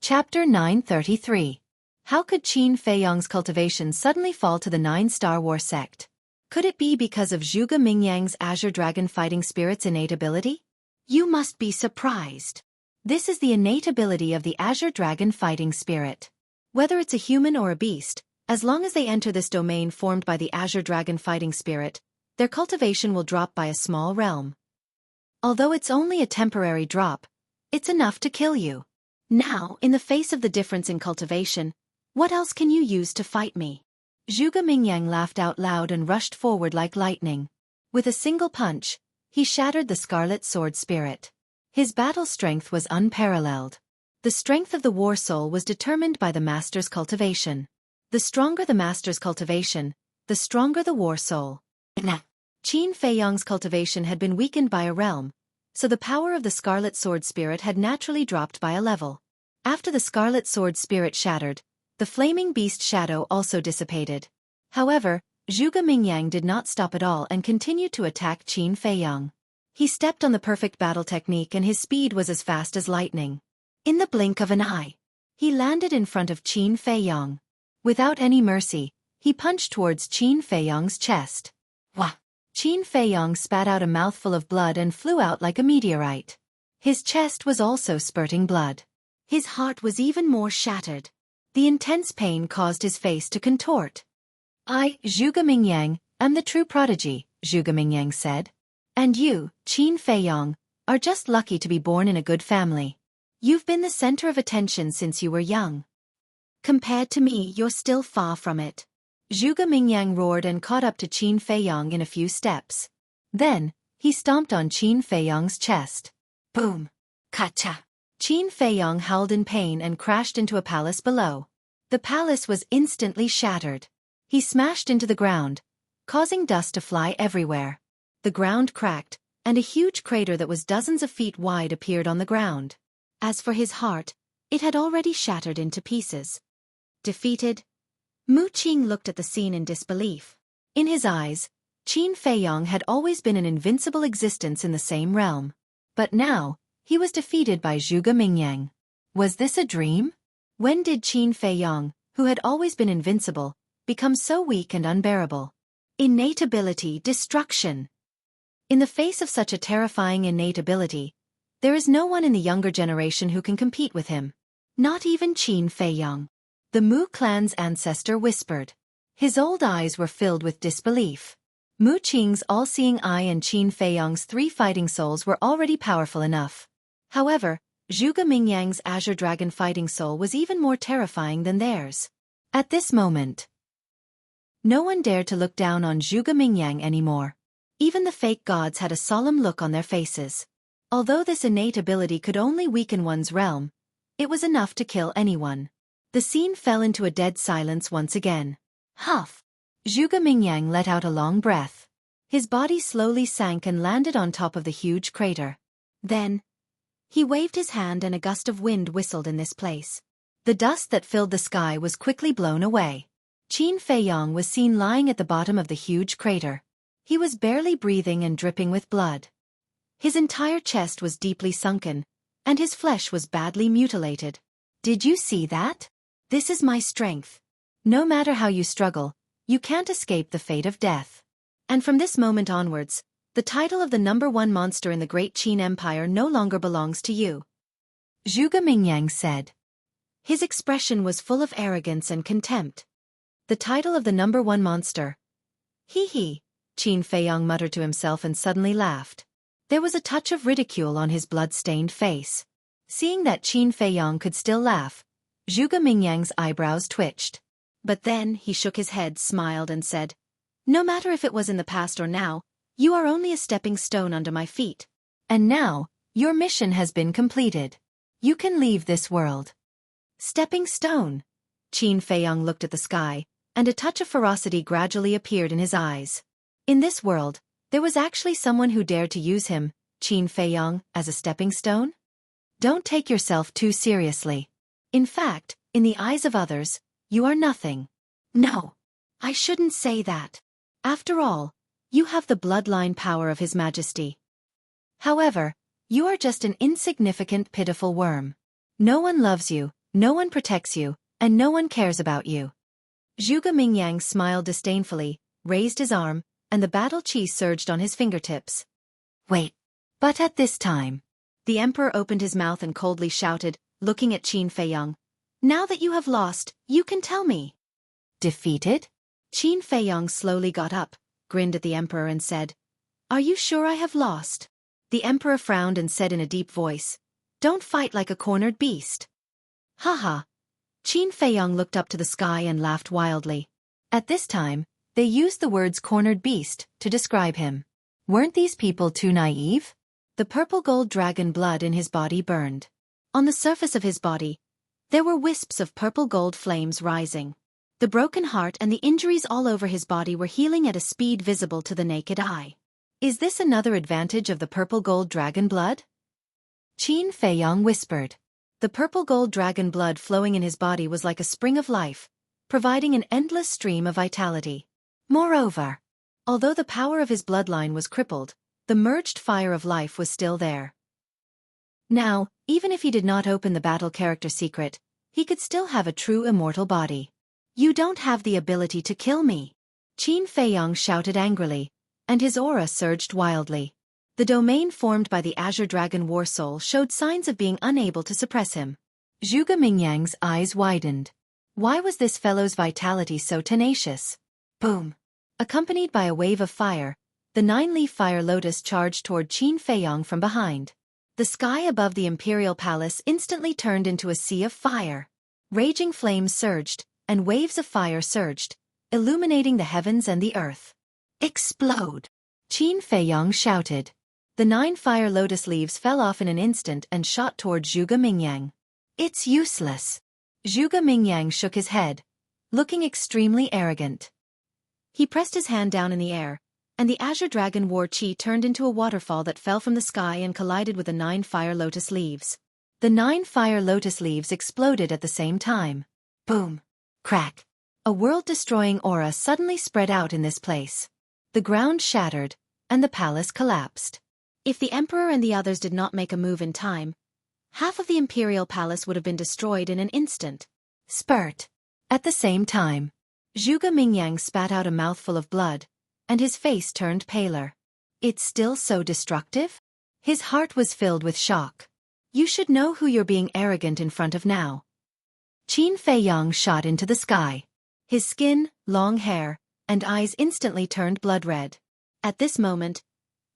Chapter 933. How could Qin Feiyang's cultivation suddenly fall to the 9-star war sect? Could it be because of Zhuge Mingyang's Azure Dragon fighting spirit's innate ability? You must be surprised. This is the innate ability of the Azure Dragon fighting spirit. Whether it's a human or a beast, as long as they enter this domain formed by the Azure Dragon fighting spirit, their cultivation will drop by a small realm. Although it's only a temporary drop, it's enough to kill you. Now, in the face of the difference in cultivation, what else can you use to fight me? Zhuge Mingyang laughed out loud and rushed forward like lightning. With a single punch, he shattered the Scarlet Sword spirit. His battle strength was unparalleled. The strength of the war soul was determined by the master's cultivation. The stronger the master's cultivation, the stronger the war soul. Qin Feiyang's cultivation had been weakened by a realm, so the power of the Scarlet Sword spirit had naturally dropped by a level. After the Scarlet Sword spirit shattered, the flaming beast shadow also dissipated. However, Zhuge Mingyang did not stop at all and continued to attack Qin Feiyang. He stepped on the perfect battle technique and his speed was as fast as lightning. In the blink of an eye, he landed in front of Qin Feiyang. Without any mercy, he punched towards Qin Feiyang's chest. Wah! Qin Feiyang spat out a mouthful of blood and flew out like a meteorite. His chest was also spurting blood. His heart was even more shattered. The intense pain caused his face to contort. I, Zhuge Mingyang, am the true prodigy, Zhuge Mingyang said. And you, Qin Feiyang, are just lucky to be born in a good family. You've been the center of attention since you were young. Compared to me, you're still far from it. Zhuge Mingyang roared and caught up to Qin Feiyang in a few steps. Then, he stomped on Qin Feiyang's chest. Boom! Kacha! Qin Feiyang howled in pain and crashed into a palace below. The palace was instantly shattered. He smashed into the ground, causing dust to fly everywhere. The ground cracked, and a huge crater that was dozens of feet wide appeared on the ground. As for his heart, it had already shattered into pieces. Defeated, Mu Qing looked at the scene in disbelief. In his eyes, Qin Feiyang had always been an invincible existence in the same realm. But now, he was defeated by Zhuge Mingyang. Was this a dream? When did Qin Feiyang, who had always been invincible, become so weak and unbearable? Innate ability, destruction. In the face of such a terrifying innate ability, there is no one in the younger generation who can compete with him. Not even Qin Feiyang. The Mu clan's ancestor whispered. His old eyes were filled with disbelief. Mu Qing's all-seeing eye and Qin Feiyang's 3 fighting souls were already powerful enough. However, Zhuge Mingyang's Azure Dragon fighting soul was even more terrifying than theirs. At this moment, no one dared to look down on Zhuge Mingyang anymore. Even the fake gods had a solemn look on their faces. Although this innate ability could only weaken one's realm, it was enough to kill anyone. The scene fell into a dead silence once again. Huff! Zhuge Mingyang let out a long breath. His body slowly sank and landed on top of the huge crater. Then, he waved his hand and a gust of wind whistled in this place. The dust that filled the sky was quickly blown away. Qin Feiyang was seen lying at the bottom of the huge crater. He was barely breathing and dripping with blood. His entire chest was deeply sunken, and his flesh was badly mutilated. Did you see that? This is my strength. No matter how you struggle, you can't escape the fate of death. And from this moment onwards, the title of the #1 monster in the Great Qin Empire no longer belongs to you. Zhuge Mingyang said. His expression was full of arrogance and contempt. The title of the #1 monster. Hee, Qin Feiyang muttered to himself and suddenly laughed. There was a touch of ridicule on his blood-stained face. Seeing that Qin Feiyang could still laugh, Zhuge Mingyang's eyebrows twitched. But then he shook his head, smiled and said, No matter if it was in the past or now, you are only a stepping stone under my feet. And now, your mission has been completed. You can leave this world. Stepping stone. Qin Feiyang looked at the sky, and a touch of ferocity gradually appeared in his eyes. In this world, there was actually someone who dared to use him, Qin Feiyang, as a stepping stone? Don't take yourself too seriously. In fact, in the eyes of others, you are nothing. No, I shouldn't say that. After all, you have the bloodline power of His Majesty. However, you are just an insignificant, pitiful worm. No one loves you, No one protects you, and no one cares about you. Zhuge Mingyang smiled disdainfully, raised his arm, and the battle chi surged on his fingertips. Wait. But at this time, the emperor opened his mouth and coldly shouted, looking at Qin Feiyang. Now that you have lost, you can tell me. Defeated? Qin Feiyang slowly got up, grinned at the emperor and said, Are you sure I have lost? The emperor frowned and said in a deep voice, Don't fight like a cornered beast. Haha. Qin Feiyang looked up to the sky and laughed wildly. At this time, they used the words cornered beast to describe him. Weren't these people too naive? The purple gold dragon blood in his body burned. On the surface of his body, there were wisps of purple gold flames rising. The broken heart and the injuries all over his body were healing at a speed visible to the naked eye. Is this another advantage of the purple gold dragon blood? Qin Feiyang whispered. The purple gold dragon blood flowing in his body was like a spring of life, providing an endless stream of vitality. Moreover, although the power of his bloodline was crippled, the merged fire of life was still there. Now, even if he did not open the battle character secret, he could still have a true immortal body. You don't have the ability to kill me. Qin Feiyang shouted angrily, and his aura surged wildly. The domain formed by the Azure Dragon War Soul showed signs of being unable to suppress him. Zhuge Mingyang's eyes widened. Why was this fellow's vitality so tenacious? Boom! Accompanied by a wave of fire, the 9-leaf fire lotus charged toward Qin Feiyang from behind. The sky above the imperial palace instantly turned into a sea of fire. Raging flames surged, and waves of fire surged, illuminating the heavens and the earth. Explode! Qin Feiyang shouted. The 9 fire lotus leaves fell off in an instant and shot toward Zhuge Mingyang. It's useless. Zhuge Mingyang shook his head, looking extremely arrogant. He pressed his hand down in the air, and the Azure Dragon War Chi turned into a waterfall that fell from the sky and collided with the 9 fire lotus leaves. The 9 fire lotus leaves exploded at the same time. Boom! Crack! A world-destroying aura suddenly spread out in this place. The ground shattered, and the palace collapsed. If the emperor and the others did not make a move in time, half of the imperial palace would have been destroyed in an instant. Spurt! At the same time, Zhuge Mingyang spat out a mouthful of blood, and his face turned paler. It's still so destructive? His heart was filled with shock. You should know who you're being arrogant in front of now. Qin Feiyang shot into the sky. His skin, long hair, and eyes instantly turned blood red. At this moment,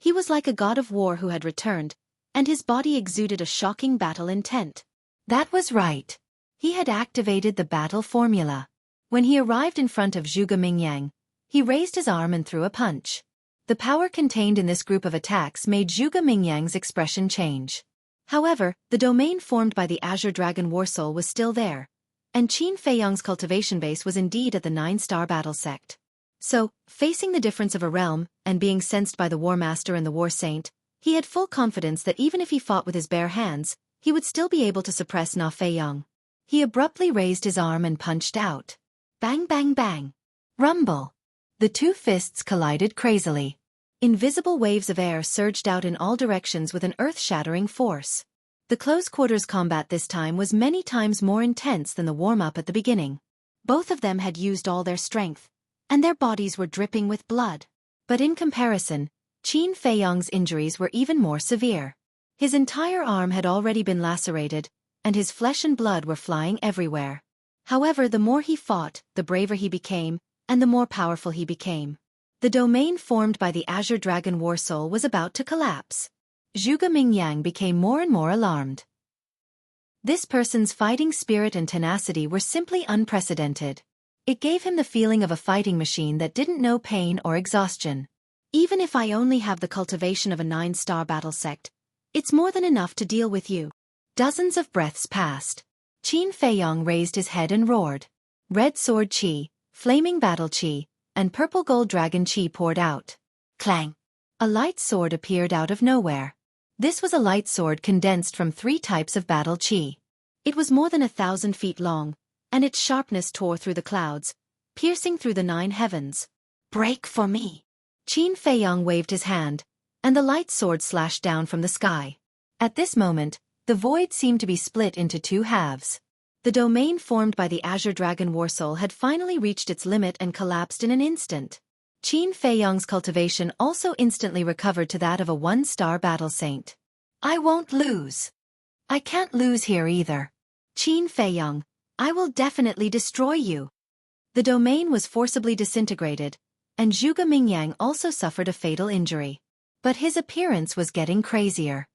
he was like a god of war who had returned, and his body exuded a shocking battle intent. That was right. He had activated the battle formula. When he arrived in front of Zhuge Mingyang, he raised his arm and threw a punch. The power contained in this group of attacks made Zhuge Mingyang's expression change. However, the domain formed by the Azure Dragon War Soul was still there, and Qin Feiyang's cultivation base was indeed at the 9-star battle sect. So, facing the difference of a realm, and being sensed by the War Master and the War Saint, he had full confidence that even if he fought with his bare hands, he would still be able to suppress Na Feiyang. He abruptly raised his arm and punched out. Bang bang bang. Rumble. The 2 fists collided crazily. Invisible waves of air surged out in all directions with an earth-shattering force. The close-quarters combat this time was many times more intense than the warm-up at the beginning. Both of them had used all their strength, and their bodies were dripping with blood. But in comparison, Qin Feiyang's injuries were even more severe. His entire arm had already been lacerated, and his flesh and blood were flying everywhere. However, the more he fought, the braver he became, and the more powerful he became. The domain formed by the Azure Dragon War Soul was about to collapse. Zhuge Mingyang became more and more alarmed. This person's fighting spirit and tenacity were simply unprecedented. It gave him the feeling of a fighting machine that didn't know pain or exhaustion. Even if I only have the cultivation of a 9-star battle sect, it's more than enough to deal with you. Dozens of breaths passed. Qin Feiyang raised his head and roared. Red sword chi, flaming battle chi, and purple gold dragon chi poured out. Clang! A light sword appeared out of nowhere. This was a light sword condensed from 3 types of battle chi. It was more than 1,000 feet long, and its sharpness tore through the clouds, piercing through the 9 heavens. Break for me! Qin Feiyang waved his hand, and the light sword slashed down from the sky. At this moment, the void seemed to be split into 2 halves. The domain formed by the Azure Dragon Warsoul had finally reached its limit and collapsed in an instant. Qin Feiyong's cultivation also instantly recovered to that of a 1-star battle saint. I won't lose. I can't lose here either. Qin Feiyong, I will definitely destroy you. The domain was forcibly disintegrated, and Zhuge Mingyang also suffered a fatal injury. But his appearance was getting crazier.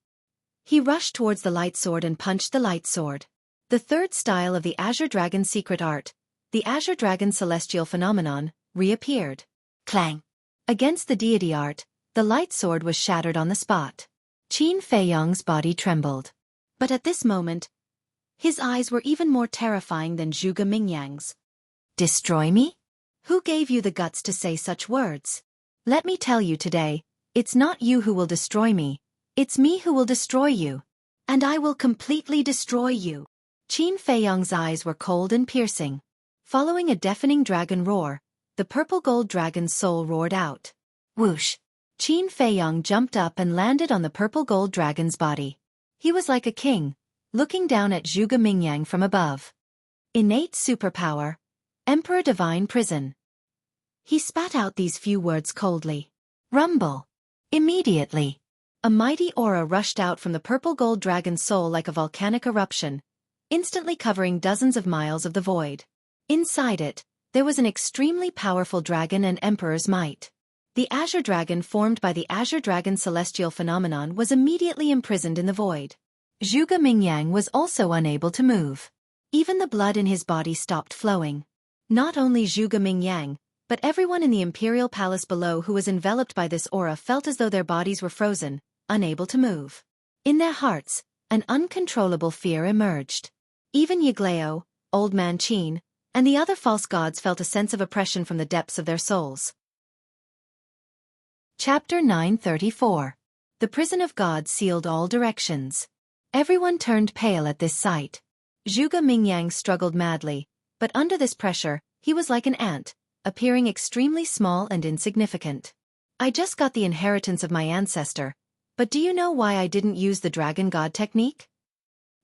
He rushed towards the light sword and punched the light sword. The third style of the Azure Dragon's secret art, the Azure Dragon Celestial Phenomenon, reappeared. Clang! Against the deity art, the light sword was shattered on the spot. Qin Feiyong's body trembled. But at this moment, his eyes were even more terrifying than Zhuge Mingyang's. Destroy me? Who gave you the guts to say such words? Let me tell you today, it's not you who will destroy me, it's me who will destroy you. And I will completely destroy you. Qin Feiyong's eyes were cold and piercing. Following a deafening dragon roar, the purple gold dragon's soul roared out. Whoosh! Qin Feiyong jumped up and landed on the purple gold dragon's body. He was like a king, looking down at Zhuge Mingyang from above. Innate superpower. Emperor Divine Prison. He spat out these few words coldly. Rumble. Immediately, a mighty aura rushed out from the purple gold dragon's soul like a volcanic eruption, instantly covering dozens of miles of the void. Inside it, there was an extremely powerful dragon and emperor's might. The Azure Dragon formed by the Azure Dragon Celestial Phenomenon was immediately imprisoned in the void. Zhuge Mingyang was also unable to move. Even the blood in his body stopped flowing. Not only Zhuge Mingyang, but everyone in the Imperial Palace below who was enveloped by this aura felt as though their bodies were frozen, unable to move. In their hearts, an uncontrollable fear emerged. Even Yiglao, Old Man Qin, and the other false gods felt a sense of oppression from the depths of their souls. Chapter 934. The Prison of God sealed all directions. Everyone turned pale at this sight. Zhuge Mingyang struggled madly, but under this pressure, he was like an ant, appearing extremely small and insignificant. I just got the inheritance of my ancestor, but do you know why I didn't use the Dragon God technique?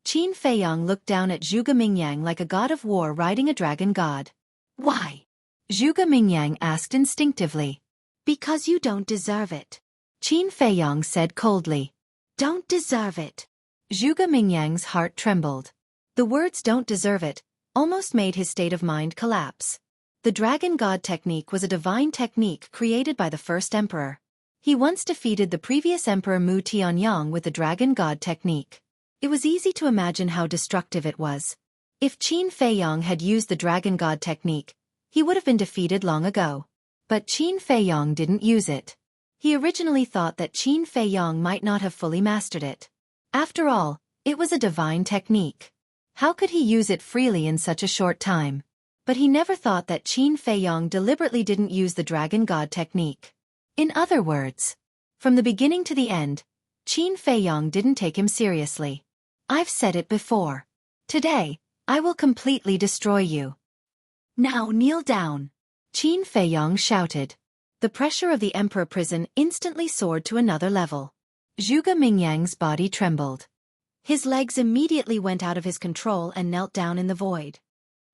Qin Feiyong looked down at Zhuge Mingyang like a god of war riding a dragon god. Why? Zhuge Mingyang asked instinctively. Because you don't deserve it. Qin Feiyong said coldly. Don't deserve it. Zhuge Mingyang's heart trembled. The words don't deserve it almost made his state of mind collapse. The Dragon God technique was a divine technique created by the first emperor. He once defeated the previous emperor Mu Tianyang with the Dragon God technique. It was easy to imagine how destructive it was. If Qin Feiyong had used the Dragon God technique, he would have been defeated long ago. But Qin Feiyong didn't use it. He originally thought that Qin Feiyong might not have fully mastered it. After all, it was a divine technique. How could he use it freely in such a short time? But he never thought that Qin Feiyong deliberately didn't use the Dragon God technique. In other words, from the beginning to the end, Qin Feiyong didn't take him seriously. I've said it before. Today, I will completely destroy you. Now kneel down. Qin Feiyong shouted. The pressure of the emperor prison instantly soared to another level. Zhuge Mingyang's body trembled. His legs immediately went out of his control and knelt down in the void.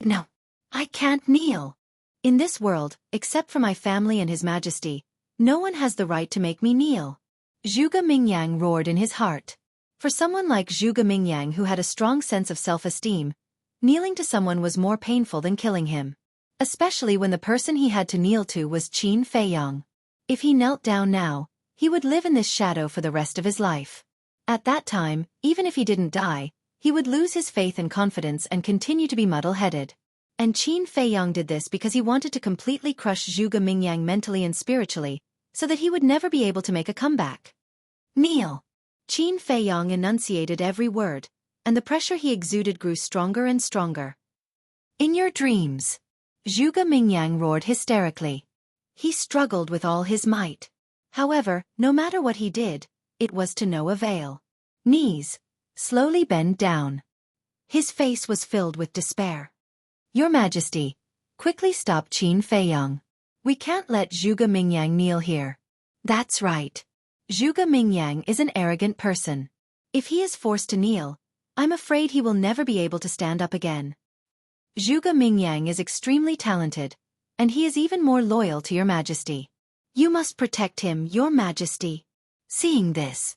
No, I can't kneel. In this world, except for my family and His Majesty, no one has the right to make me kneel. Zhuge Mingyang roared in his heart. For someone like Zhuge Mingyang who had a strong sense of self-esteem, kneeling to someone was more painful than killing him. Especially when the person he had to kneel to was Qin Feiyong. If he knelt down now, he would live in this shadow for the rest of his life. At that time, even if he didn't die, he would lose his faith and confidence and continue to be muddle-headed. And Qin Feiyong did this because he wanted to completely crush Zhuge Mingyang mentally and spiritually, so that he would never be able to make a comeback. Kneel! Qin Feiyong enunciated every word, and the pressure he exuded grew stronger and stronger. In your dreams! Zhuge Mingyang roared hysterically. He struggled with all his might. However, no matter what he did, it was to no avail. Knees, slowly bend down. His face was filled with despair. Your Majesty, quickly stop Qin Feiyong. We can't let Zhuge Mingyang kneel here. That's right. Zhuge Mingyang is an arrogant person. If he is forced to kneel, I'm afraid he will never be able to stand up again. Zhuge Mingyang is extremely talented, and he is even more loyal to your majesty. You must protect him, your majesty. Seeing this,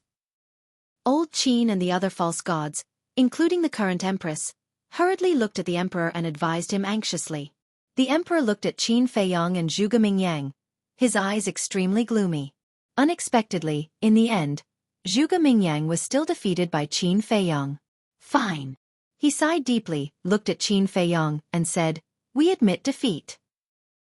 old Qin and the other false gods, including the current empress, hurriedly looked at the emperor and advised him anxiously. The emperor looked at Qin Feiyong and Zhuge Mingyang, his eyes extremely gloomy. Unexpectedly, in the end, Zhuge Mingyang was still defeated by Qin Feiyong. Fine. He sighed deeply, looked at Qin Feiyong, and said, "We admit defeat."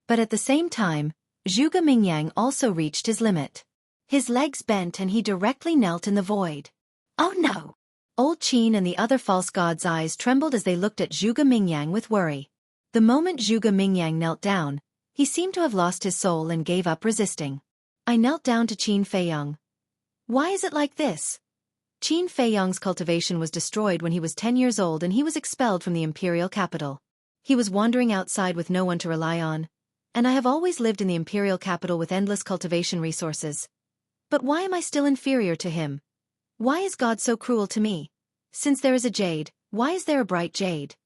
But at the same time, Zhuge Mingyang also reached his limit. His legs bent and he directly knelt in the void. Oh no! Old Qin and the other false gods' eyes trembled as they looked at Zhuge Mingyang with worry. The moment Zhuge Mingyang knelt down, he seemed to have lost his soul and gave up resisting. I knelt down to Qin Feiyong. Why is it like this? Qin Feiyong's cultivation was destroyed when he was 10 years old and he was expelled from the imperial capital. He was wandering outside with no one to rely on, and I have always lived in the imperial capital with endless cultivation resources. But why am I still inferior to him? Why is God so cruel to me? Since there is a jade, why is there a bright jade?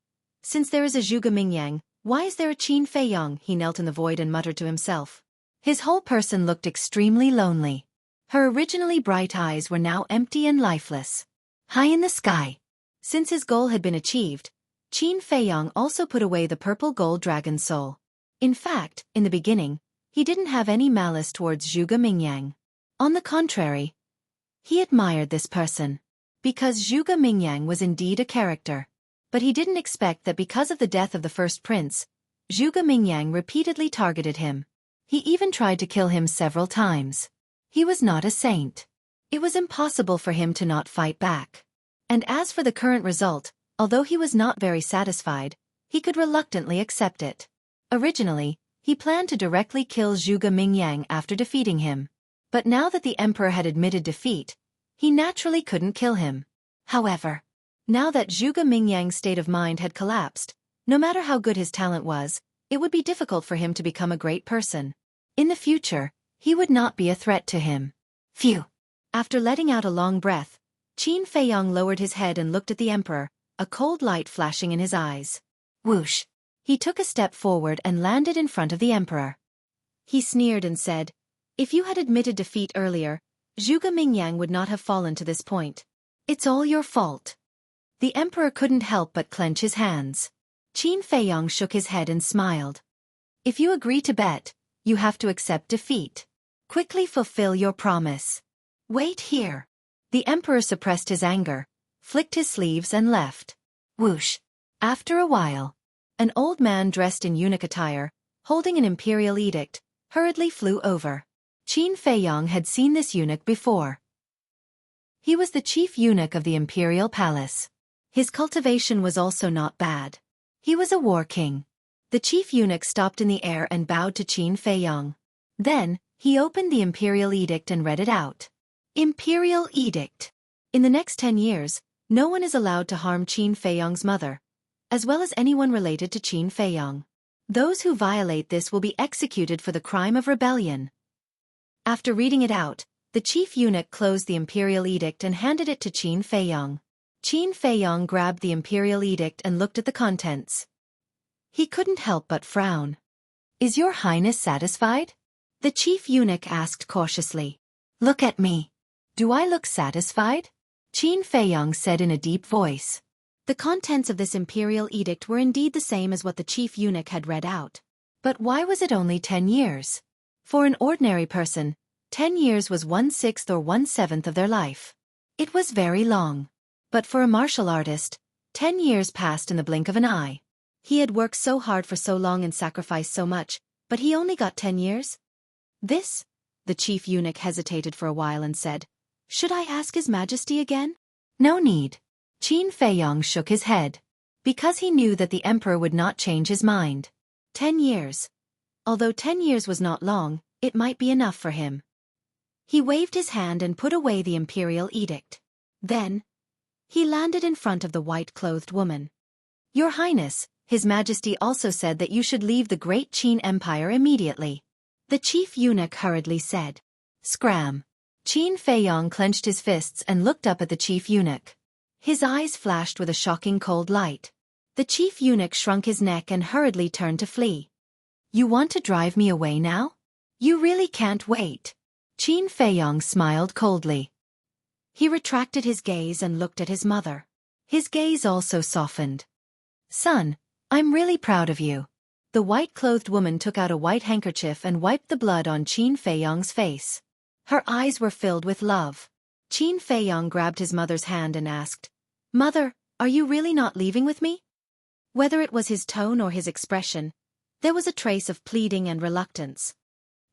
Since there is a Zhuge Mingyang, why is there a Qin Feiyong? He knelt in the void and muttered to himself. His whole person looked extremely lonely. Her originally bright eyes were now empty and lifeless. High in the sky. Since his goal had been achieved, Qin Feiyong also put away the purple gold dragon's soul. In fact, in the beginning, he didn't have any malice towards Zhuge Mingyang. On the contrary, he admired this person. Because Zhuge Mingyang was indeed a character. But he didn't expect that because of the death of the first prince, Zhuge Mingyang repeatedly targeted him. He even tried to kill him several times. He was not a saint. It was impossible for him to not fight back. And as for the current result, although he was not very satisfied, he could reluctantly accept it. Originally, he planned to directly kill Zhuge Mingyang after defeating him. But now that the emperor had admitted defeat, he naturally couldn't kill him. However, now that Zhuge Mingyang's state of mind had collapsed, no matter how good his talent was, it would be difficult for him to become a great person. In the future, he would not be a threat to him. Phew! After letting out a long breath, Qin Feiyong lowered his head and looked at the emperor, a cold light flashing in his eyes. Whoosh! He took a step forward and landed in front of the emperor. He sneered and said, "If you had admitted defeat earlier, Zhuge Mingyang would not have fallen to this point. It's all your fault." The emperor couldn't help but clench his hands. Qin Feiyong shook his head and smiled. "If you agree to bet, you have to accept defeat. Quickly fulfill your promise." "Wait here." The emperor suppressed his anger, flicked his sleeves and left. Whoosh! After a while, an old man dressed in eunuch attire, holding an imperial edict, hurriedly flew over. Qin Feiyong had seen this eunuch before. He was the chief eunuch of the imperial palace. His cultivation was also not bad. He was a war king. The chief eunuch stopped in the air and bowed to Qin Feiyong. Then, he opened the imperial edict and read it out. Imperial Edict. In the next 10 years, no one is allowed to harm Qin Feiyong's mother, as well as anyone related to Qin Feiyong. Those who violate this will be executed for the crime of rebellion. After reading it out, the chief eunuch closed the imperial edict and handed it to Qin Feiyong. Qin Feiyong grabbed the imperial edict and looked at the contents. He couldn't help but frown. "Is your highness satisfied?" The chief eunuch asked cautiously. "Look at me. Do I look satisfied?" Qin Feiyong said in a deep voice. The contents of this imperial edict were indeed the same as what the chief eunuch had read out. But why was it only 10 years? For an ordinary person, 10 years was 1/6 or 1/7 of their life. It was very long. But for a martial artist, 10 years passed in the blink of an eye. He had worked so hard for so long and sacrificed so much, but he only got 10 years? This? The chief eunuch hesitated for a while and said, "Should I ask His Majesty again?" "No need." Qin Feiyong shook his head. Because he knew that the emperor would not change his mind. 10 years. Although 10 years was not long, it might be enough for him. He waved his hand and put away the imperial edict. Then, he landed in front of the white-clothed woman. "Your Highness, His Majesty also said that you should leave the great Qin Empire immediately." The chief eunuch hurriedly said. Scram. Qin Feiyong clenched his fists and looked up at the chief eunuch. His eyes flashed with a shocking cold light. The chief eunuch shrunk his neck and hurriedly turned to flee. You want to drive me away now? You really can't wait. Qin Feiyong smiled coldly. He retracted his gaze and looked at his mother. His gaze also softened. Son, I'm really proud of you. The white-clothed woman took out a white handkerchief and wiped the blood on Qin Feiyong's face. Her eyes were filled with love. Qin Feiyong grabbed his mother's hand and asked, Mother, are you really not leaving with me? Whether it was his tone or his expression, there was a trace of pleading and reluctance.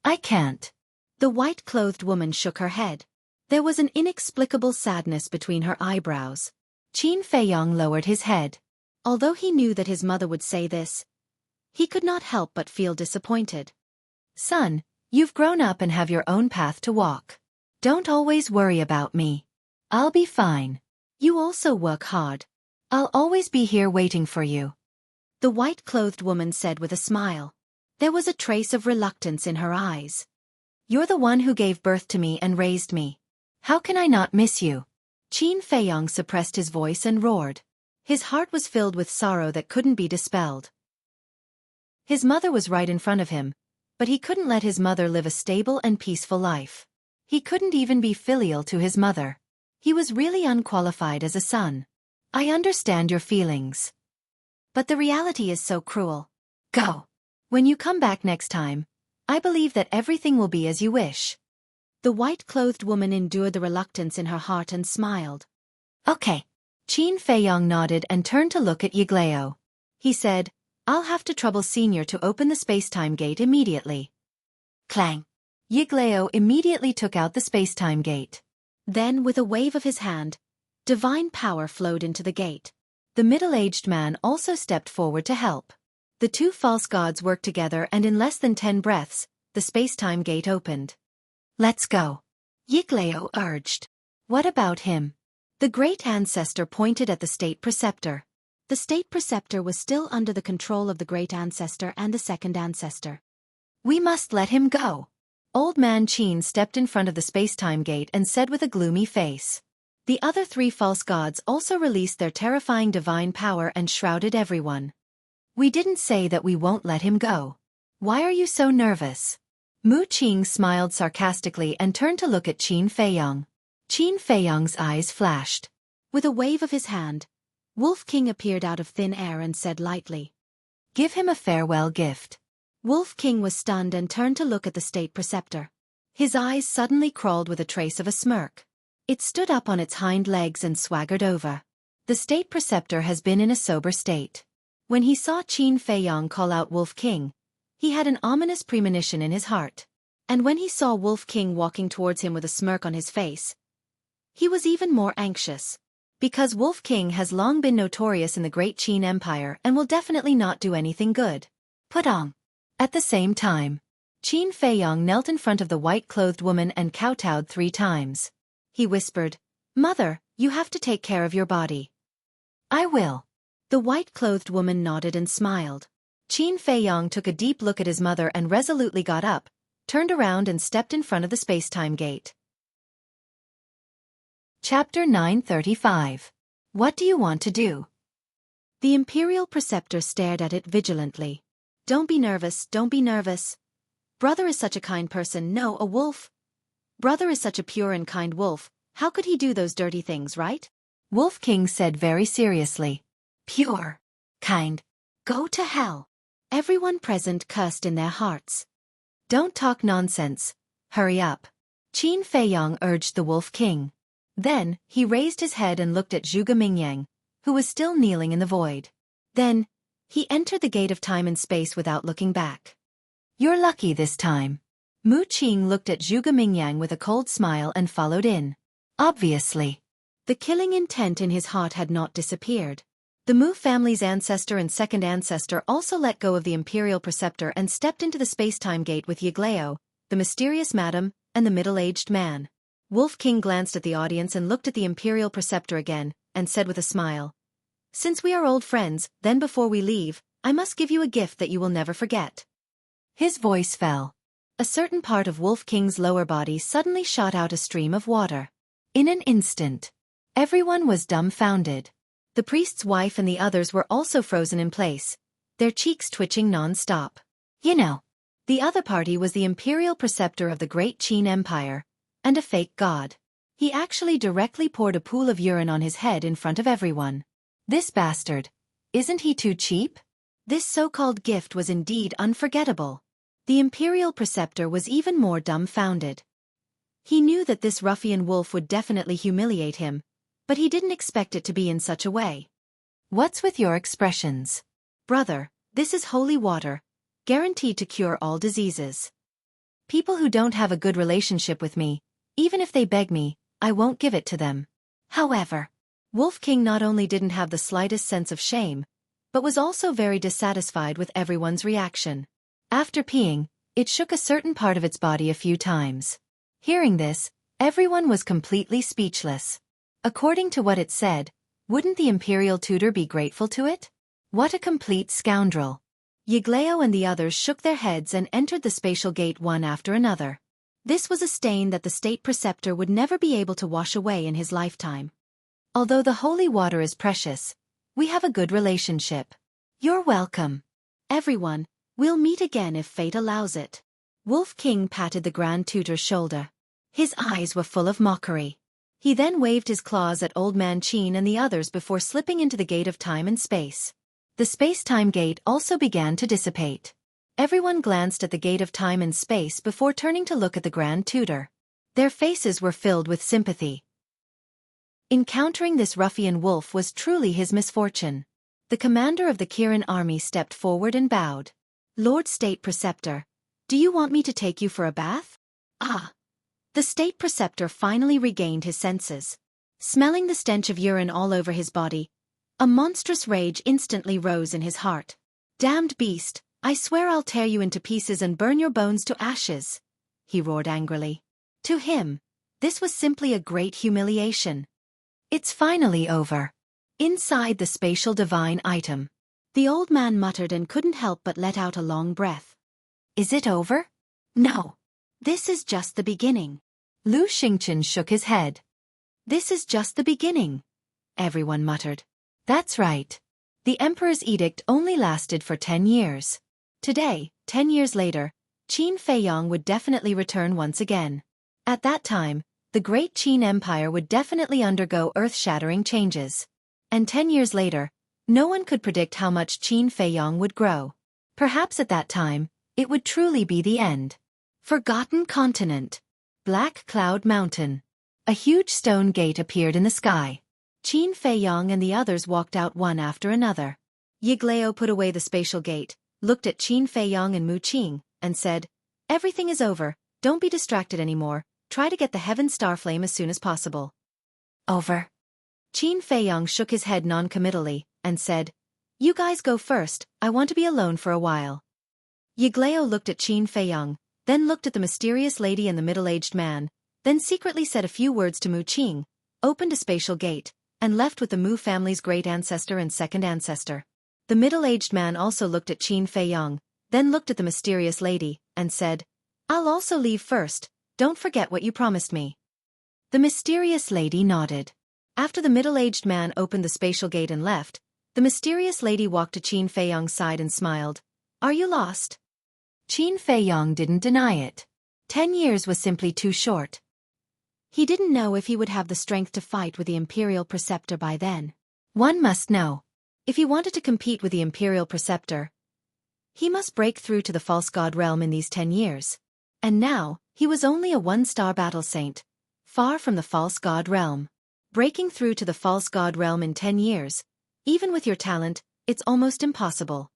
I can't. The white-clothed woman shook her head. There was an inexplicable sadness between her eyebrows. Qin Feiyong lowered his head. Although he knew that his mother would say this, he could not help but feel disappointed. Son, you've grown up and have your own path to walk. Don't always worry about me. I'll be fine. You also work hard. I'll always be here waiting for you. The white-clothed woman said with a smile. There was a trace of reluctance in her eyes. You're the one who gave birth to me and raised me. How can I not miss you? Qin Feiyong suppressed his voice and roared. His heart was filled with sorrow that couldn't be dispelled. His mother was right in front of him, but he couldn't let his mother live a stable and peaceful life. He couldn't even be filial to his mother. He was really unqualified as a son. I understand your feelings. But the reality is so cruel. Go. When you come back next time, I believe that everything will be as you wish. The white-clothed woman endured the reluctance in her heart and smiled. Okay. Qin Feiyong nodded and turned to look at Yiglao. He said, I'll have to trouble Senior to open the space-time gate immediately. Clang. Yiglao immediately took out the space-time gate. Then, with a wave of his hand, divine power flowed into the gate. The middle-aged man also stepped forward to help. The two false gods worked together and in less than 10 breaths, the space-time gate opened. Let's go. Yiglao urged. What about him? The great ancestor pointed at the state preceptor. The state preceptor was still under the control of the great ancestor and the second ancestor. We must let him go. Old man Qin stepped in front of the space-time gate and said with a gloomy face. The other 3 false gods also released their terrifying divine power and shrouded everyone. We didn't say that we won't let him go. Why are you so nervous? Mu Qing smiled sarcastically and turned to look at Qin Feiyong. Qin Feiyong's eyes flashed. With a wave of his hand, Wolf King appeared out of thin air and said lightly, Give him a farewell gift. Wolf King was stunned and turned to look at the state preceptor. His eyes suddenly crawled with a trace of a smirk. It stood up on its hind legs and swaggered over. The state preceptor has been in a sober state. When he saw Qin Feiyong call out Wolf King, he had an ominous premonition in his heart. And when he saw Wolf King walking towards him with a smirk on his face, he was even more anxious. Because Wolf King has long been notorious in the Great Qin Empire and will definitely not do anything good. Put on. At the same time, Qin Feiyong knelt in front of the white-clothed woman and kowtowed 3 times. He whispered, Mother, you have to take care of your body. I will. The white-clothed woman nodded and smiled. Qin Feiyong took a deep look at his mother and resolutely got up, turned around and stepped in front of the space-time gate. Chapter 935. What do you want to do? The Imperial Preceptor stared at it vigilantly. Don't be nervous, don't be nervous. Brother is such a kind person, no, a wolf. Brother is such a pure and kind wolf, how could he do those dirty things, right? Wolf King said very seriously. Pure. Kind. Go to hell. Everyone present cursed in their hearts. Don't talk nonsense. Hurry up. Qin Feiyong urged the Wolf King. Then, he raised his head and looked at Zhuge Mingyang, who was still kneeling in the void. Then, he entered the gate of time and space without looking back. You're lucky this time. Mu Qing looked at Zhuge Mingyang with a cold smile and followed in. Obviously. The killing intent in his heart had not disappeared. The Mu family's ancestor and second ancestor also let go of the Imperial Preceptor and stepped into the space-time gate with Yiglao, the mysterious madam, and the middle-aged man. Wolf King glanced at the audience and looked at the Imperial Preceptor again, and said with a smile, Since we are old friends, then before we leave, I must give you a gift that you will never forget. His voice fell. A certain part of Wolf King's lower body suddenly shot out a stream of water. In an instant, everyone was dumbfounded. The priest's wife and the others were also frozen in place, their cheeks twitching non-stop. You know, the other party was the imperial preceptor of the Great Qin Empire, and a fake god. He actually directly poured a pool of urine on his head in front of everyone. This bastard. Isn't he too cheap? This so-called gift was indeed unforgettable. The imperial preceptor was even more dumbfounded. He knew that this ruffian wolf would definitely humiliate him, but he didn't expect it to be in such a way. What's with your expressions? Brother, this is holy water, guaranteed to cure all diseases. People who don't have a good relationship with me, even if they beg me, I won't give it to them. However, Wolf King not only didn't have the slightest sense of shame, but was also very dissatisfied with everyone's reaction. After peeing, it shook a certain part of its body a few times. Hearing this, everyone was completely speechless. According to what it said, wouldn't the imperial tutor be grateful to it? What a complete scoundrel. Xueqi and the others shook their heads and entered the spatial gate one after another. This was a stain that the state preceptor would never be able to wash away in his lifetime. Although the holy water is precious, we have a good relationship. You're welcome. Everyone, we'll meet again if fate allows it. Wolf King patted the Grand Tutor's shoulder. His eyes were full of mockery. He then waved his claws at Old Man Qin and the others before slipping into the gate of time and space. The space-time gate also began to dissipate. Everyone glanced at the gate of time and space before turning to look at the Grand Tutor. Their faces were filled with sympathy. Encountering this ruffian wolf was truly his misfortune. The commander of the Kirin army stepped forward and bowed. Lord State Preceptor, do you want me to take you for a bath? Ah! The State Preceptor finally regained his senses. Smelling the stench of urine all over his body, a monstrous rage instantly rose in his heart. Damned beast, I swear I'll tear you into pieces and burn your bones to ashes, he roared angrily. To him, this was simply a great humiliation. It's finally over. Inside the spatial divine item, the old man muttered and couldn't help but let out a long breath. Is it over? No. This is just the beginning. Lu Xingqian shook his head. This is just the beginning, everyone muttered. That's right. The Emperor's edict only lasted for 10 years. Today, 10 years later, Qin Feiyong would definitely return once again. At that time, the Great Qin Empire would definitely undergo earth-shattering changes. And 10 years later, no one could predict how much Qin Feiyong would grow. Perhaps at that time, it would truly be the end. Forgotten Continent. Black Cloud Mountain. A huge stone gate appeared in the sky. Qin Feiyong and the others walked out one after another. Xueqi put away the spatial gate, looked at Qin Feiyong and Mu Qing, and said, Everything is over, don't be distracted anymore, try to get the Heaven Star Flame as soon as possible. Over. Qin Feiyong shook his head non-committally, and said, You guys go first, I want to be alone for a while. Xueqi looked at Qin Feiyong, then looked at the mysterious lady and the middle-aged man, then secretly said a few words to Mu Qing, opened a spatial gate, and left with the Mu family's great ancestor and second ancestor. The middle-aged man also looked at Qin Feiyong, then looked at the mysterious lady, and said, I'll also leave first, don't forget what you promised me. The mysterious lady nodded. After the middle-aged man opened the spatial gate and left, the mysterious lady walked to Qin Feiyong's side and smiled. Are you lost? Qin Feiyong didn't deny it. 10 years was simply too short. He didn't know if he would have the strength to fight with the Imperial Preceptor by then. One must know. If he wanted to compete with the Imperial Preceptor, he must break through to the False God realm in these 10 years. And now, he was only a one-star battle saint, far from the False God realm. Breaking through to the False God realm in 10 years, even with your talent, it's almost impossible.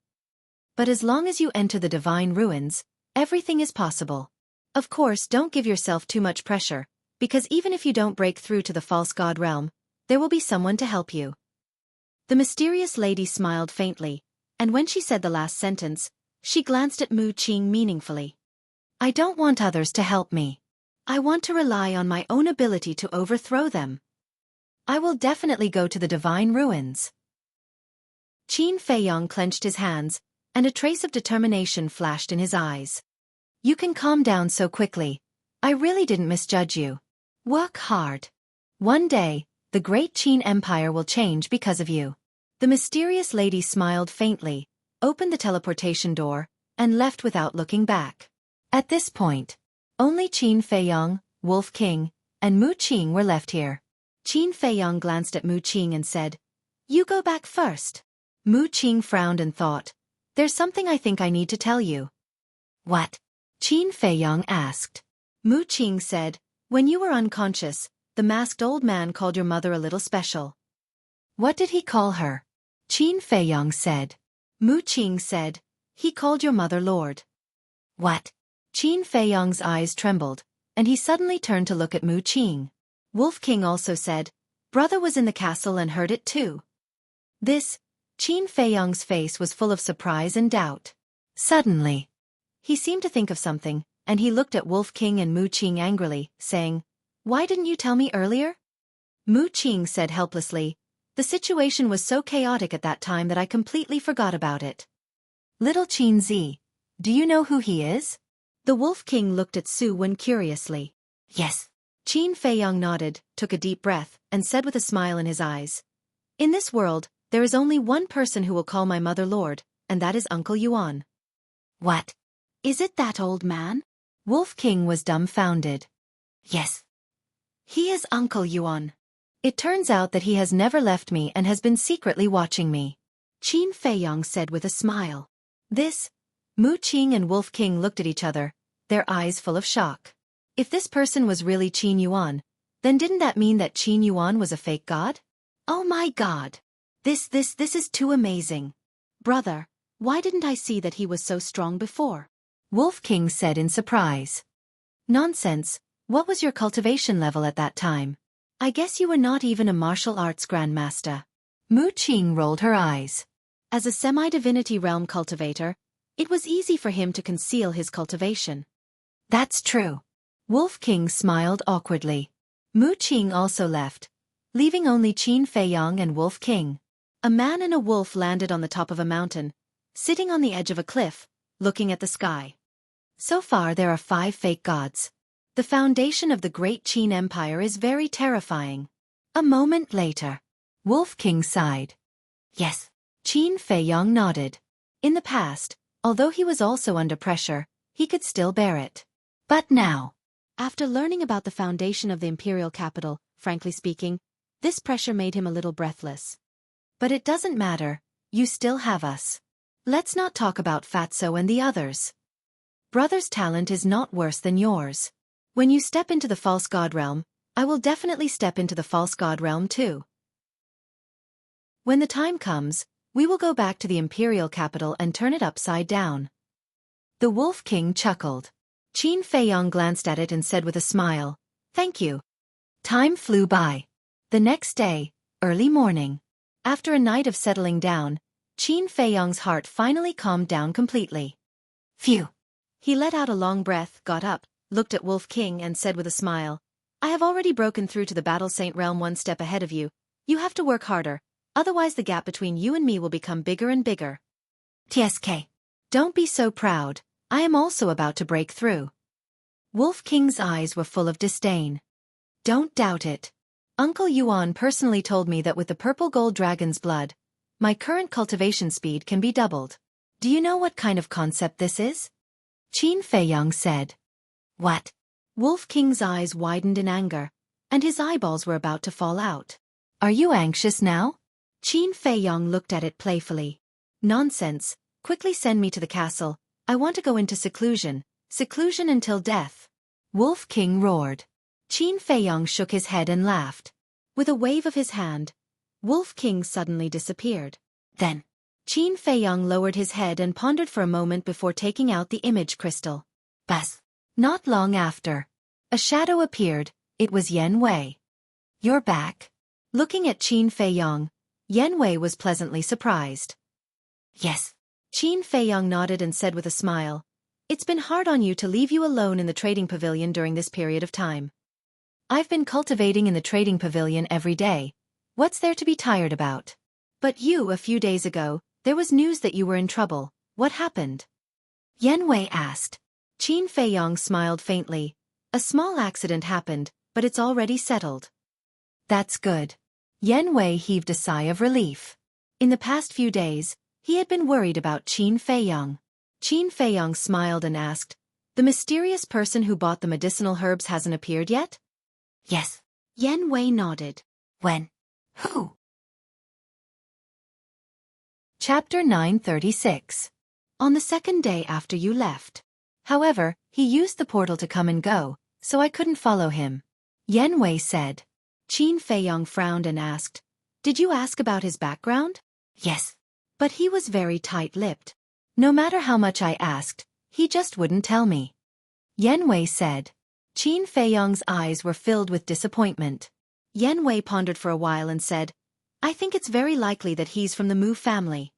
But as long as you enter the Divine Ruins, everything is possible. Of course, don't give yourself too much pressure, because even if you don't break through to the False God realm, there will be someone to help you. The mysterious lady smiled faintly, and when she said the last sentence, she glanced at Mu Qing meaningfully. I don't want others to help me. I want to rely on my own ability to overthrow them. I will definitely go to the Divine Ruins. Qin Feiyong clenched his hands, and a trace of determination flashed in his eyes. You can calm down so quickly. I really didn't misjudge you. Work hard. One day, The great Qin Empire will change because of you. The mysterious lady smiled faintly, opened the teleportation door, and left without looking back. At this point, only Qin Feiyong, Wolf King, and Mu Qing were left here. Qin Feiyong glanced at Mu Qing and said, "You go back first." Mu Qing frowned and thought, "There's something I think I need to tell you." "What?" Qin Feiyong asked. Mu Qing said, "When you were unconscious, the masked old man called your mother a little special." "What did he call her?" Qin Feiyong said. Mu Qing said, "He called your mother Lord." "What?" Qin Feiyong's eyes trembled, and he suddenly turned to look at Mu Qing. Wolf King also said, "Brother was in the castle and heard it too." This, Qin Feiyong's face was full of surprise and doubt. Suddenly, he seemed to think of something, and he looked at Wolf King and Mu Qing angrily, saying, "Why didn't you tell me earlier?" Mu Qing said helplessly, "The situation was so chaotic at that time that I completely forgot about it." "Little Qin Zi, do you know who he is?" The Wolf King looked at Su Wen curiously. "Yes." Qin Feiyong nodded, took a deep breath, and said with a smile in his eyes, "In this world, there is only one person who will call my mother Lord, and that is Uncle Yuan." "What? Is it that old man?" Wolf King was dumbfounded. "Yes. He is Uncle Yuan. It turns out that he has never left me and has been secretly watching me," Qin Feiyong said with a smile. This, Mu Qing and Wolf King looked at each other, their eyes full of shock. If this person was really Qin Yuan, then didn't that mean that Qin Yuan was a fake god? Oh my god! This is too amazing. Brother, why didn't I see that he was so strong before? Wolf King said in surprise. Nonsense, what was your cultivation level at that time? I guess you were not even a martial arts grandmaster. Mu Qing rolled her eyes. As a semi-divinity realm cultivator, it was easy for him to conceal his cultivation. That's true. Wolf King smiled awkwardly. Mu Qing also left, leaving only Qin Feiyong and Wolf King. A man and a wolf landed on the top of a mountain, sitting on the edge of a cliff, looking at the sky. So far there are 5 fake gods. The foundation of the great Qin Empire is very terrifying. A moment later, Wolf King sighed. Yes. Qin Feiyong nodded. In the past, although he was also under pressure, he could still bear it. But now, after learning about the foundation of the imperial capital, frankly speaking, this pressure made him a little breathless. But it doesn't matter, you still have us. Let's not talk about Fatso and the others. Brother's talent is not worse than yours. When you step into the false god realm, I will definitely step into the false god realm too. When the time comes, we will go back to the imperial capital and turn it upside down. The Wolf King chuckled. Qin Feiyong glanced at it and said with a smile, "Thank you." Time flew by. The next day, early morning. After a night of settling down, Qin Feiyong's heart finally calmed down completely. Phew. He let out a long breath, got up, looked at Wolf King and said with a smile, "I have already broken through to the Battle Saint realm one step ahead of you. You have to work harder, otherwise the gap between you and me will become bigger and bigger." "TSK. Don't be so proud. I am also about to break through." Wolf King's eyes were full of disdain. "Don't doubt it. Uncle Yuan personally told me that with the purple gold dragon's blood, my current cultivation speed can be doubled. Do you know what kind of concept this is?" Qin Feiyong said. "What?" Wolf King's eyes widened in anger, and his eyeballs were about to fall out. "Are you anxious now?" Qin Feiyong looked at it playfully. "Nonsense, quickly send me to the castle. I want to go into seclusion until death." Wolf King roared. Qin Feiyong shook his head and laughed. With a wave of his hand, Wolf King suddenly disappeared. Then, Qin Feiyong lowered his head and pondered for a moment before taking out the image crystal. Buzz. Not long after, a shadow appeared. It was Yan Wei. "You're back?" Looking at Qin Feiyong, Yan Wei was pleasantly surprised. "Yes." Qin Feiyong nodded and said with a smile, "It's been hard on you to leave you alone in the trading pavilion during this period of time. I've been cultivating in the trading pavilion every day. What's there to be tired about? But you, a few days ago, there was news that you were in trouble. What happened?" Yan Wei asked. Qin Feiyong smiled faintly. "A small accident happened, but it's already settled." "That's good. Yan Wei heaved a sigh of relief. In the past few days, he had been worried about Qin Feiyang. Qin Feiyang smiled and asked, "The mysterious person who bought the medicinal herbs hasn't appeared yet?" Yes. Yan Wei nodded. When? Who? Chapter 936. On the second day after you left. However, he used the portal to come and go, so I couldn't follow him. Yan Wei said. Qin Feiyang frowned and asked, "Did you ask about his background?" Yes. But he was very tight-lipped. No matter how much I asked, he just wouldn't tell me. Yan Wei said. Qin Feiyang's eyes were filled with disappointment. Yan Wei pondered for a while and said, "I think it's very likely that he's from the Mu family."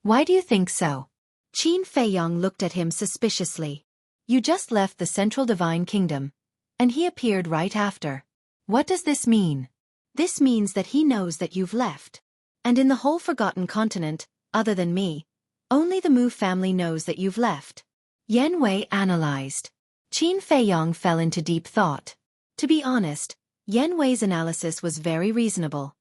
"Why do you think so?" Qin Feiyang looked at him suspiciously. "You just left the Central Divine Kingdom, and he appeared right after. What does this mean?" "This means that he knows that you've left. And in the whole Forgotten Continent, other than me, only the Mu family knows that you've left." Yan Wei analyzed. Qin Feiyang fell into deep thought. To be honest, Yan Wei's analysis was very reasonable.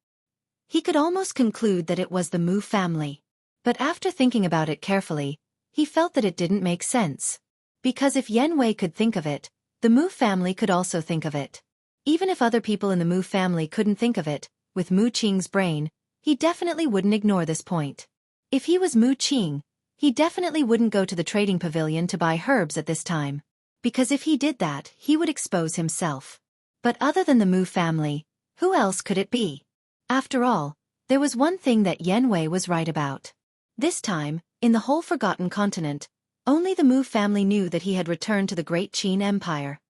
He could almost conclude that it was the Mu family. But after thinking about it carefully, he felt that it didn't make sense. Because if Yan Wei could think of it, the Mu family could also think of it. Even if other people in the Mu family couldn't think of it, with Mu Qing's brain, he definitely wouldn't ignore this point. If he was Mu Qing, he definitely wouldn't go to the trading pavilion to buy herbs at this time. Because if he did that, he would expose himself. But other than the Mu family, who else could it be? After all, there was one thing that Yan Wei was right about. This time, in the whole Forgotten Continent, only the Mu family knew that he had returned to the Great Qin Empire.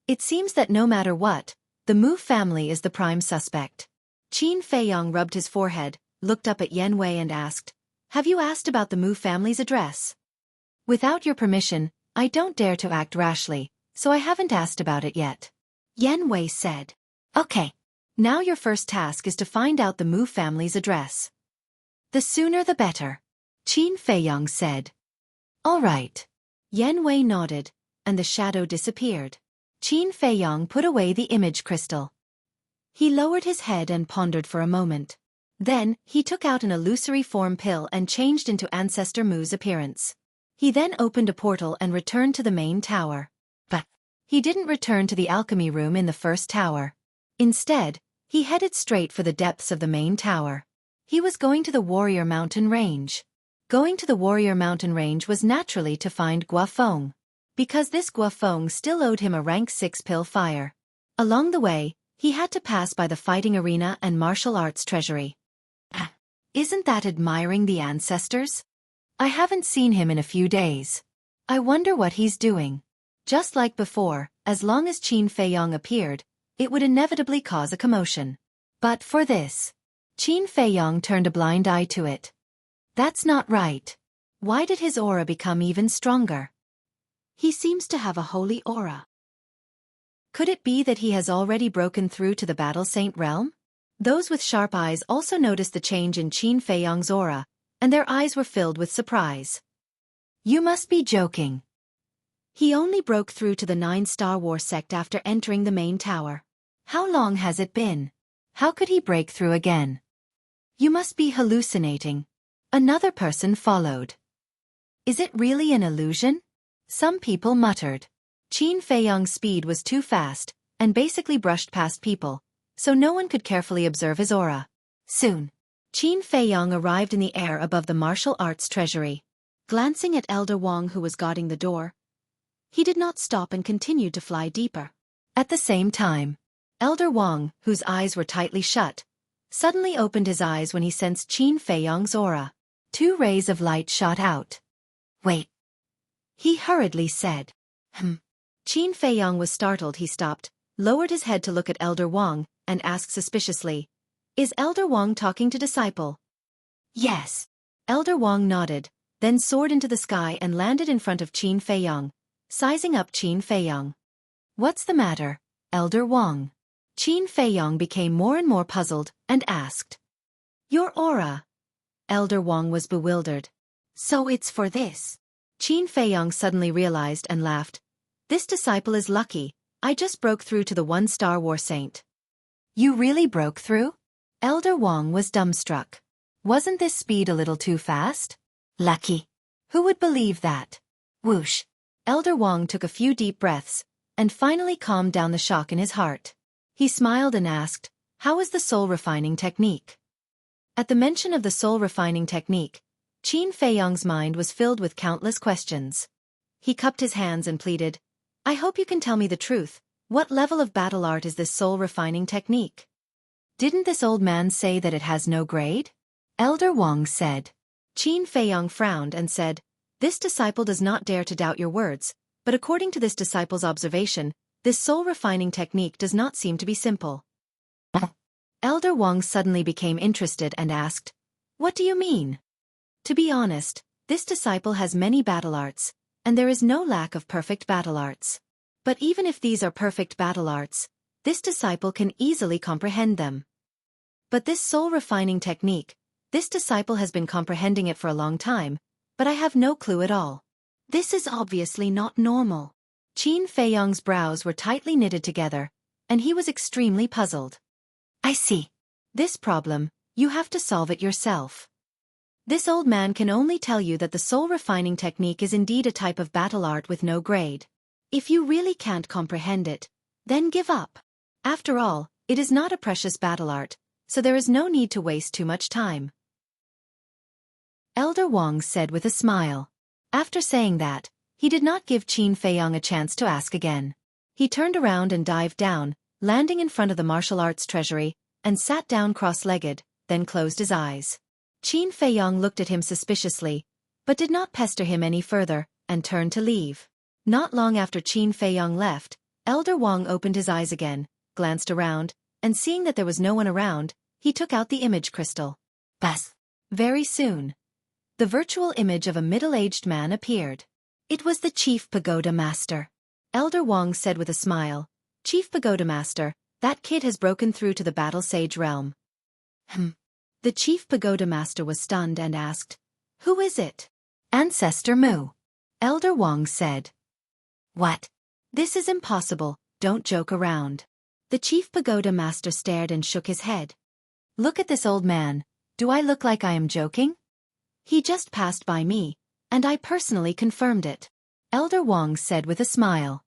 It seems that no matter what, the Mu family is the prime suspect. Qin Feiyang rubbed his forehead, looked up at Yan Wei and asked, "Have you asked about the Mu family's address?" "Without your permission, I don't dare to act rashly, so I haven't asked about it yet." Yan Wei said. "Okay. Now your first task is to find out the Mu family's address." "The sooner the better," Qin Feiyang said. "All right." Yan Wei nodded, and the shadow disappeared. Qin Feiyang put away the image crystal. He lowered his head and pondered for a moment. Then, he took out an illusory form pill and changed into Ancestor Mu's appearance. He then opened a portal and returned to the main tower. But he didn't return to the alchemy room in the first tower. Instead, he headed straight for the depths of the main tower. He was going to the Warrior Mountain Range. Going to the Warrior Mountain Range was naturally to find Guofeng. Because this Guofeng still owed him a rank 6 pill fire. Along the way, he had to pass by the fighting arena and martial arts treasury. Isn't that admiring the ancestors? I haven't seen him in a few days. I wonder what he's doing. Just like before, as long as Qin Feiyang appeared, it would inevitably cause a commotion. But for this, Qin Feiyang turned a blind eye to it. That's not right. Why did his aura become even stronger? He seems to have a holy aura. Could it be that he has already broken through to the Battle Saint realm? Those with sharp eyes also noticed the change in Qin Feiyang's aura, and their eyes were filled with surprise. You must be joking. He only broke through to the 9 Star War sect after entering the main tower. How long has it been? How could he break through again? You must be hallucinating. Another person followed. Is it really an illusion? Some people muttered. Qin Feiyang's speed was too fast, and basically brushed past people, so no one could carefully observe his aura. Soon, Qin Feiyang arrived in the air above the martial arts treasury. Glancing at Elder Wang who was guarding the door, he did not stop and continued to fly deeper. At the same time, Elder Wang, whose eyes were tightly shut, suddenly opened his eyes when he sensed Qin Feiyang's aura. 2 rays of light shot out. Wait. He hurriedly said. Qin Feiyang was startled. He stopped, lowered his head to look at Elder Wang, and asked suspiciously, "Is Elder Wang talking to disciple?" "Yes." Elder Wang nodded, then soared into the sky and landed in front of Qin Feiyang, sizing up Qin Feiyang. "What's the matter, Elder Wang?" Qin Feiyang became more and more puzzled, and asked. "Your aura." Elder Wang was bewildered. "So it's for this." Qin Feiyang suddenly realized and laughed. "This disciple is lucky. I just broke through to the 1 Star War Saint." "You really broke through?" Elder Wang was dumbstruck. Wasn't this speed a little too fast? Lucky. Who would believe that? Whoosh. Elder Wang took a few deep breaths, and finally calmed down the shock in his heart. He smiled and asked, "How is the soul refining technique?" At the mention of the soul refining technique, Qin Feiyang's mind was filled with countless questions. He cupped his hands and pleaded, "I hope you can tell me the truth. What level of battle art is this soul refining technique? Didn't this old man say that it has no grade?" Elder Wang said. Qin Feiyang frowned and said, "This disciple does not dare to doubt your words, but according to this disciple's observation, this soul refining technique does not seem to be simple." Elder Wang suddenly became interested and asked, "What do you mean?" To be honest, this disciple has many battle arts, and there is no lack of perfect battle arts. But even if these are perfect battle arts, this disciple can easily comprehend them. But this soul refining technique, this disciple has been comprehending it for a long time, but I have no clue at all. This is obviously not normal. Qin Feiyang's brows were tightly knitted together, and he was extremely puzzled. I see. This problem, you have to solve it yourself. This old man can only tell you that the soul refining technique is indeed a type of battle art with no grade. If you really can't comprehend it, then give up. After all, it is not a precious battle art, so there is no need to waste too much time. Elder Wang said with a smile. After saying that, he did not give Qin Feiyang a chance to ask again. He turned around and dived down, landing in front of the martial arts treasury, and sat down cross-legged, then closed his eyes. Qin Feiyang looked at him suspiciously, but did not pester him any further, and turned to leave. Not long after Qin Feiyang left, Elder Wang opened his eyes again, glanced around, and seeing that there was no one around, he took out the image crystal. Buzz. Very soon, the virtual image of a middle-aged man appeared. It was the Chief Pagoda Master. Elder Wang said with a smile, "Chief Pagoda Master, that kid has broken through to the Battle Sage realm." The Chief Pagoda Master was stunned and asked, "Who is it?" "Ancestor Mu." Elder Wang said. What? "This is impossible, don't joke around." The Chief Pagoda Master stared and shook his head. "Look at this old man, do I look like I am joking? He just passed by me, and I personally confirmed it." Elder Wang said with a smile.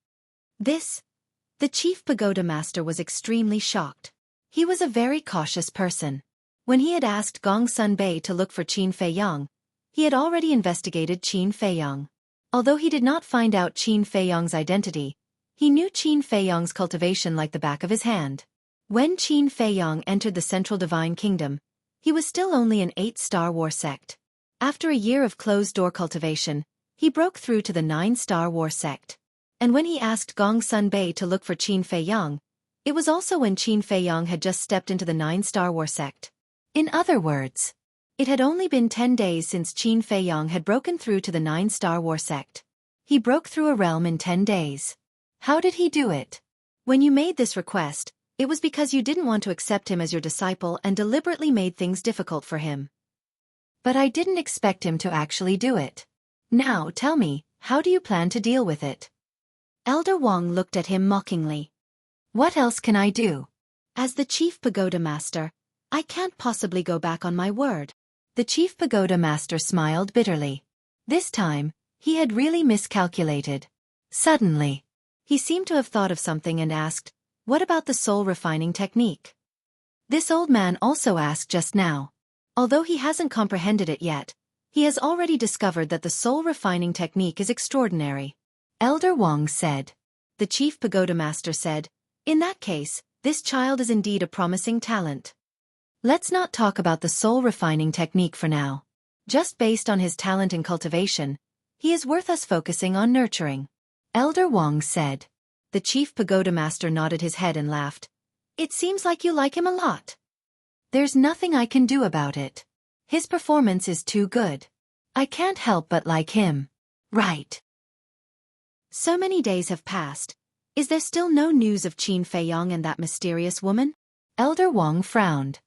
The Chief Pagoda Master was extremely shocked. He was a very cautious person. When he had asked Gong Sun Bei to look for Qin Feiyang, he had already investigated Qin Feiyang. Although he did not find out Qin Feiyang's identity, he knew Qin Feiyang's cultivation like the back of his hand. When Qin Feiyang entered the Central Divine Kingdom, he was still only an 8-star war sect. After a year of closed-door cultivation, he broke through to the 9-star war sect. And when he asked Gong Sun Bei to look for Qin Feiyang, it was also when Qin Feiyang had just stepped into the 9-star war sect. In other words, it had only been 10 days since Qin Feiyang had broken through to the 9-star war sect. He broke through a realm in 10 days. How did he do it? When you made this request, it was because you didn't want to accept him as your disciple and deliberately made things difficult for him. But I didn't expect him to actually do it. Now tell me, how do you plan to deal with it? Elder Wang looked at him mockingly. What else can I do? As the Chief Pagoda Master, I can't possibly go back on my word. The Chief Pagoda Master smiled bitterly. This time, he had really miscalculated. Suddenly, he seemed to have thought of something and asked, "What about the soul refining technique?" This old man also asked just now. Although he hasn't comprehended it yet, he has already discovered that the soul refining technique is extraordinary. Elder Wang said. The Chief Pagoda Master said, "In that case, this child is indeed a promising talent. Let's not talk about the soul refining technique for now. Just based on his talent and cultivation, he is worth us focusing on nurturing." Elder Wang said. The Chief Pagoda Master nodded his head and laughed. "It seems like you like him a lot." "There's nothing I can do about it. His performance is too good. I can't help but like him." Right. So many days have passed. Is there still no news of Qin Feiyang and that mysterious woman? Elder Wang frowned.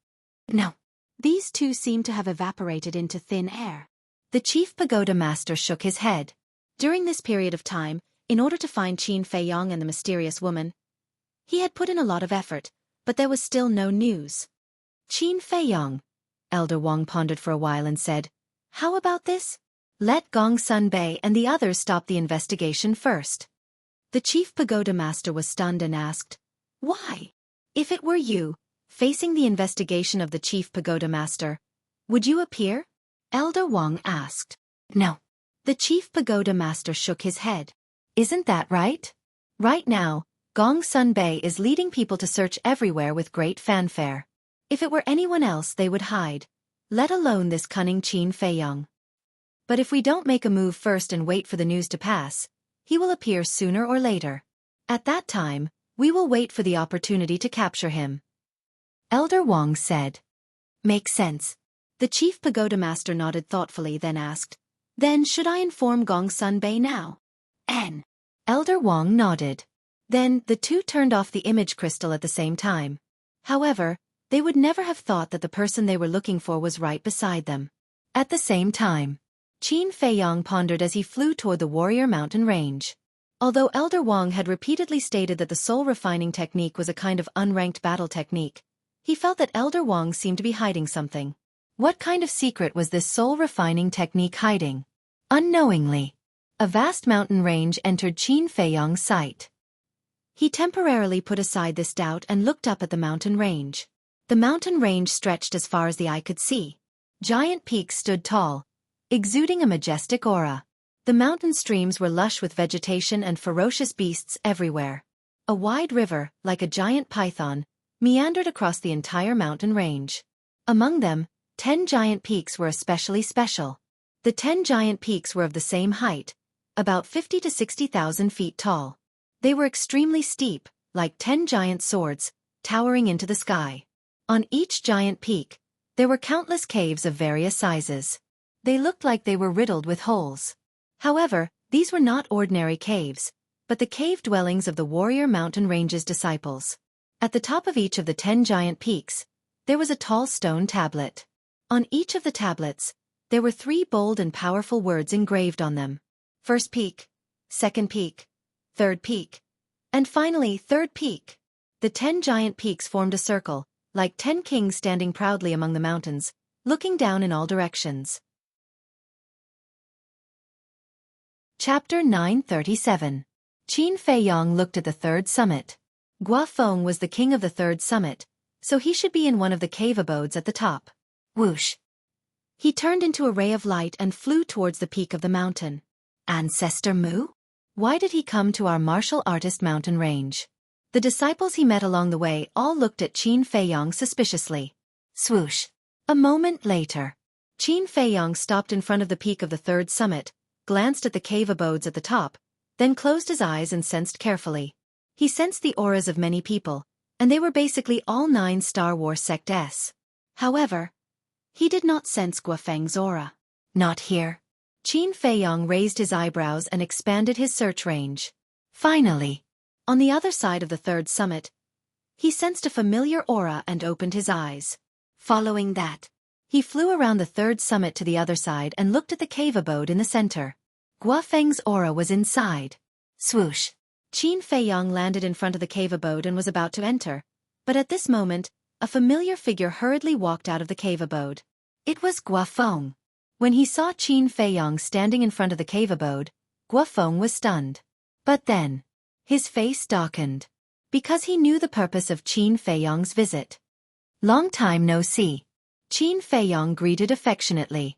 No. These two seem to have evaporated into thin air. The Chief Pagoda Master shook his head. During this period of time, in order to find Qin Feiyang and the mysterious woman, he had put in a lot of effort, but there was still no news. Qin Feiyong. Elder Wang pondered for a while and said, "How about this? Let Gong Sun Bei and the others stop the investigation first." The chief pagoda master was stunned and asked, "Why? If it were you, facing the investigation of the chief pagoda master, would you appear?" Elder Wang asked. No. The chief pagoda master shook his head. "Isn't that right? Right now, Gong Sun Bei is leading people to search everywhere with great fanfare. If it were anyone else they would hide, let alone this cunning Qin Feiyong. But if we don't make a move first and wait for the news to pass, he will appear sooner or later. At that time, we will wait for the opportunity to capture him." Elder Wang said. "Makes sense." The chief pagoda master nodded thoughtfully, then asked, "Then should I inform Gong Sun Bei now?" N. Elder Wang nodded. Then the two turned off the image crystal at the same time. However, they would never have thought that the person they were looking for was right beside them. At the same time, Qin Feiyong pondered as he flew toward the warrior mountain range. Although Elder Wang had repeatedly stated that the soul refining technique was a kind of unranked battle technique, he felt that Elder Wang seemed to be hiding something. What kind of secret was this soul refining technique hiding? Unknowingly, a vast mountain range entered Qin Feiyong's sight. He temporarily put aside this doubt and looked up at the mountain range. The mountain range stretched as far as the eye could see. Giant peaks stood tall, exuding a majestic aura. The mountain streams were lush with vegetation and ferocious beasts everywhere. A wide river, like a giant python, meandered across the entire mountain range. Among them, 10 giant peaks were especially special. The 10 giant peaks were of the same height, about 50 to 60,000 feet tall. They were extremely steep, like 10 giant swords, towering into the sky. On each giant peak, there were countless caves of various sizes. They looked like they were riddled with holes. However, these were not ordinary caves, but the cave dwellings of the warrior mountain range's disciples. At the top of each of the 10 giant peaks, there was a tall stone tablet. On each of the tablets, there were 3 bold and powerful words engraved on them. First peak, second peak, third peak, and finally third peak. The 10 giant peaks formed a circle, like 10 kings standing proudly among the mountains, looking down in all directions. Chapter 937. Qin Feiyong looked at the third summit. Guofeng was the king of the third summit, so he should be in one of the cave abodes at the top. Whoosh! He turned into a ray of light and flew towards the peak of the mountain. Ancestor Mu? Why did he come to our martial artist mountain range? The disciples he met along the way all looked at Qin Feiyong suspiciously. Swoosh! A moment later, Qin Feiyong stopped in front of the peak of the third summit, glanced at the cave abodes at the top, then closed his eyes and sensed carefully. He sensed the auras of many people, and they were basically all 9 Star Wars sects. However, he did not sense Guofeng's aura. Not here. Qin Feiyong raised his eyebrows and expanded his search range. Finally, on the other side of the third summit, he sensed a familiar aura and opened his eyes. Following that, he flew around the third summit to the other side and looked at the cave abode in the center. Guofeng's aura was inside. Swoosh! Qin Feiyong landed in front of the cave abode and was about to enter, but at this moment, a familiar figure hurriedly walked out of the cave abode. It was Guofeng. When he saw Qin Feiyong standing in front of the cave abode, Guofeng was stunned. But then, his face darkened, because he knew the purpose of Qin Feiyong's visit. Long time no see. Qin Feiyong greeted affectionately.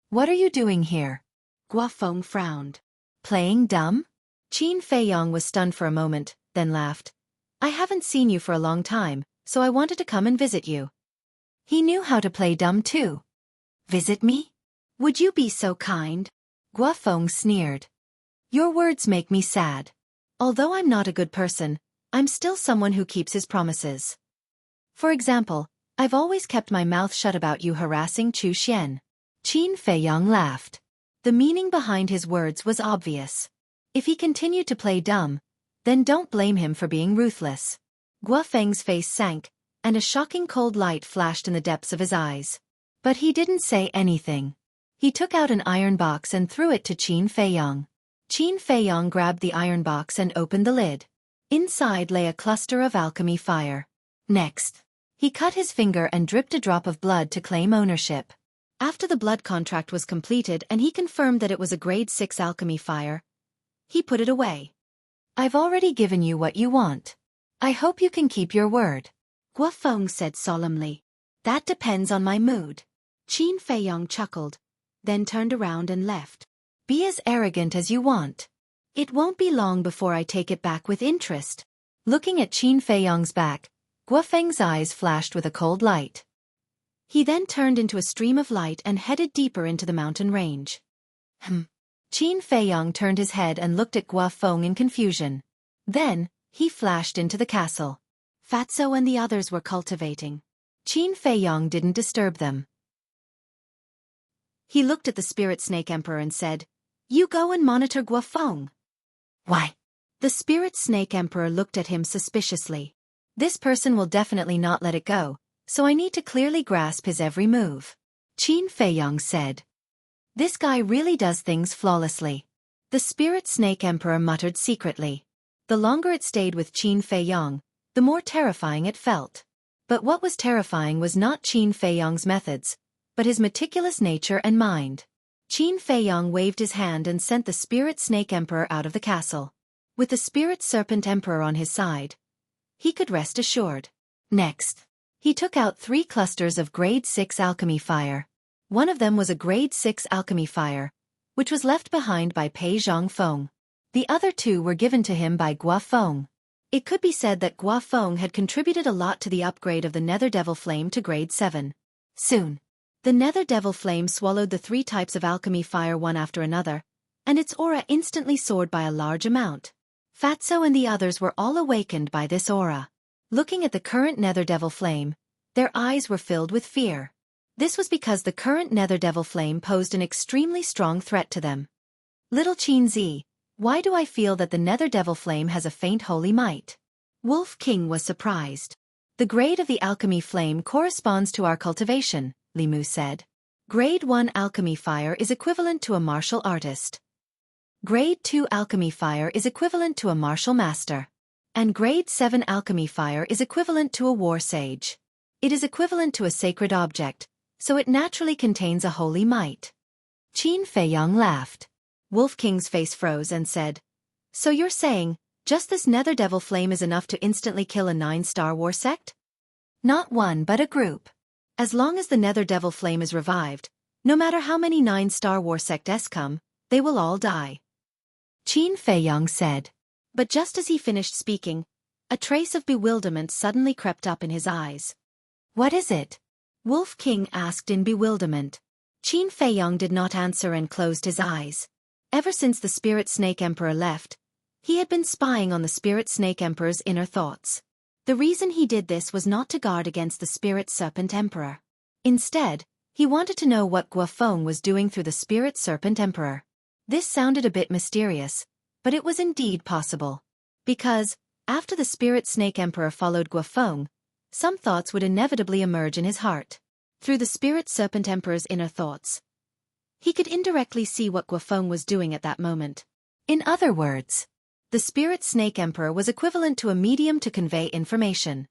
What are you doing here? Guofeng frowned. Playing dumb? Qin Feiyong was stunned for a moment, then laughed. I haven't seen you for a long time, so I wanted to come and visit you. He knew how to play dumb too. Visit me? Would you be so kind? Guofeng sneered. Your words make me sad. Although I'm not a good person, I'm still someone who keeps his promises. For example, I've always kept my mouth shut about you harassing Chu Xian. Qin Feiyong laughed. The meaning behind his words was obvious. If he continued to play dumb, then don't blame him for being ruthless. Guofeng's face sank, and a shocking cold light flashed in the depths of his eyes. But he didn't say anything. He took out an iron box and threw it to Qin Feiyong. Qin Feiyong grabbed the iron box and opened the lid. Inside lay a cluster of alchemy fire. Next, He cut his finger and dripped a drop of blood to claim ownership. After the blood contract was completed and he confirmed that it was a grade 6 alchemy fire, he put it away. I've already given you what you want. I hope you can keep your word. Guofeng said solemnly. That depends on my mood. Qin Feiyong chuckled, then turned around and left. Be as arrogant as you want. It won't be long before I take it back with interest. Looking at Qin Feiyong's back, Guofeng's eyes flashed with a cold light. He then turned into a stream of light and headed deeper into the mountain range. Qin Feiyong turned his head and looked at Guofeng in confusion. Then, he flashed into the castle. Fatso and the others were cultivating. Qin Feiyong didn't disturb them. He looked at the Spirit Snake Emperor and said, You go and monitor Guofeng. Why? The Spirit Snake Emperor looked at him suspiciously. This person will definitely not let it go, so I need to clearly grasp his every move. Qin Feiyong said. This guy really does things flawlessly. The Spirit Snake Emperor muttered secretly. The longer it stayed with Qin Feiyong, the more terrifying it felt. But what was terrifying was not Qin Feiyong's methods, but his meticulous nature and mind. Qin Feiyong waved his hand and sent the Spirit Snake Emperor out of the castle. With the Spirit Serpent Emperor on his side, he could rest assured. Next, he took out 3 clusters of grade 6 alchemy fire. One of them was a grade 6 alchemy fire, which was left behind by Pei Zhongfeng. The other 2 were given to him by Guofeng. It could be said that Guofeng had contributed a lot to the upgrade of the Nether Devil Flame to grade 7. Soon, the Nether Devil Flame swallowed the 3 types of alchemy fire one after another, and its aura instantly soared by a large amount. Fatso and the others were all awakened by this aura. Looking at the current Nether Devil Flame, their eyes were filled with fear. This was because the current Nether Devil Flame posed an extremely strong threat to them. Little Qin Zi, why do I feel that the Nether Devil Flame has a faint holy might? Wolf King was surprised. The grade of the alchemy flame corresponds to our cultivation, Limu said. Grade 1 alchemy fire is equivalent to a martial artist. Grade 2 alchemy fire is equivalent to a martial master. And grade 7 alchemy fire is equivalent to a war sage. It is equivalent to a sacred object, so it naturally contains a holy might. Qin Feiyong laughed. Wolf King's face froze and said, So you're saying, just this Nether Devil Flame is enough to instantly kill a 9-star war sect? Not one but a group. As long as the Nether Devil Flame is revived, no matter how many 9-star war sects come, they will all die. Qin Feiyong said. But just as he finished speaking, a trace of bewilderment suddenly crept up in his eyes. What is it? Wolf King asked in bewilderment. Qin Feiyong did not answer and closed his eyes. Ever since the Spirit Snake Emperor left, he had been spying on the Spirit Snake Emperor's inner thoughts. The reason he did this was not to guard against the Spirit Serpent Emperor. Instead, he wanted to know what Guofeng was doing through the Spirit Serpent Emperor. This sounded a bit mysterious, but it was indeed possible. Because, after the Spirit Snake Emperor followed Guofeng, some thoughts would inevitably emerge in his heart. Through the Spirit Serpent Emperor's inner thoughts, he could indirectly see what Guofeng was doing at that moment. In other words, the Spirit Snake Emperor was equivalent to a medium to convey information.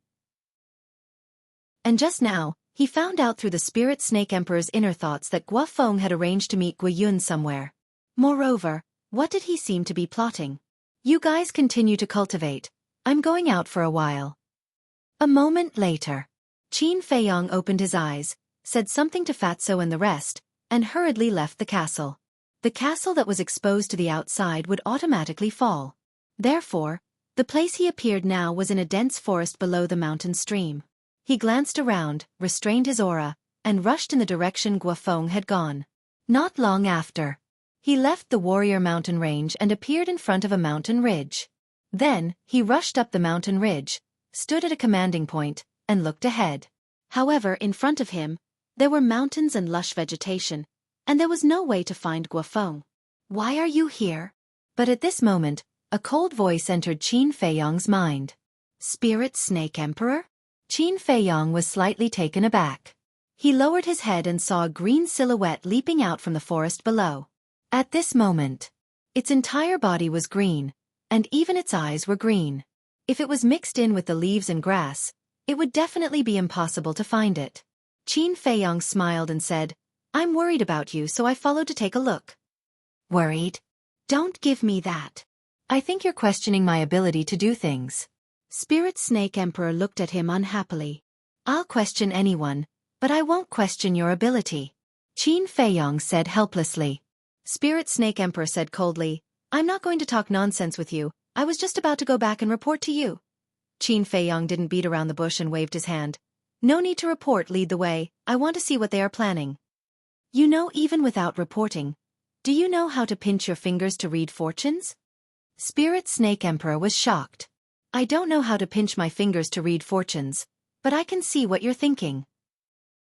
And just now, he found out through the Spirit Snake Emperor's inner thoughts that Guofeng had arranged to meet Guiyun somewhere. Moreover, what did he seem to be plotting? You guys continue to cultivate. I'm going out for a while. A moment later, Qin Feiyong opened his eyes, said something to Fatso and the rest, and hurriedly left the castle. The castle that was exposed to the outside would automatically fall. Therefore, the place he appeared now was in a dense forest below the mountain stream. He glanced around, restrained his aura, and rushed in the direction Guofeng had gone. Not long after, he left the warrior mountain range and appeared in front of a mountain ridge. Then, he rushed up the mountain ridge, stood at a commanding point, and looked ahead. However, in front of him, there were mountains and lush vegetation, and there was no way to find Guofeng. Why are you here? But at this moment, a cold voice entered Qin Feiyong's mind. Spirit Snake Emperor? Qin Feiyong was slightly taken aback. He lowered his head and saw a green silhouette leaping out from the forest below. At this moment, its entire body was green, and even its eyes were green. If it was mixed in with the leaves and grass, It would definitely be impossible to find it. Qin Feiyong smiled and said, I'm worried about you, so I followed to take a look. Worried? Don't give me that. I think you're questioning my ability to do things. Spirit Snake Emperor looked at him unhappily. I'll question anyone, but I won't question your ability. Qin Feiyong said helplessly. Spirit Snake Emperor said coldly, I'm not going to talk nonsense with you, I was just about to go back and report to you. Qin Feiyong didn't beat around the bush and waved his hand. No need to report, lead the way, I want to see what they are planning. You know, even without reporting, do you know how to pinch your fingers to read fortunes? Spirit Snake Emperor was shocked. I don't know how to pinch my fingers to read fortunes, but I can see what you're thinking.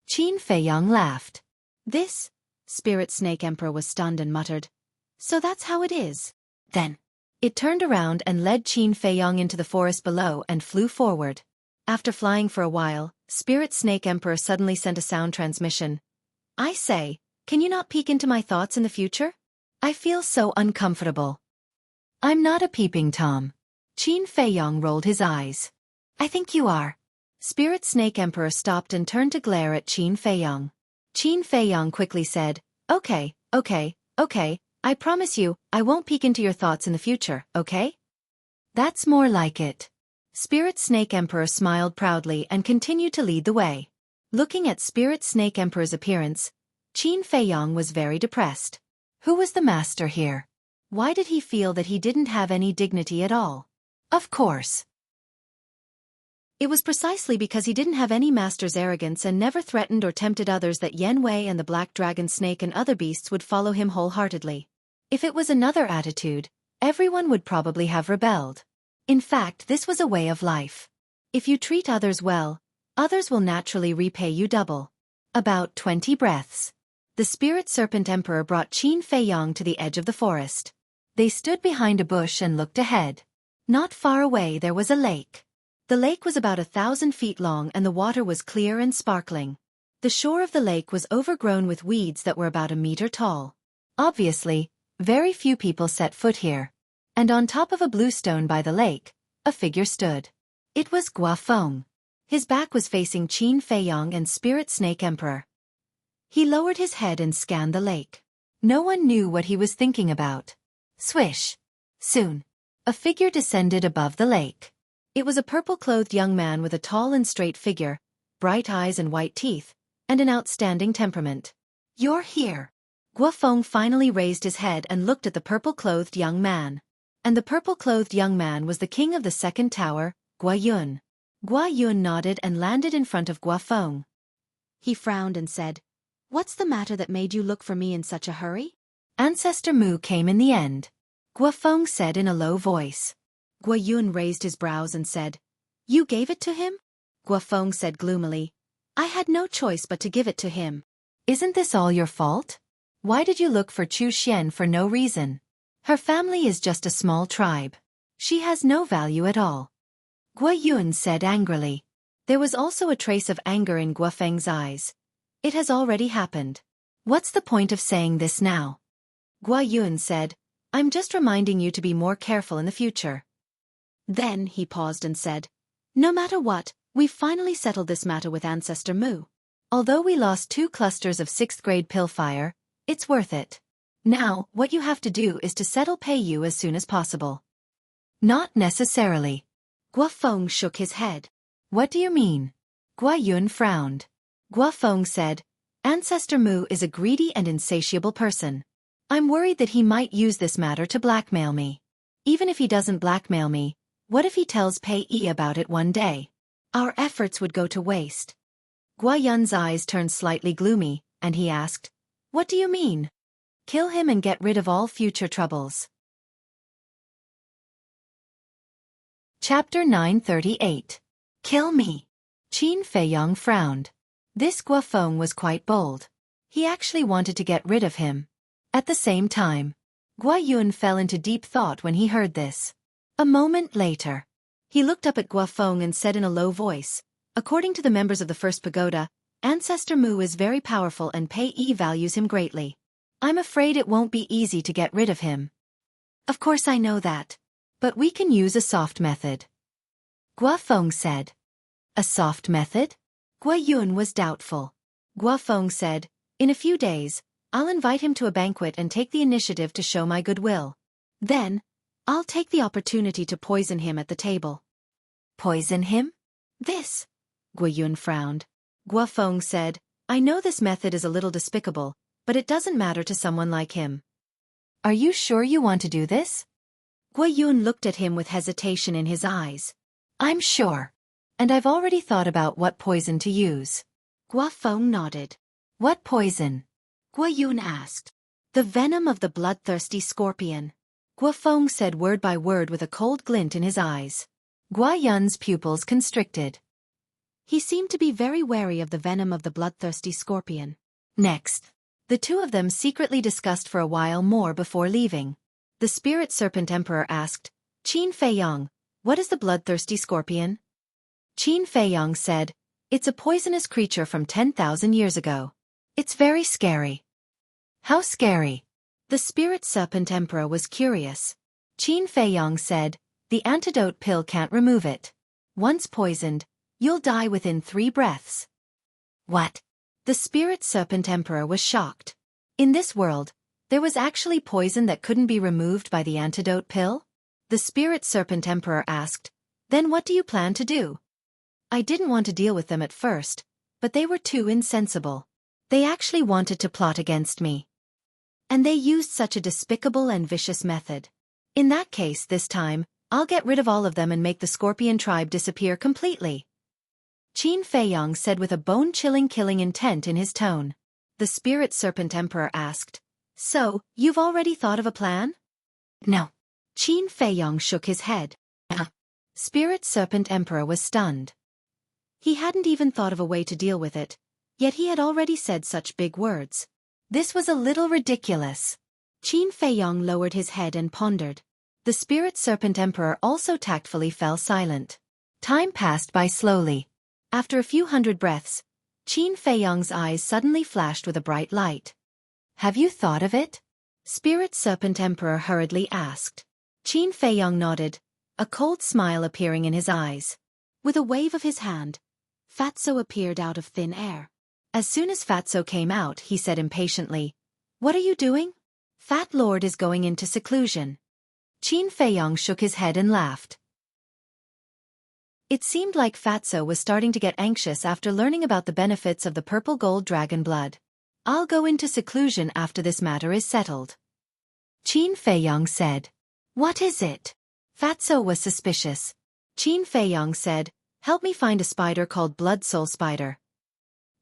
Qin Feiyong laughed. This? Spirit Snake Emperor was stunned and muttered. So that's how it is. Then, it turned around and led Qin Feiyong into the forest below and flew forward. After flying for a while, Spirit Snake Emperor suddenly sent a sound transmission. I say, can you not peek into my thoughts in the future? I feel so uncomfortable. I'm not a peeping Tom. Qin Feiyong rolled his eyes. I think you are. Spirit Snake Emperor stopped and turned to glare at Qin Feiyong. Qin Feiyong quickly said, Okay, I promise you, I won't peek into your thoughts in the future, okay? That's more like it. Spirit Snake Emperor smiled proudly and continued to lead the way. Looking at Spirit Snake Emperor's appearance, Qin Feiyong was very depressed. Who was the master here? Why did he feel that he didn't have any dignity at all? Of course. It was precisely because he didn't have any master's arrogance and never threatened or tempted others that Yen Wei and the black dragon snake and other beasts would follow him wholeheartedly. If it was another attitude, everyone would probably have rebelled. In fact, this was a way of life. If you treat others well, others will naturally repay you double. About 20 breaths. The Spirit Serpent Emperor brought Qin Feiyong to the edge of the forest. They stood behind a bush and looked ahead. Not far away there was a lake. The lake was about 1,000 feet long and the water was clear and sparkling. The shore of the lake was overgrown with weeds that were about 1 meter tall. Obviously, very few people set foot here. And on top of a blue stone by the lake, a figure stood. It was Guafeng. His back was facing Qin Feiyong and Spirit Snake Emperor. He lowered his head and scanned the lake. No one knew what he was thinking about. Swish! Soon, a figure descended above the lake. It was a purple-clothed young man with a tall and straight figure, bright eyes and white teeth, and an outstanding temperament. You're here. Guafeng finally raised his head and looked at the purple-clothed young man. And the purple-clothed young man was the king of the second tower, Guayun. Guayun nodded and landed in front of Guafeng. He frowned and said, What's the matter that made you look for me in such a hurry? Ancestor Mu came in the end. Guafeng said in a low voice. Guayun raised his brows and said, You gave it to him? Guafeng said gloomily. I had no choice but to give it to him. Isn't this all your fault? Why did you look for Chu Xian for no reason? Her family is just a small tribe. She has no value at all. Guayun said angrily. There was also a trace of anger in Guafeng's eyes. It has already happened. What's the point of saying this now? Guayun said, I'm just reminding you to be more careful in the future. Then he paused and said, No matter what, we've finally settled this matter with Ancestor Mu. Although we lost 2 clusters of 6th grade pillfire, it's worth it. Now, what you have to do is to settle Pei Yu as soon as possible. Not necessarily. Guafeng shook his head. What do you mean? Guayun frowned. Guafeng said, Ancestor Mu is a greedy and insatiable person. I'm worried that he might use this matter to blackmail me. Even if he doesn't blackmail me, what if he tells Pei Yi about it one day? Our efforts would go to waste. Guayun's eyes turned slightly gloomy, and he asked, What do you mean? Kill him and get rid of all future troubles. Chapter 938. Kill me. Qin Feiyong frowned. This Guafeng was quite bold. He actually wanted to get rid of him. At the same time, Guayun fell into deep thought when he heard this. A moment later, he looked up at Guafeng and said in a low voice, According to the members of the First Pagoda, Ancestor Mu is very powerful and Pei Yi values him greatly. I'm afraid it won't be easy to get rid of him. Of course I know that. But we can use a soft method. Guafeng said. A soft method? Gua Yun was doubtful. Guofeng said, "In a few days, I'll invite him to a banquet and take the initiative to show my goodwill. Then, I'll take the opportunity to poison him at the table." Poison him? This? Gua Yun frowned. Guofeng said, "I know this method is a little despicable, but it doesn't matter to someone like him. Are you sure you want to do this?" Gua Yun looked at him with hesitation in his eyes. "I'm sure. And I've already thought about what poison to use." Guofeng nodded. "What poison?" Gua Yun asked. "The venom of the bloodthirsty scorpion." Guofeng said word by word with a cold glint in his eyes. Gua Yun's pupils constricted. He seemed to be very wary of the venom of the bloodthirsty scorpion. Next, the two of them secretly discussed for a while more before leaving. The Spirit Serpent Emperor asked, "Qin Feiyang, what is the bloodthirsty scorpion?" Qin Feiyang said, "It's a poisonous creature from 10,000 years ago. It's very scary." "How scary?" The Spirit Serpent Emperor was curious. Qin Feiyang said, "The antidote pill can't remove it. Once poisoned, you'll die within 3 breaths." "What?" The Spirit Serpent Emperor was shocked. In this world, there was actually poison that couldn't be removed by the antidote pill? The Spirit Serpent Emperor asked, "Then what do you plan to do?" "I didn't want to deal with them at first, but they were too insensible. They actually wanted to plot against me. And they used such a despicable and vicious method. In that case this time, I'll get rid of all of them and make the Scorpion tribe disappear completely." Qin Feiyang said with a bone-chilling killing intent in his tone. The Spirit Serpent Emperor asked, "So, you've already thought of a plan?" "No." Qin Feiyang shook his head. Spirit Serpent Emperor was stunned. He hadn't even thought of a way to deal with it, yet he had already said such big words. This was a little ridiculous. Qin Feiyang lowered his head and pondered. The Spirit Serpent Emperor also tactfully fell silent. Time passed by slowly. After a few hundred breaths, Qin Feiyang's eyes suddenly flashed with a bright light. "Have you thought of it?" Spirit Serpent Emperor hurriedly asked. Qin Feiyang nodded, a cold smile appearing in his eyes. With a wave of his hand, Fatso appeared out of thin air. As soon as Fatso came out, he said impatiently, "What are you doing?" "Fat Lord is going into seclusion." Qin Feiyang shook his head and laughed. It seemed like Fatso was starting to get anxious after learning about the benefits of the purple gold dragon blood. "I'll go into seclusion after this matter is settled." Qin Feiyang said. "What is it?" Fatso was suspicious. Qin Feiyang said, "Help me find a spider called Blood Soul Spider."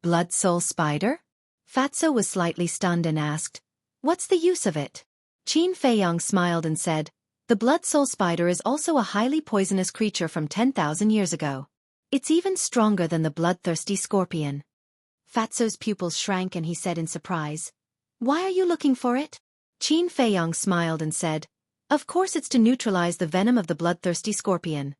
"Blood Soul Spider?" Fatso was slightly stunned and asked, "What's the use of it?" Qin Feiyang smiled and said, "The Blood Soul Spider is also a highly poisonous creature from 10,000 years ago. It's even stronger than the bloodthirsty scorpion." Fatso's pupils shrank and he said in surprise, "Why are you looking for it?" Qin Feiyang smiled and said, "Of course it's to neutralize the venom of the bloodthirsty scorpion."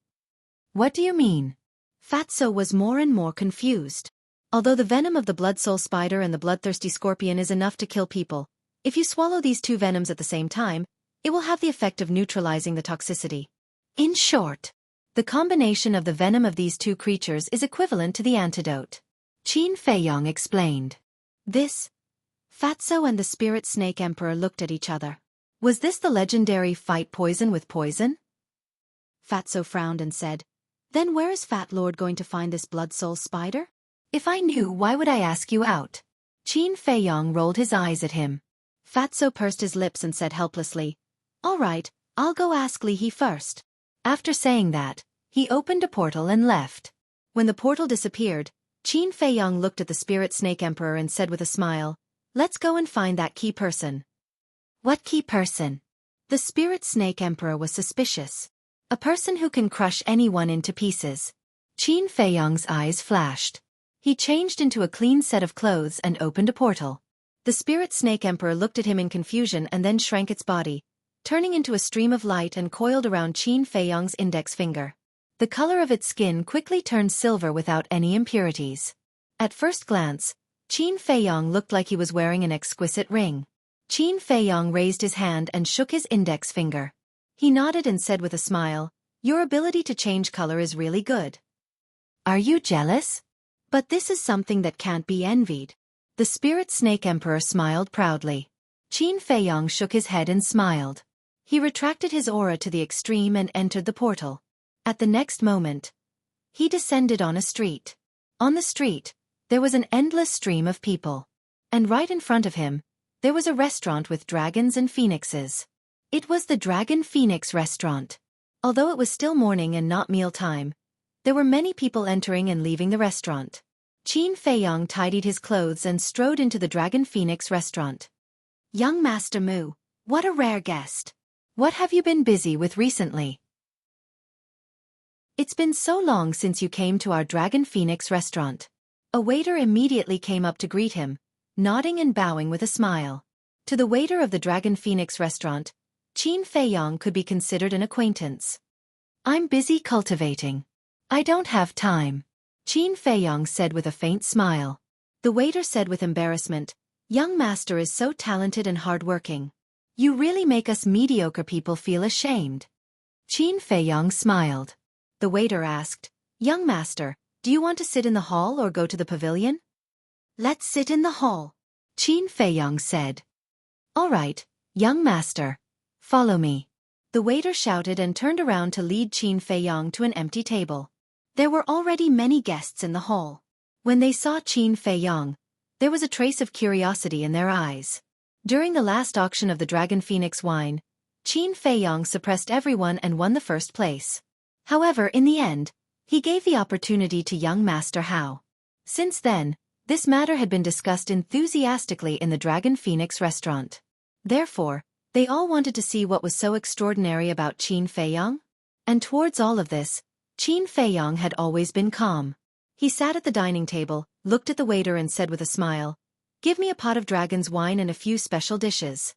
"What do you mean?" Fatso was more and more confused. "Although the venom of the Blood Soul Spider and the bloodthirsty scorpion is enough to kill people, if you swallow these two venoms at the same time, it will have the effect of neutralizing the toxicity. In short, the combination of the venom of these two creatures is equivalent to the antidote." Qin Feiyang explained. This? Fatso and the Spirit Snake Emperor looked at each other. Was this the legendary fight poison with poison? Fatso frowned and said, "Then where is Fat Lord going to find this Blood Soul Spider?" "If I knew, why would I ask you out?" Qin Feiyang rolled his eyes at him. Fatso pursed his lips and said helplessly, "All right, I'll go ask Li He first." After saying that, he opened a portal and left. When the portal disappeared, Qin Feiyang looked at the Spirit Snake Emperor and said with a smile, "Let's go and find that key person." "What key person?" The Spirit Snake Emperor was suspicious. "A person who can crush anyone into pieces." Qin Feiyang's eyes flashed. He changed into a clean set of clothes and opened a portal. The Spirit Snake Emperor looked at him in confusion and then shrank its body, turning into a stream of light and coiled around Qin Feiyang's index finger. The color of its skin quickly turned silver without any impurities. At first glance, Qin Feiyang looked like he was wearing an exquisite ring. Qin Feiyang raised his hand and shook his index finger. He nodded and said with a smile, "Your ability to change color is really good." Are you jealous? But this is something that can't be envied. The spirit snake emperor smiled proudly. Qin Feiyong shook his head and smiled. He retracted his aura to the extreme and entered the portal. At the next moment, he descended on a street. On the street, there was an endless stream of people. And right in front of him, there was a restaurant with dragons and phoenixes. It was the Dragon Phoenix restaurant. Although it was still morning and not meal time, there were many people entering and leaving the restaurant. Qin Feiyong tidied his clothes and strode into the Dragon Phoenix restaurant. Young Master Mu, what a rare guest. What have you been busy with recently? It's been so long since you came to our Dragon Phoenix restaurant. A waiter immediately came up to greet him, nodding and bowing with a smile. To the waiter of the Dragon Phoenix restaurant, Qin Feiyong could be considered an acquaintance. I'm busy cultivating. I don't have time, Qin Feiyong said with a faint smile. The waiter said with embarrassment, Young Master is so talented and hardworking. You really make us mediocre people feel ashamed. Qin Feiyong smiled. The waiter asked, Young Master, do you want to sit in the hall or go to the pavilion? Let's sit in the hall, Qin Feiyong said. All right, Young Master. Follow me. The waiter shouted and turned around to lead Qin Feiyong to an empty table. There were already many guests in the hall. When they saw Qin Feiyong, there was a trace of curiosity in their eyes. During the last auction of the Dragon Phoenix wine, Qin Feiyong suppressed everyone and won the first place. However, in the end, he gave the opportunity to young Master Hao. Since then, this matter had been discussed enthusiastically in the Dragon Phoenix restaurant. Therefore, they all wanted to see what was so extraordinary about Qin Feiyong. And towards all of this, Qin Feiyong had always been calm. He sat at the dining table, looked at the waiter and said with a smile, Give me a pot of dragon's wine and a few special dishes.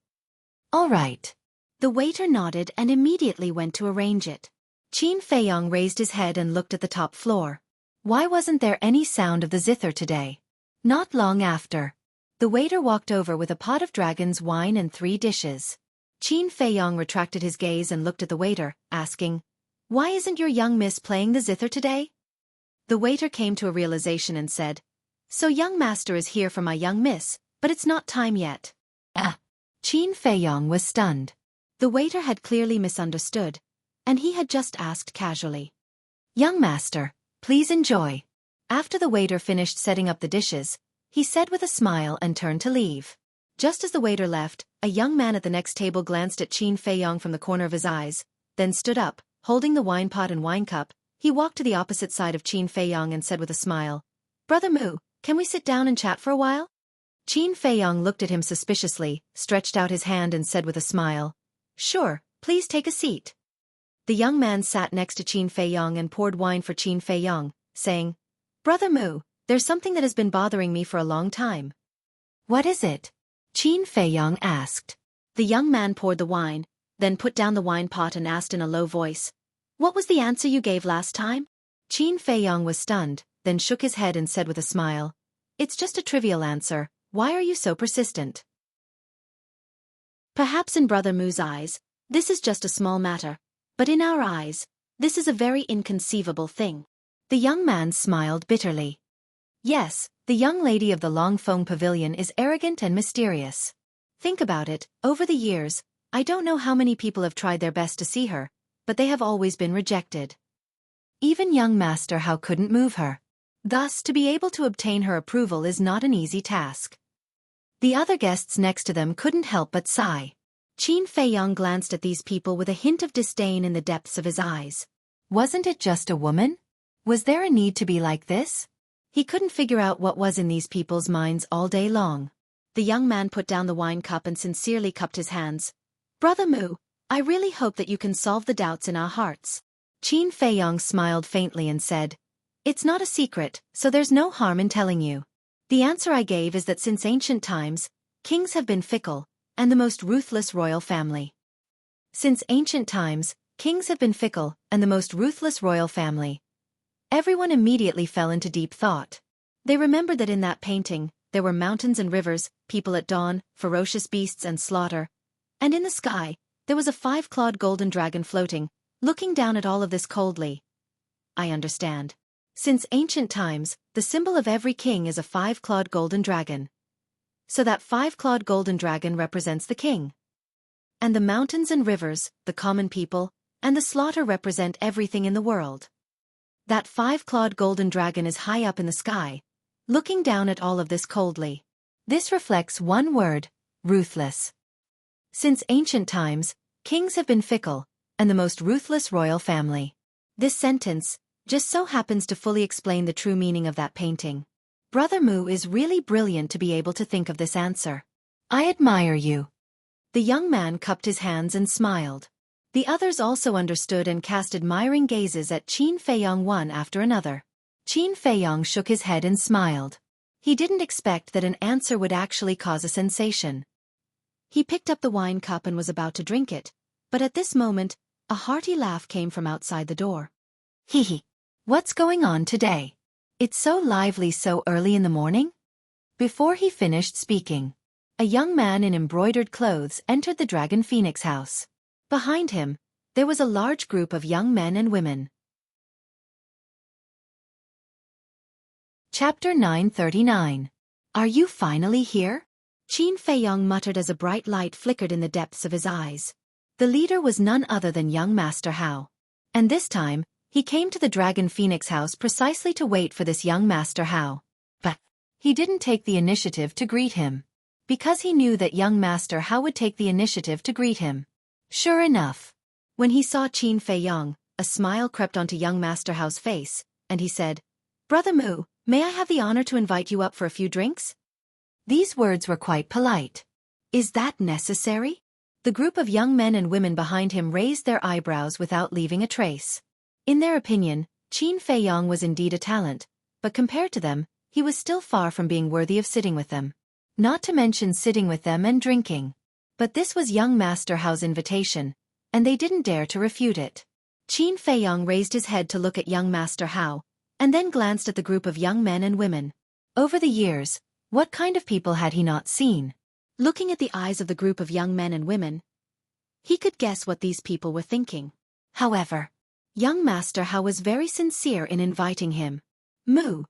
All right. The waiter nodded and immediately went to arrange it. Qin Feiyong raised his head and looked at the top floor. Why wasn't there any sound of the zither today? Not long after, the waiter walked over with a pot of dragon's wine and 3 dishes. Qin Feiyong retracted his gaze and looked at the waiter, asking, Why isn't your young miss playing the zither today? The waiter came to a realization and said, So young master is here for my young miss, but it's not time yet. Qin Feiyong was stunned. The waiter had clearly misunderstood, and he had just asked casually. Young master, please enjoy. After the waiter finished setting up the dishes, he said with a smile and turned to leave. Just as the waiter left, a young man at the next table glanced at Qin Feiyong from the corner of his eyes, then stood up, holding the wine pot and wine cup. He walked to the opposite side of Qin Feiyong and said with a smile, Brother Mu, can we sit down and chat for a while? Qin Feiyong looked at him suspiciously, stretched out his hand and said with a smile, Sure, please take a seat. The young man sat next to Qin Feiyong and poured wine for Qin Feiyong, saying, Brother Mu, there's something that has been bothering me for a long time. What is it? Qin Feiyong asked. The young man poured the wine, then put down the wine pot and asked in a low voice, What was the answer you gave last time? Qin Feiyong was stunned, then shook his head and said with a smile, It's just a trivial answer, why are you so persistent? Perhaps in Brother Mu's eyes, this is just a small matter, but in our eyes, this is a very inconceivable thing. The young man smiled bitterly. Yes, the young lady of the Long Feng Pavilion is arrogant and mysterious. Think about it, over the years, I don't know how many people have tried their best to see her, but they have always been rejected. Even young Master Hao couldn't move her. Thus, to be able to obtain her approval is not an easy task. The other guests next to them couldn't help but sigh. Qin Feiyong glanced at these people with a hint of disdain in the depths of his eyes. Wasn't it just a woman? Was there a need to be like this? He couldn't figure out what was in these people's minds all day long. The young man put down the wine cup and sincerely cupped his hands. Brother Mu, I really hope that you can solve the doubts in our hearts. Qin Feiyong smiled faintly and said, It's not a secret, so there's no harm in telling you. The answer I gave is that since ancient times, kings have been fickle, and the most ruthless royal family. Since ancient times, kings have been fickle, and the most ruthless royal family. Everyone immediately fell into deep thought. They remembered that in that painting, there were mountains and rivers, people at dawn, ferocious beasts and slaughter. And in the sky, there was a 5-clawed golden dragon floating, looking down at all of this coldly. I understand. Since ancient times, the symbol of every king is a 5-clawed golden dragon. So that 5-clawed golden dragon represents the king. And the mountains and rivers, the common people, and the slaughter represent everything in the world. That 5-clawed golden dragon is high up in the sky, looking down at all of this coldly. This reflects one word: ruthless. Since ancient times, kings have been fickle, and the most ruthless royal family. This sentence just so happens to fully explain the true meaning of that painting. Brother Mu is really brilliant to be able to think of this answer. I admire you. The young man cupped his hands and smiled. The others also understood and cast admiring gazes at Qin Feiyong one after another. Qin Feiyong shook his head and smiled. He didn't expect that an answer would actually cause a sensation. He picked up the wine cup and was about to drink it, but at this moment, a hearty laugh came from outside the door. Hee hee. What's going on today? It's so lively so early in the morning? Before he finished speaking, a young man in embroidered clothes entered the Dragon Phoenix house. Behind him, there was a large group of young men and women. Chapter 939. Are you finally here? Qin Feiyong muttered as a bright light flickered in the depths of his eyes. The leader was none other than young Master Hao. And this time, he came to the Dragon Phoenix house precisely to wait for this young Master Hao. But he didn't take the initiative to greet him, because he knew that young Master Hao would take the initiative to greet him. Sure enough, when he saw Qin Feiyong, a smile crept onto young Master Hao's face, and he said, "Brother Mu, may I have the honor to invite you up for a few drinks?" These words were quite polite. Is that necessary? The group of young men and women behind him raised their eyebrows without leaving a trace. In their opinion, Qin Feiyong was indeed a talent, but compared to them, he was still far from being worthy of sitting with them. Not to mention sitting with them and drinking. But this was young Master Hao's invitation, and they didn't dare to refute it. Qin Feiyong raised his head to look at young Master Hao, and then glanced at the group of young men and women. Over the years, what kind of people had he not seen? Looking at the eyes of the group of young men and women, he could guess what these people were thinking. However, young Master Hao was very sincere in inviting him. Mu,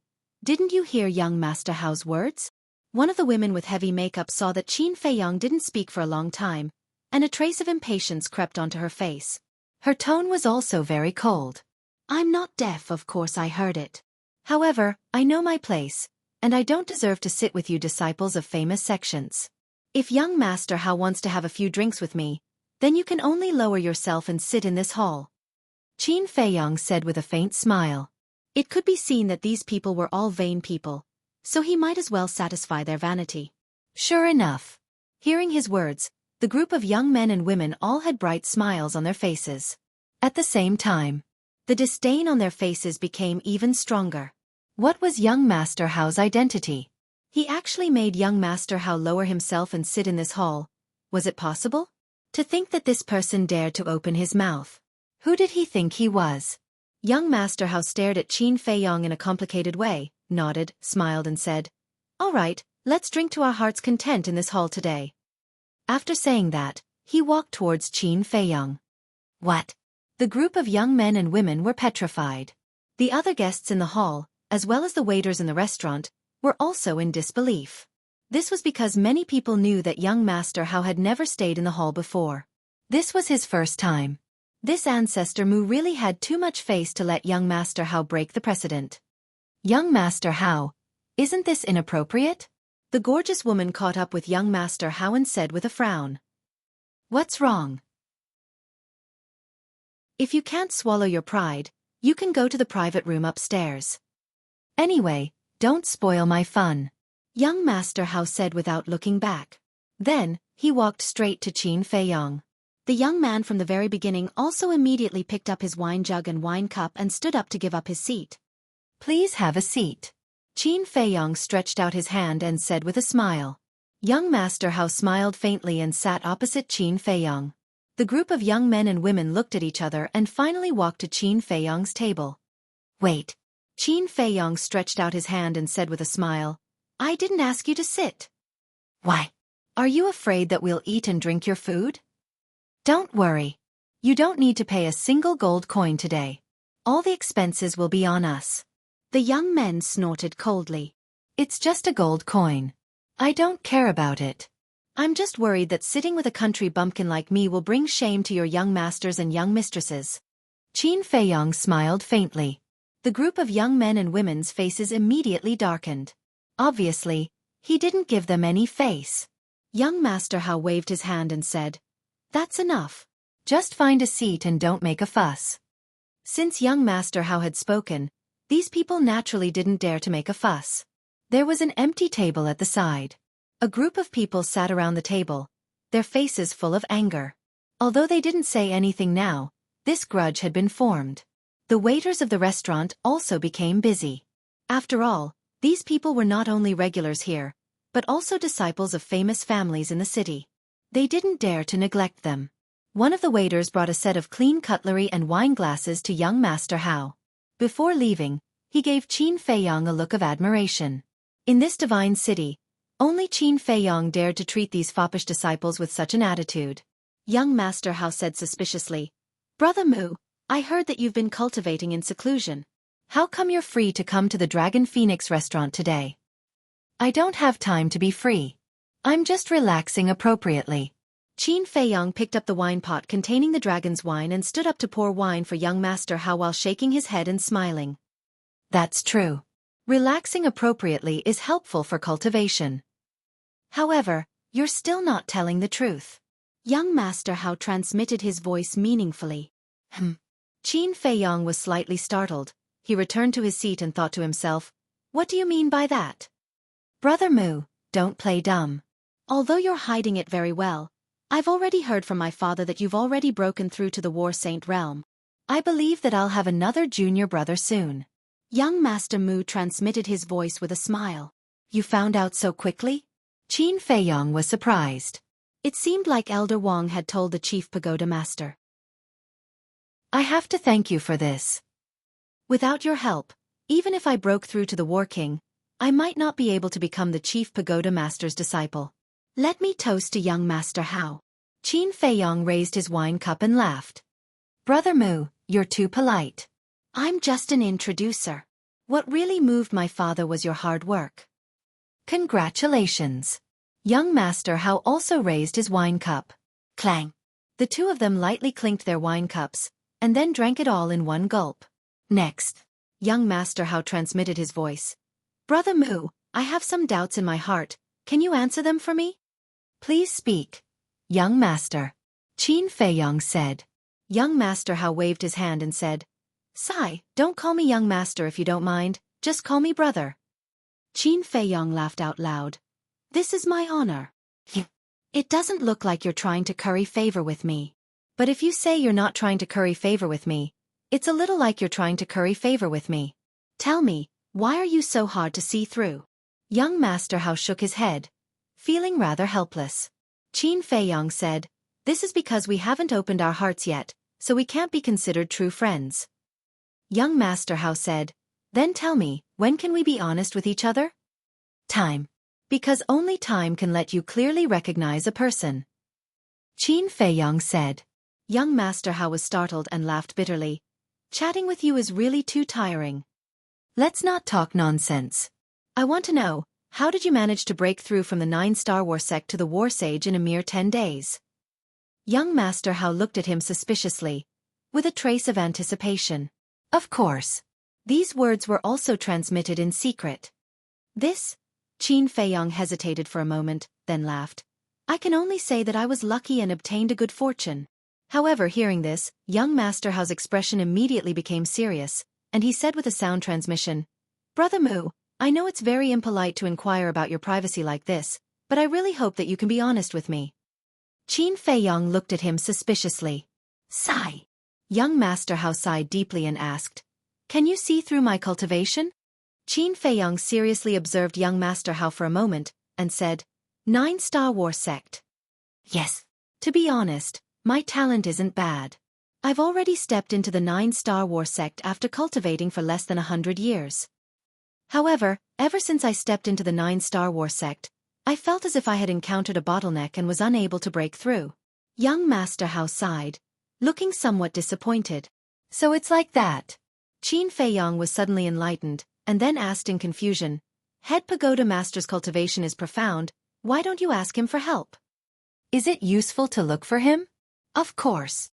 didn't you hear young Master Hao's words? One of the women with heavy makeup saw that Qin Feiyong didn't speak for a long time, and a trace of impatience crept onto her face. Her tone was also very cold. I'm not deaf, of course I heard it. However, I know my place, and I don't deserve to sit with you disciples of famous sections. If young Master Hao wants to have a few drinks with me, then you can only lower yourself and sit in this hall. Qin Feiyong said with a faint smile. It could be seen that these people were all vain people, so he might as well satisfy their vanity. Sure enough. Hearing his words, the group of young men and women all had bright smiles on their faces. At the same time, the disdain on their faces became even stronger. What was young Master Hao's identity? He actually made young Master Hao lower himself and sit in this hall. Was it possible? To think that this person dared to open his mouth. Who did he think he was? Young Master Hao stared at Qin Feiyong in a complicated way, nodded, smiled and said, "All right, let's drink to our heart's content in this hall today." After saying that, he walked towards Qin Feiyong. What? The group of young men and women were petrified. The other guests in the hall, as well as the waiters in the restaurant, were also in disbelief. This was because many people knew that young Master Hao had never stayed in the hall before. This was his first time. This ancestor Mu really had too much face to let young Master Hao break the precedent. Young Master Hao, isn't this inappropriate? The gorgeous woman caught up with young Master Hao and said with a frown. What's wrong? If you can't swallow your pride, you can go to the private room upstairs. Anyway, don't spoil my fun. Young Master Hao said without looking back. Then, he walked straight to Qin Feiyong. The young man from the very beginning also immediately picked up his wine jug and wine cup and stood up to give up his seat. Please have a seat. Qin Feiyong stretched out his hand and said with a smile. Young Master Hao smiled faintly and sat opposite Qin Feiyong. The group of young men and women looked at each other and finally walked to Qin Feiyong's table. Wait. Qin Feiyong stretched out his hand and said with a smile, I didn't ask you to sit. Why? Are you afraid that we'll eat and drink your food? Don't worry. You don't need to pay a single gold coin today. All the expenses will be on us. The young men snorted coldly. It's just a gold coin. I don't care about it. I'm just worried that sitting with a country bumpkin like me will bring shame to your young masters and young mistresses. Qin Feiyong smiled faintly. The group of young men and women's faces immediately darkened. Obviously, he didn't give them any face. Young Master Hao waved his hand and said, "That's enough. Just find a seat and don't make a fuss." Since young Master Hao had spoken, these people naturally didn't dare to make a fuss. There was an empty table at the side. A group of people sat around the table, their faces full of anger. Although they didn't say anything now, this grudge had been formed. The waiters of the restaurant also became busy. After all, these people were not only regulars here, but also disciples of famous families in the city. They didn't dare to neglect them. One of the waiters brought a set of clean cutlery and wine glasses to young Master Hao. Before leaving, he gave Qin Feiyong a look of admiration. In this divine city, only Qin Feiyong dared to treat these foppish disciples with such an attitude. Young Master Hao said suspiciously, "Brother Mu, I heard that you've been cultivating in seclusion. How come you're free to come to the Dragon Phoenix restaurant today?" "I don't have time to be free. I'm just relaxing appropriately." Qin Feiyong picked up the wine pot containing the dragon's wine and stood up to pour wine for young Master Hao while shaking his head and smiling. "That's true. Relaxing appropriately is helpful for cultivation. However, you're still not telling the truth." Young Master Hao transmitted his voice meaningfully. Qin Feiyong was slightly startled. He returned to his seat and thought to himself, "What do you mean by that?" "Brother Mu, don't play dumb. Although you're hiding it very well, I've already heard from my father that you've already broken through to the War Saint realm. I believe that I'll have another junior brother soon." Young Master Mu transmitted his voice with a smile. "You found out so quickly?" Qin Feiyong was surprised. It seemed like Elder Wang had told the chief pagoda master. "I have to thank you for this. Without your help, even if I broke through to the War King, I might not be able to become the chief pagoda master's disciple. Let me toast to young Master Hao." Qin Feiyong raised his wine cup and laughed. "Brother Mu, you're too polite. I'm just an introducer. What really moved my father was your hard work. Congratulations." Young Master Hao also raised his wine cup. Clang! The two of them lightly clinked their wine cups, and then drank it all in one gulp. "Next." Young Master Hao transmitted his voice. "Brother Mu, I have some doubts in my heart. Can you answer them for me?" "Please speak, young master," Qin Feiyong said. Young Master Hao waved his hand and said, "Sai, don't call me young master if you don't mind, just call me brother." Qin Feiyong laughed out loud. "This is my honor." "It doesn't look like you're trying to curry favor with me. But if you say you're not trying to curry favor with me, it's a little like you're trying to curry favor with me. Tell me, why are you so hard to see through?" Young Master Hao shook his head, feeling rather helpless. Qin Feiyong said, "This is because we haven't opened our hearts yet, so we can't be considered true friends." Young Master Hao said, "Then tell me, when can we be honest with each other?" "Time. Because only time can let you clearly recognize a person," Qin Feiyong said. Young Master Hao was startled and laughed bitterly. "Chatting with you is really too tiring. Let's not talk nonsense. I want to know, how did you manage to break through from the 9-Star War sect to the War Sage in a mere 10 days? Young Master Hao looked at him suspiciously, with a trace of anticipation. Of course. These words were also transmitted in secret. This? Qin Feiyong hesitated for a moment, then laughed. "I can only say that I was lucky and obtained a good fortune." However, hearing this, young Master Hao's expression immediately became serious, and he said with a sound transmission, "Brother Mu, I know it's very impolite to inquire about your privacy like this, but I really hope that you can be honest with me." Qin Feiyong looked at him suspiciously. "Sigh." Young Master Hao sighed deeply and asked, "Can you see through my cultivation?" Qin Feiyong seriously observed young Master Hao for a moment, and said, 9-Star War sect. "Yes. To be honest, my talent isn't bad. I've already stepped into the 9-Star War sect after cultivating for less than 100 years. However, ever since I stepped into the 9-Star War sect, I felt as if I had encountered a bottleneck and was unable to break through." Young Master Hao sighed, looking somewhat disappointed. "So it's like that." Qin Feiyong was suddenly enlightened, and then asked in confusion, "Head Pagoda Master's cultivation is profound, why don't you ask him for help? Is it useful to look for him?" "Of course.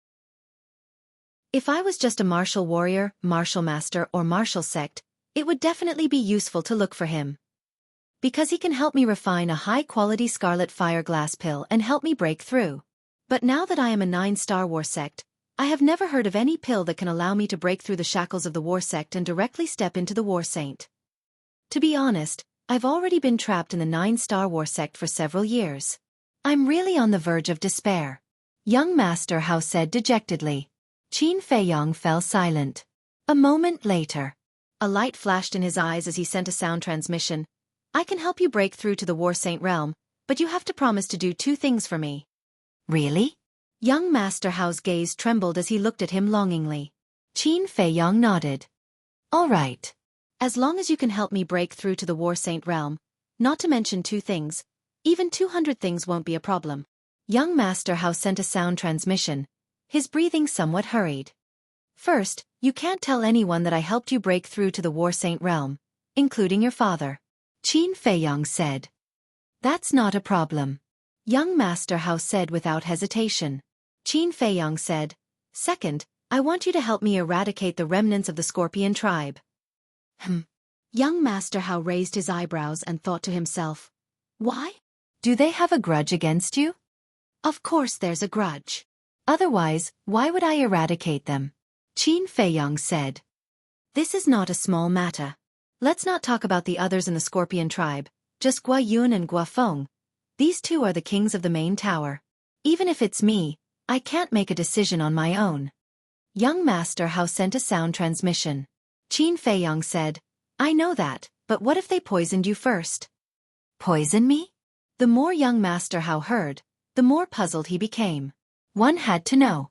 If I was just a martial warrior, martial master, or martial sect, it would definitely be useful to look for him. Because he can help me refine a high-quality scarlet fire glass pill and help me break through. But now that I am a 9-star war sect, I have never heard of any pill that can allow me to break through the shackles of the war sect and directly step into the war saint. To be honest, I've already been trapped in the 9-star war sect for several years. I'm really on the verge of despair," young Master Hao said dejectedly. Qin Feiyong fell silent. A moment later, a light flashed in his eyes as he sent a sound transmission. "I can help you break through to the war saint realm, but you have to promise to do 2 things for me." "Really?" Young Master Hao's gaze trembled as he looked at him longingly. Qin Feiyong nodded. "All right. As long as you can help me break through to the war saint realm, not to mention 2 things, even 200 things won't be a problem." Young Master Hao sent a sound transmission, his breathing somewhat hurried. "First, you can't tell anyone that I helped you break through to the war saint realm, including your father," Qin Feiyong said. "That's not a problem," young Master Hao said without hesitation. Qin Feiyong said, "Second, I want you to help me eradicate the remnants of the Scorpion tribe." Young Master Hao raised his eyebrows and thought to himself, "Why? Do they have a grudge against you?" "Of course there's a grudge. Otherwise, why would I eradicate them?" Qin Feiyong said. "This is not a small matter. Let's not talk about the others in the Scorpion tribe, just Gua Yun and Gua Feng. These 2 are the kings of the main tower. Even if it's me, I can't make a decision on my own." Young Master Hao sent a sound transmission. Qin Feiyong said, "I know that, but what if they poisoned you first?" "Poison me?" The more young Master Hao heard, the more puzzled he became. One had to know.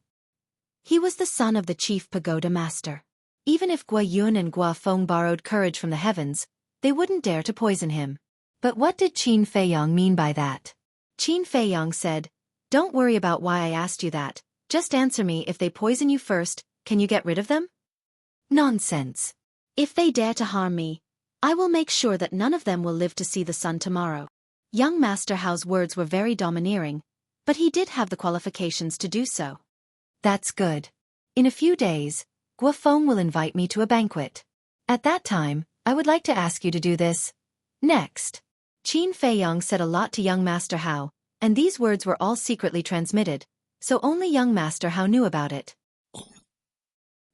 He was the son of the chief pagoda master. Even if Gua Yun and Gua Feng borrowed courage from the heavens, they wouldn't dare to poison him. But what did Qin Feiyong mean by that? Qin Feiyong said, "Don't worry about why I asked you that, just answer me. If they poison you first, can you get rid of them?" "Nonsense. If they dare to harm me, I will make sure that none of them will live to see the sun tomorrow." Young Master Hao's words were very domineering, but he did have the qualifications to do so. "That's good. In a few days, Gua Feng will invite me to a banquet. At that time, I would like to ask you to do this. Next." Qin Feiyong said a lot to young Master Hao, and these words were all secretly transmitted, so only young Master Hao knew about it.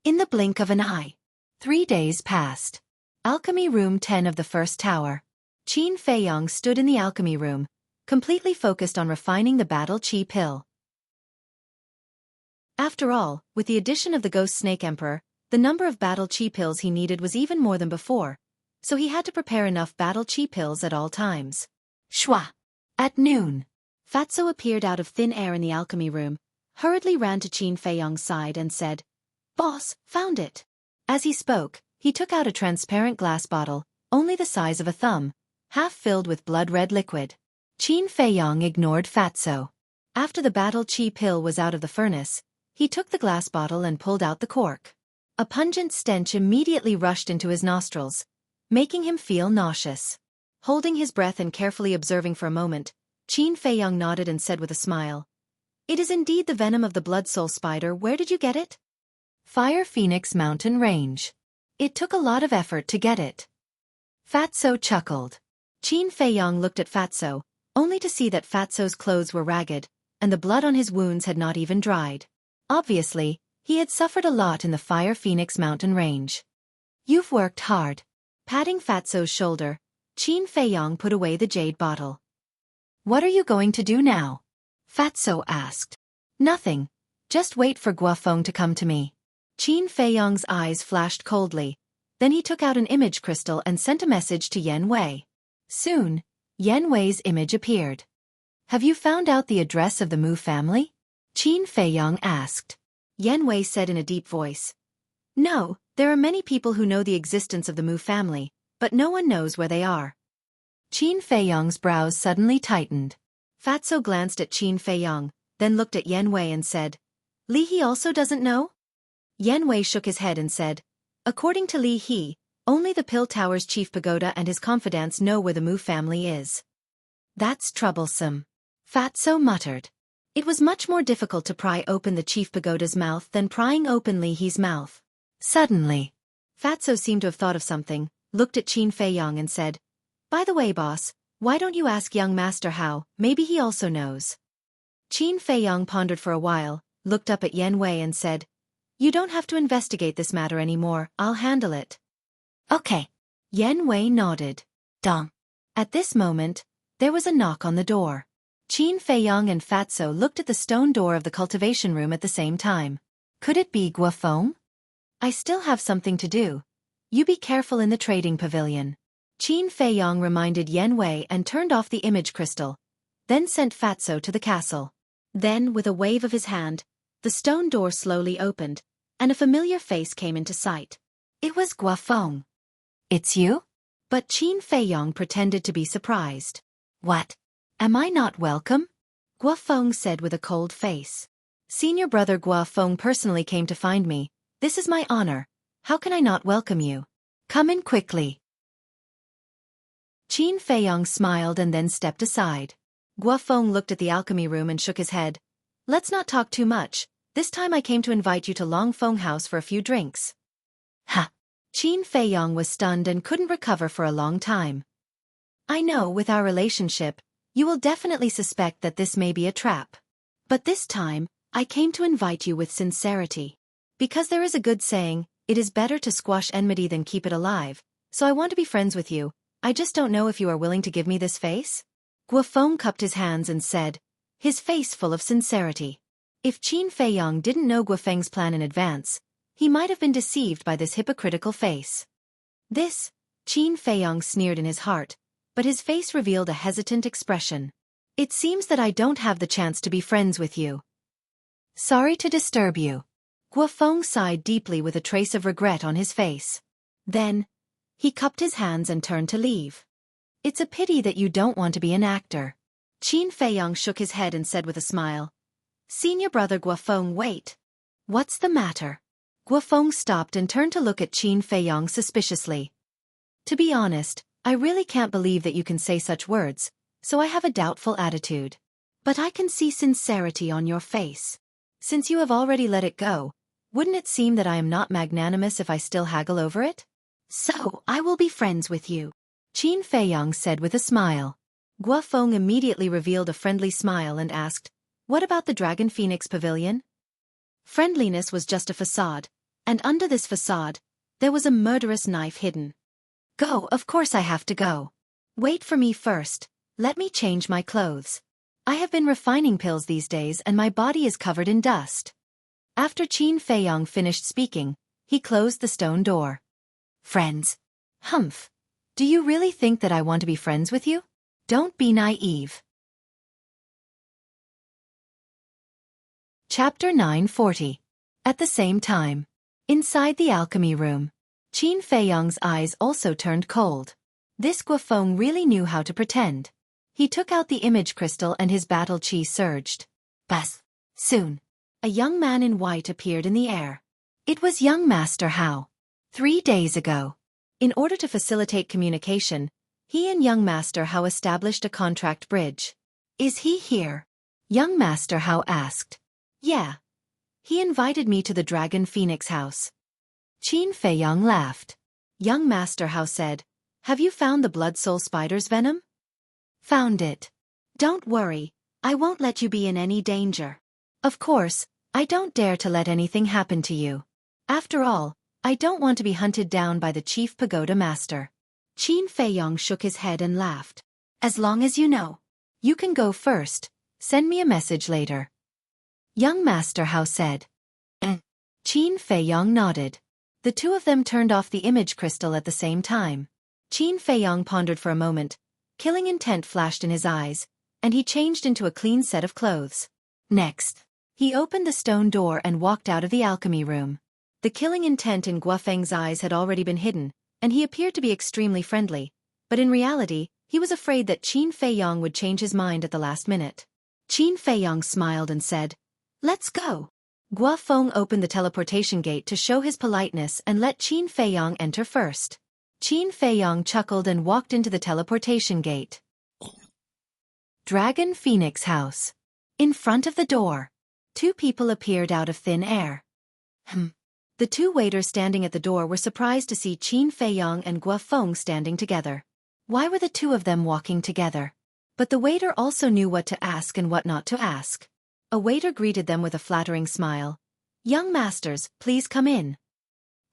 In the blink of an eye, 3 days passed. Alchemy Room 10 of the first tower. Qin Feiyong stood in the alchemy room, completely focused on refining the battle chi pill. After all, with the addition of the Ghost Snake Emperor, the number of battle chi pills he needed was even more than before, so he had to prepare enough battle chi pills at all times. Shwa! At noon, Fatso appeared out of thin air in the alchemy room, hurriedly ran to Qin Feiyong's side and said, "Boss, found it." As he spoke, he took out a transparent glass bottle, only the size of a thumb, half filled with blood-red liquid. Qin Feiyong ignored Fatso. After the battle chi pill was out of the furnace, he took the glass bottle and pulled out the cork. A pungent stench immediately rushed into his nostrils, making him feel nauseous. Holding his breath and carefully observing for a moment, Qin Feiyong nodded and said with a smile, "It is indeed the venom of the blood soul spider. Where did you get it?" "Fire Phoenix Mountain Range. It took a lot of effort to get it." Fatso chuckled. Qin Feiyong looked at Fatso, only to see that Fatso's clothes were ragged, and the blood on his wounds had not even dried. Obviously, he had suffered a lot in the Fire Phoenix Mountain Range. "You've worked hard." Patting Fatso's shoulder, Qin Feiyong put away the jade bottle. "What are you going to do now?" Fatso asked. "Nothing. Just wait for Gua Feng to come to me." Qin Feiyong's eyes flashed coldly. Then he took out an image crystal and sent a message to Yan Wei. Soon, Yan Wei's image appeared. "Have you found out the address of the Mu family?" Qin Feiyong asked. Yan Wei said in a deep voice. "No, there are many people who know the existence of the Mu family, but no one knows where they are." Qin Feiyong's brows suddenly tightened. Fatso glanced at Qin Feiyong, then looked at Yan Wei and said, "Li He also doesn't know?" Yan Wei shook his head and said, "According to Li He, Only the Pill Tower's chief pagoda and his confidants know where the Mu family is. That's troublesome. Fatso muttered. It was much more difficult to pry open the chief pagoda's mouth than prying open Li He's mouth. Suddenly, Fatso seemed to have thought of something, looked at Qin Feiyong and said, "By the way, boss, why don't you ask young master how, maybe he also knows." Qin Feiyong pondered for a while, looked up at Yan Wei and said, "You don't have to investigate this matter anymore, I'll handle it." "Okay." Yan Wei nodded. Dong. At this moment, there was a knock on the door. Qin Feiyong and Fatso looked at the stone door of the cultivation room at the same time. Could it be Guofeng? "I still have something to do. You be careful in the trading pavilion." Qin Feiyong reminded Yan Wei and turned off the image crystal, then sent Fatso to the castle. Then, with a wave of his hand, the stone door slowly opened, and a familiar face came into sight. It was Guofeng. "It's you?" But Qin Feiyong pretended to be surprised. "What? Am I not welcome?" Guofeng said with a cold face. "Senior brother Guofeng personally came to find me. This is my honor. How can I not welcome you? Come in quickly." Qin Feiyong smiled and then stepped aside. Guofeng looked at the alchemy room and shook his head. "Let's not talk too much. This time I came to invite you to Longfeng House for a few drinks." Ha! Qin Feiyong was stunned and couldn't recover for a long time. "I know with our relationship, you will definitely suspect that this may be a trap. But this time, I came to invite you with sincerity. Because there is a good saying, it is better to squash enmity than keep it alive, so I want to be friends with you. I just don't know if you are willing to give me this face?" Guofeng cupped his hands and said, his face full of sincerity. If Qin Feiyong didn't know Guofeng's plan in advance, he might have been deceived by this hypocritical face. "This," Qin Feiyong sneered in his heart, but his face revealed a hesitant expression. "It seems that I don't have the chance to be friends with you. Sorry to disturb you." Guofeng sighed deeply with a trace of regret on his face. Then, he cupped his hands and turned to leave. "It's a pity that you don't want to be an actor." Qin Feiyong shook his head and said with a smile, "Senior brother Guofeng, wait. What's the matter?" Guofeng stopped and turned to look at Qin Feiyong suspiciously. "To be honest, I really can't believe that you can say such words, so I have a doubtful attitude. But I can see sincerity on your face. Since you have already let it go, wouldn't it seem that I am not magnanimous if I still haggle over it? So, I will be friends with you," Qin Feiyong said with a smile. Guofeng immediately revealed a friendly smile and asked, "What about the Dragon Phoenix Pavilion?" Friendliness was just a facade, and under this facade, there was a murderous knife hidden. "Go, of course I have to go. Wait for me first, let me change my clothes. I have been refining pills these days and my body is covered in dust." After Qin Feiyong finished speaking, he closed the stone door. "Friends? Humph. Do you really think that I want to be friends with you? Don't be naive." Chapter 940. At the same time. Inside the alchemy room. Qin Feiyong's eyes also turned cold. This Guofeng really knew how to pretend. He took out the image crystal and his battle chi surged. Buzz. Soon. A young man in white appeared in the air. It was young Master Hao. 3 days ago. In order to facilitate communication, he and young Master Hao established a contract bridge. "Is he here?" Young Master Hao asked. "Yeah. He invited me to the Dragon Phoenix house." Qin Feiyong laughed. Young Master Hao said, "Have you found the Blood Soul Spider's venom?" "Found it. Don't worry, I won't let you be in any danger. Of course, I don't dare to let anything happen to you. After all, I don't want to be hunted down by the Chief Pagoda Master." Qin Feiyong shook his head and laughed. "As long as you know. You can go first, send me a message later." Young Master Hao said. Qin Feiyong nodded. The two of them turned off the image crystal at the same time. Qin Feiyong pondered for a moment, killing intent flashed in his eyes, and he changed into a clean set of clothes. Next, he opened the stone door and walked out of the alchemy room. The killing intent in Guofeng's eyes had already been hidden, and he appeared to be extremely friendly, but in reality, he was afraid that Qin Feiyong would change his mind at the last minute. Qin Feiyong smiled and said, "Let's go." Guofeng opened the teleportation gate to show his politeness and let Qin Feiyong enter first. Qin Feiyong chuckled and walked into the teleportation gate. Dragon Phoenix House. In front of the door, two people appeared out of thin air. The two waiters standing at the door were surprised to see Qin Feiyong and Guofeng standing together. Why were the two of them walking together? But the waiter also knew what to ask and what not to ask. A waiter greeted them with a flattering smile. "Young masters, please come in."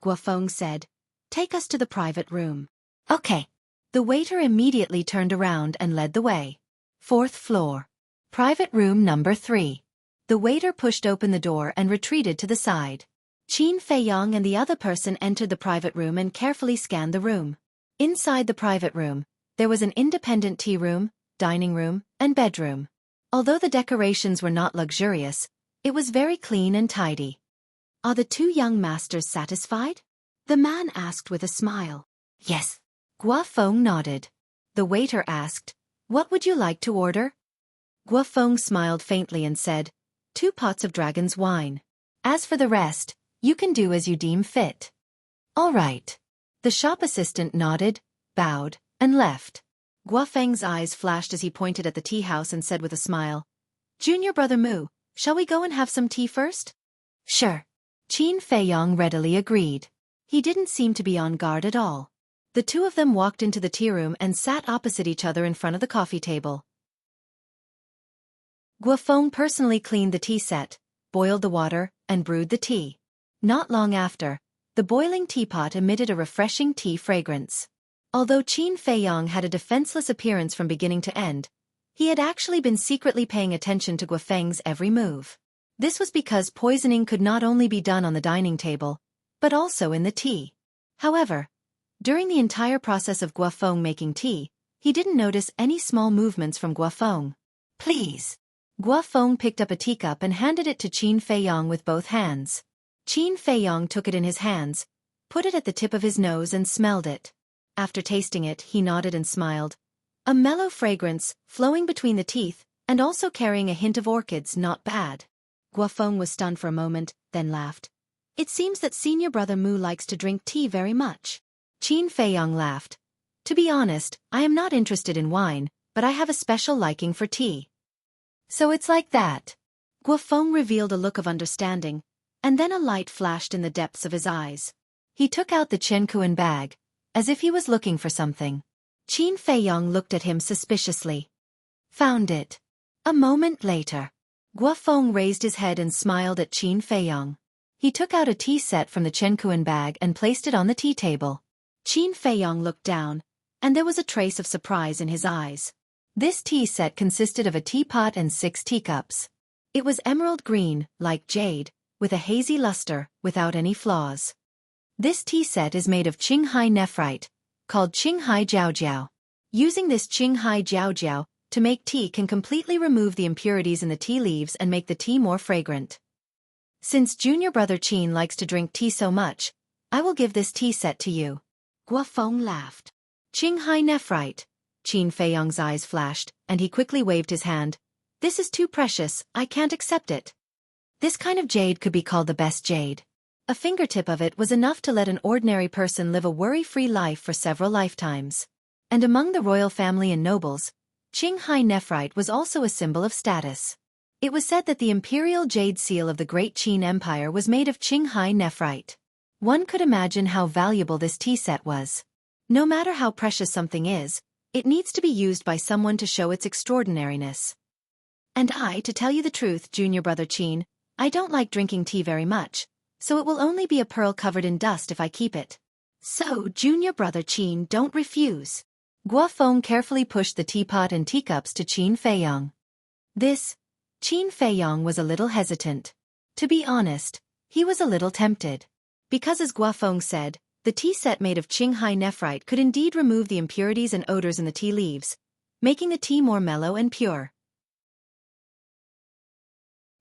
Guofeng said, "Take us to the private room." "Okay." The waiter immediately turned around and led the way. 4th floor. Private room number 3. The waiter pushed open the door and retreated to the side. Qin Feiyong and the other person entered the private room and carefully scanned the room. Inside the private room, there was an independent tea room, dining room, and bedroom. Although the decorations were not luxurious, it was very clean and tidy. "Are the two young masters satisfied?" the man asked with a smile. "Yes." Guofeng nodded. The waiter asked, "What would you like to order?" Guofeng smiled faintly and said, 2 pots of dragon's wine. As for the rest, you can do as you deem fit." "All right." The shop assistant nodded, bowed, and left. Guofeng's eyes flashed as he pointed at the tea house and said with a smile, "Junior brother Mu, shall we go and have some tea first?" "Sure." Qin Feiyong readily agreed. He didn't seem to be on guard at all. The two of them walked into the tea room and sat opposite each other in front of the coffee table. Guofeng personally cleaned the tea set, boiled the water, and brewed the tea. Not long after, the boiling teapot emitted a refreshing tea fragrance. Although Qin Feiyong had a defenseless appearance from beginning to end, he had actually been secretly paying attention to Guofeng's every move. This was because poisoning could not only be done on the dining table, but also in the tea. However, during the entire process of Guofeng making tea, he didn't notice any small movements from Guofeng. "Please." Guofeng picked up a teacup and handed it to Qin Feiyong with both hands. Qin Feiyong took it in his hands, put it at the tip of his nose and smelled it. After tasting it, he nodded and smiled. A mellow fragrance, flowing between the teeth, and also carrying a hint of orchids, not bad. Guofeng was stunned for a moment, then laughed. "It seems that senior brother Mu likes to drink tea very much." Qin Feiyong laughed. "To be honest, I am not interested in wine, but I have a special liking for tea." "So it's like that." Guofeng revealed a look of understanding, and then a light flashed in the depths of his eyes. He took out the Chenkuan bag, as if he was looking for something. Qin Feiyong looked at him suspiciously. "Found it." A moment later, Guofeng raised his head and smiled at Qin Feiyong. He took out a tea set from the Chenkuan bag and placed it on the tea table. Qin Feiyong looked down, and there was a trace of surprise in his eyes. This tea set consisted of a teapot and 6 teacups. It was emerald green, like jade, with a hazy luster, without any flaws. This tea set is made of Qinghai nephrite, called Qinghai Jiaojiao. Using this Qinghai Jiaojiao to make tea can completely remove the impurities in the tea leaves and make the tea more fragrant. Since junior brother Qin likes to drink tea so much, I will give this tea set to you." Guofeng laughed. "Qinghai nephrite." Qin Feiyong's eyes flashed, and he quickly waved his hand. "This is too precious, I can't accept it. This kind of jade could be called the best jade. A fingertip of it was enough to let an ordinary person live a worry-free life for several lifetimes. And among the royal family and nobles, Qinghai nephrite was also a symbol of status. It was said that the imperial jade seal of the Great Qin Empire was made of Qinghai nephrite. One could imagine how valuable this tea set was. No matter how precious something is, it needs to be used by someone to show its extraordinariness. And to tell you the truth, junior brother Qin, I don't like drinking tea very much, so it will only be a pearl covered in dust if I keep it. So, junior brother Qin, don't refuse." Guofeng carefully pushed the teapot and teacups to Qin Feiyong. Qin Feiyong was a little hesitant. To be honest, he was a little tempted. Because as Guofeng said, the tea set made of Qinghai nephrite could indeed remove the impurities and odors in the tea leaves, making the tea more mellow and pure.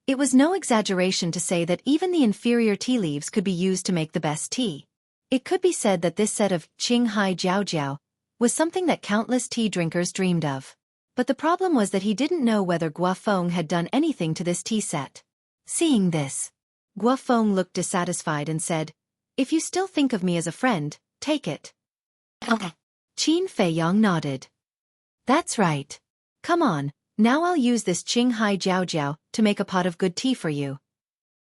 It was no exaggeration to say that even the inferior tea leaves could be used to make the best tea. It could be said that this set of Qinghai Jiaojiao was something that countless tea drinkers dreamed of. But the problem was that he didn't know whether Guofeng had done anything to this tea set. Seeing this, Guofeng looked dissatisfied and said, "If you still think of me as a friend, take it." Qin Feiyong nodded. That's right. Come on, now I'll use this Qinghai Jiao Jiao to make a pot of good tea for you.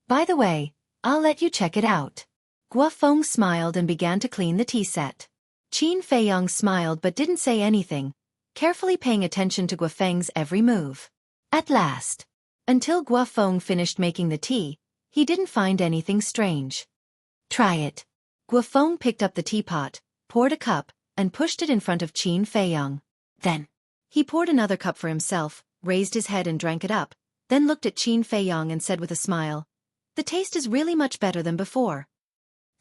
By the way, I'll let you check it out. Guofeng smiled and began to clean the tea set. Qin Feiyong smiled but didn't say anything, carefully paying attention to Guofeng's every move. At last, until Guofeng finished making the tea, he didn't find anything strange. Try it. Guofeng picked up the teapot, poured a cup, and pushed it in front of Qin Feiyong. Then, he poured another cup for himself, raised his head and drank it up, then looked at Qin Feiyong and said with a smile, "The taste is really much better than before."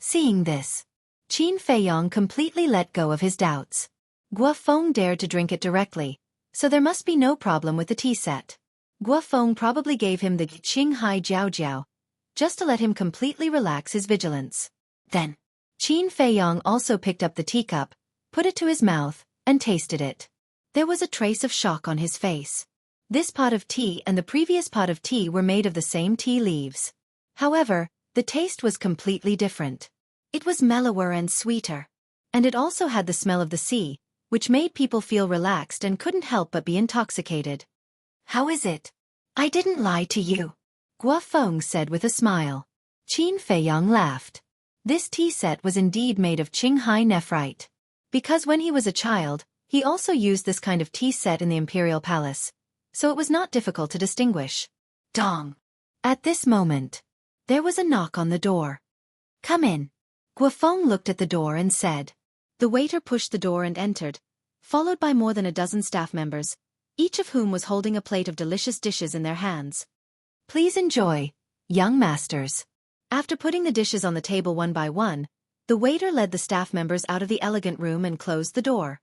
Seeing this, Qin Feiyong completely let go of his doubts. Guofeng dared to drink it directly, so there must be no problem with the tea set. Guofeng probably gave him the Qinghai Jiao Jiao, just to let him completely relax his vigilance. Then, Qin Feiyong also picked up the teacup, put it to his mouth, and tasted it. There was a trace of shock on his face. This pot of tea and the previous pot of tea were made of the same tea leaves. However, the taste was completely different. It was mellower and sweeter. And it also had the smell of the sea, which made people feel relaxed and couldn't help but be intoxicated. "How is it? I didn't lie to you," Guofeng said with a smile. Qin Feiyong laughed. This tea set was indeed made of Qinghai nephrite. Because when he was a child, he also used this kind of tea set in the imperial palace, so it was not difficult to distinguish. Dong! At this moment, there was a knock on the door. "Come in." Guofeng looked at the door and said. The waiter pushed the door and entered, followed by more than a dozen staff members, each of whom was holding a plate of delicious dishes in their hands. "Please enjoy, young masters." After putting the dishes on the table one by one, the waiter led the staff members out of the elegant room and closed the door.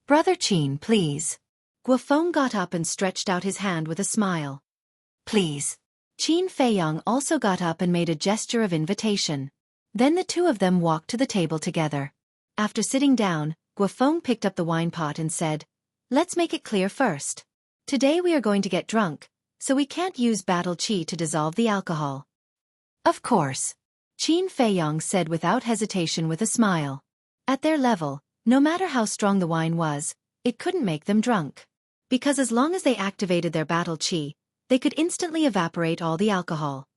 "Brother Qin, please." Guofeng got up and stretched out his hand with a smile. "Please." Qin Feiyong also got up and made a gesture of invitation. Then the two of them walked to the table together. After sitting down, Guofeng picked up the wine pot and said, "Let's make it clear first. Today we are going to get drunk, so we can't use battle qi to dissolve the alcohol." "Of course," Qin Feiyong said without hesitation with a smile. At their level, no matter how strong the wine was, it couldn't make them drunk. Because as long as they activated their battle qi, they could instantly evaporate all the alcohol.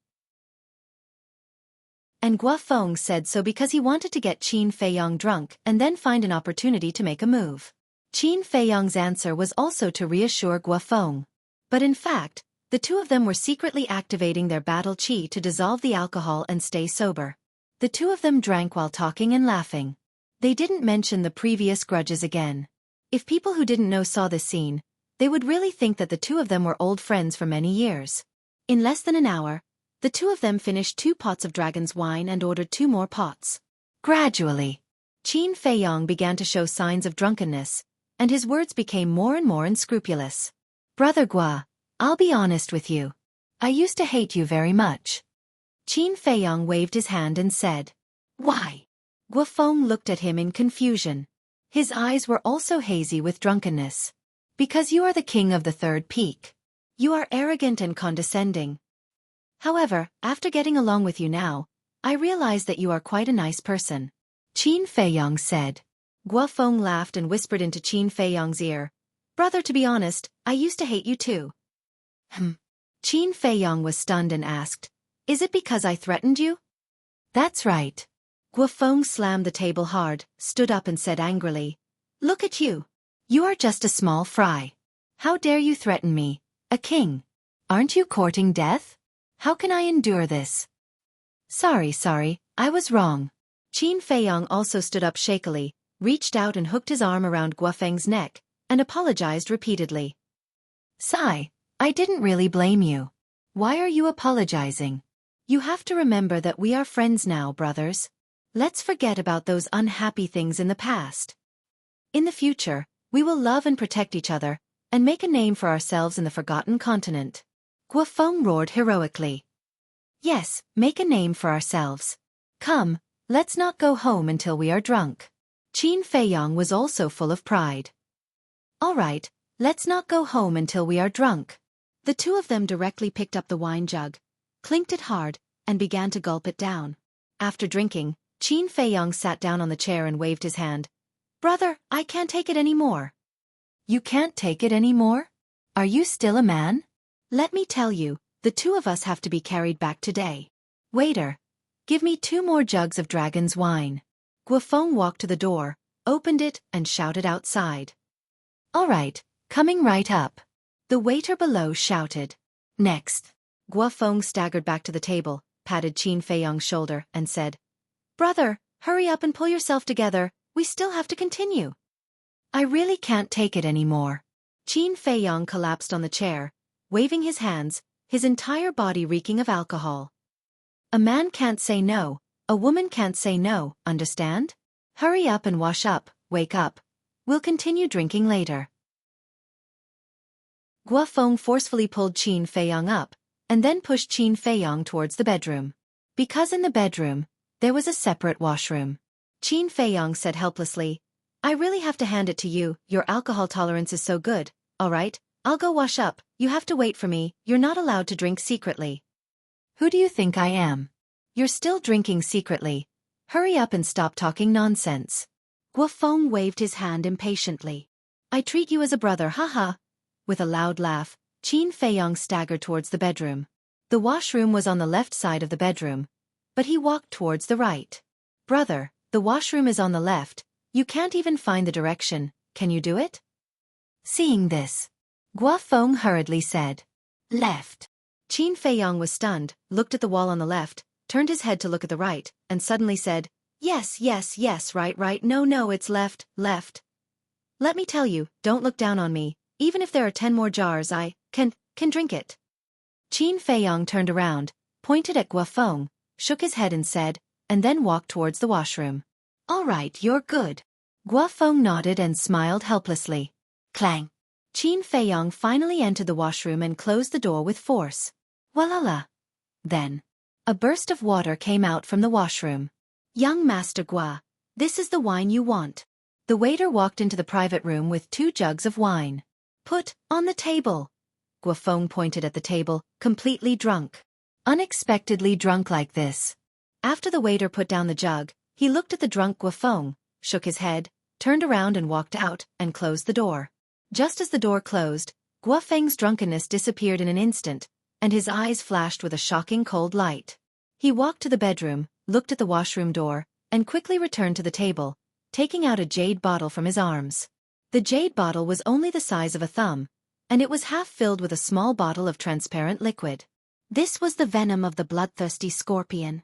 And Guofeng said so because he wanted to get Qin Feiyong drunk and then find an opportunity to make a move. Qin Feiyong's answer was also to reassure Guofeng. But in fact, the two of them were secretly activating their battle qi to dissolve the alcohol and stay sober. The two of them drank while talking and laughing. They didn't mention the previous grudges again. If people who didn't know saw this scene, they would really think that the two of them were old friends for many years. In less than an hour, the two of them finished 2 pots of dragon's wine and ordered 2 more pots. Gradually, Qin Feiyong began to show signs of drunkenness, and his words became more and more unscrupulous. "Brother Gua, I'll be honest with you. I used to hate you very much." Qin Feiyong waved his hand and said, "Why?" Guofeng looked at him in confusion. His eyes were also hazy with drunkenness. "Because you are the king of the third peak. You are arrogant and condescending. However, after getting along with you now, I realize that you are quite a nice person," Qin Feiyong said. Guofeng laughed and whispered into Qin Feiyong's ear, "Brother, to be honest, I used to hate you too." Qin Feiyong was stunned and asked, "Is it because I threatened you?" "That's right." Guofeng slammed the table hard, stood up and said angrily, "Look at you. You are just a small fry. How dare you threaten me, a king? Aren't you courting death? How can I endure this?" Sorry, I was wrong." Qin Feiyong also stood up shakily, reached out and hooked his arm around Guofeng's neck, and apologized repeatedly. "Sai, I didn't really blame you. Why are you apologizing? You have to remember that we are friends now, brothers. Let's forget about those unhappy things in the past. In the future, we will love and protect each other, and make a name for ourselves in the forgotten continent." Guofeng roared heroically. "Yes, make a name for ourselves. Come, let's not go home until we are drunk." Qin Feiyong was also full of pride. "All right, let's not go home until we are drunk." The two of them directly picked up the wine jug, clinked it hard, and began to gulp it down. After drinking, Qin Feiyong sat down on the chair and waved his hand. Brother, I can't take it anymore. You can't take it anymore? Are you still a man? Let me tell you, the two of us have to be carried back today. Waiter, give me 2 more jugs of dragon's wine. Guofeng walked to the door, opened it, and shouted outside. All right, coming right up. The waiter below shouted. Next. Guofeng staggered back to the table, patted Qin Feiyong's shoulder, and said, Brother, hurry up and pull yourself together, we still have to continue. I really can't take it anymore. Qin Feiyong collapsed on the chair, waving his hands, his entire body reeking of alcohol. A man can't say no, a woman can't say no, understand? Hurry up and wash up, wake up. We'll continue drinking later. Guofeng forcefully pulled Qin Feiyong up, and then pushed Qin Feiyong towards the bedroom. Because in the bedroom, there was a separate washroom. Qin Feiyong said helplessly, I really have to hand it to you, your alcohol tolerance is so good. All right, I'll go wash up, you have to wait for me, you're not allowed to drink secretly. Who do you think I am? You're still drinking secretly. Hurry up and stop talking nonsense. Guofeng waved his hand impatiently. I treat you as a brother, haha. With a loud laugh, Qin Feiyong staggered towards the bedroom. The washroom was on the left side of the bedroom, but he walked towards the right. Brother, the washroom is on the left, you can't even find the direction, can you do it? Seeing this, Guofeng hurriedly said, Left. Qin Feiyong was stunned, looked at the wall on the left, turned his head to look at the right, and suddenly said, Yes, right, no, it's left. Let me tell you, don't look down on me, even if there are 10 more jars I can drink it. Qin Feiyong turned around, pointed at Guofeng, shook his head and said, and then walked towards the washroom. All right, you're good. Guofeng nodded and smiled helplessly. Clang. Qin Feiyong finally entered the washroom and closed the door with force. Walala. Then, a burst of water came out from the washroom. Young Master Gua, this is the wine you want. The waiter walked into the private room with 2 jugs of wine. Put on the table. Guofeng pointed at the table, completely drunk. Unexpectedly drunk like this. After the waiter put down the jug, he looked at the drunk Guofeng, shook his head, turned around and walked out, and closed the door. Just as the door closed, Guofeng's drunkenness disappeared in an instant, and his eyes flashed with a shocking cold light. He walked to the bedroom, looked at the washroom door, and quickly returned to the table, taking out a jade bottle from his arms. The jade bottle was only the size of a thumb, and it was half filled with a small bottle of transparent liquid. This was the venom of the bloodthirsty scorpion.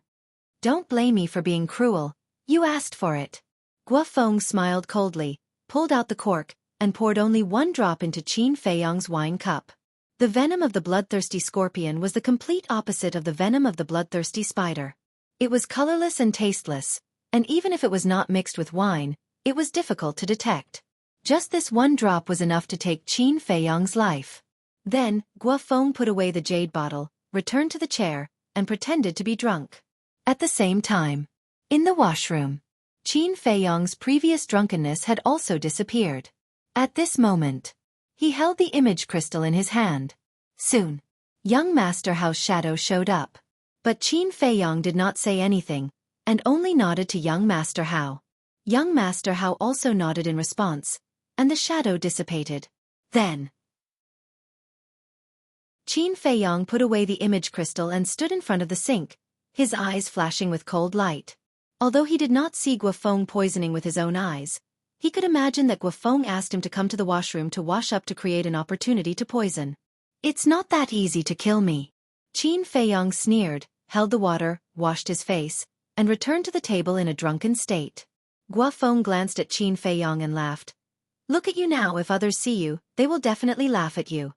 Don't blame me for being cruel, you asked for it. Guofeng smiled coldly, pulled out the cork, and poured only 1 drop into Qin Feiyong's wine cup. The venom of the bloodthirsty scorpion was the complete opposite of the venom of the bloodthirsty spider. It was colorless and tasteless, and even if it was not mixed with wine, it was difficult to detect. Just this 1 drop was enough to take Qin Feiyong's life. Then, Guofeng put away the jade bottle, returned to the chair, and pretended to be drunk. At the same time, in the washroom, Qin Feiyong's previous drunkenness had also disappeared. At this moment, he held the image crystal in his hand. Soon, young Master Hao's shadow showed up. But Qin Feiyong did not say anything, and only nodded to young Master Hao. Young Master Hao also nodded in response, and the shadow dissipated. Then, Qin Feiyong put away the image crystal and stood in front of the sink, his eyes flashing with cold light. Although he did not see Guofeng poisoning with his own eyes, he could imagine that Guofeng asked him to come to the washroom to wash up to create an opportunity to poison. It's not that easy to kill me. Qin Feiyong sneered, held the water, washed his face, and returned to the table in a drunken state. Guofeng glanced at Qin Feiyong and laughed. Look at you now, if others see you, they will definitely laugh at you.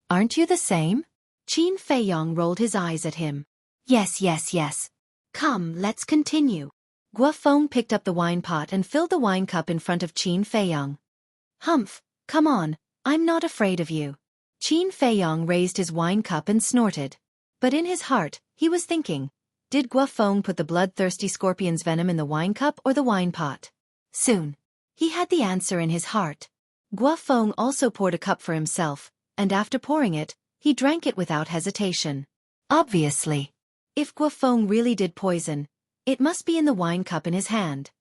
Aren't you the same? Qin Feiyong rolled his eyes at him. Yes. Come, let's continue. Guofeng picked up the wine pot and filled the wine cup in front of Qin Feiyong. Humph, come on, I'm not afraid of you. Qin Feiyong raised his wine cup and snorted. But in his heart, he was thinking, did Guofeng put the bloodthirsty scorpion's venom in the wine cup or the wine pot? Soon, he had the answer in his heart. Guofeng also poured a cup for himself, and after pouring it, he drank it without hesitation. Obviously, if Guofeng really did poison, it must be in the wine cup in his hand.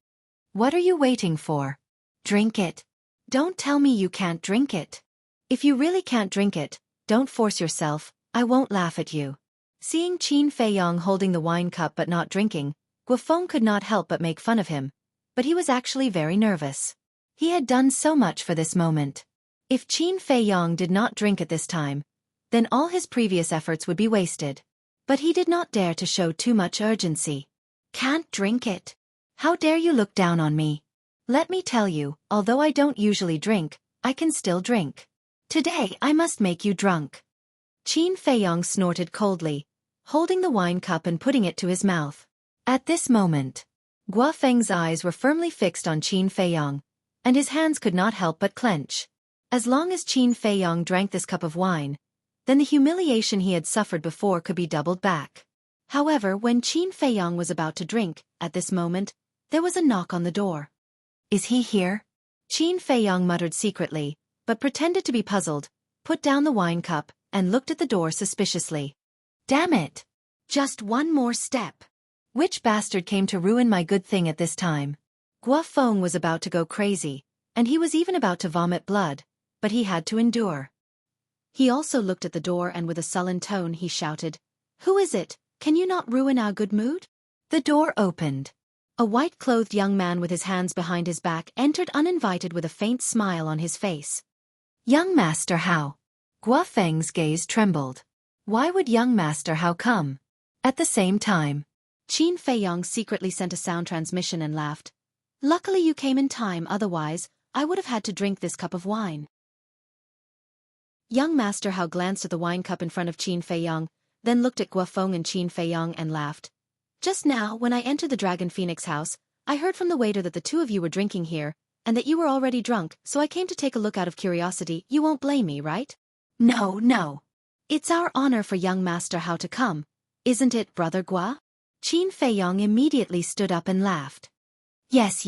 What are you waiting for? Drink it. Don't tell me you can't drink it. If you really can't drink it, don't force yourself, I won't laugh at you. Seeing Qin Feiyong holding the wine cup but not drinking, Guofeng could not help but make fun of him, but he was actually very nervous. He had done so much for this moment. If Qin Feiyong did not drink at this time, then all his previous efforts would be wasted. But he did not dare to show too much urgency. Can't drink it. How dare you look down on me? Let me tell you, although I don't usually drink, I can still drink. Today I must make you drunk. Qin Feiyong snorted coldly, holding the wine cup and putting it to his mouth. At this moment, Guofeng's eyes were firmly fixed on Qin Feiyong, and his hands could not help but clench. As long as Qin Feiyong drank this cup of wine, then the humiliation he had suffered before could be doubled back. However, when Qin Feiyong was about to drink, at this moment, there was a knock on the door. Is he here? Qin Feiyong muttered secretly, but pretended to be puzzled, put down the wine cup, and looked at the door suspiciously. Damn it! Just one more step. Which bastard came to ruin my good thing at this time? Guofeng was about to go crazy, and he was even about to vomit blood, but he had to endure. He also looked at the door and with a sullen tone he shouted, Who is it? Can you not ruin our good mood? The door opened. A white-clothed young man with his hands behind his back entered uninvited with a faint smile on his face. Young Master Hao. Guofeng's gaze trembled. Why would young Master Hao come? At the same time, Qin Feiyong secretly sent a sound transmission and laughed. Luckily you came in time, otherwise, I would have had to drink this cup of wine. Young Master Hao glanced at the wine cup in front of Qin Feiyong, then looked at Guofeng and Qin Feiyong and laughed. Just now, when I entered the Dragon Phoenix house, I heard from the waiter that the two of you were drinking here, and that you were already drunk, so I came to take a look out of curiosity. You won't blame me, right? No. It's our honor for young Master Hao to come, isn't it, Brother Gua? Qin Feiyong immediately stood up and laughed. Yes.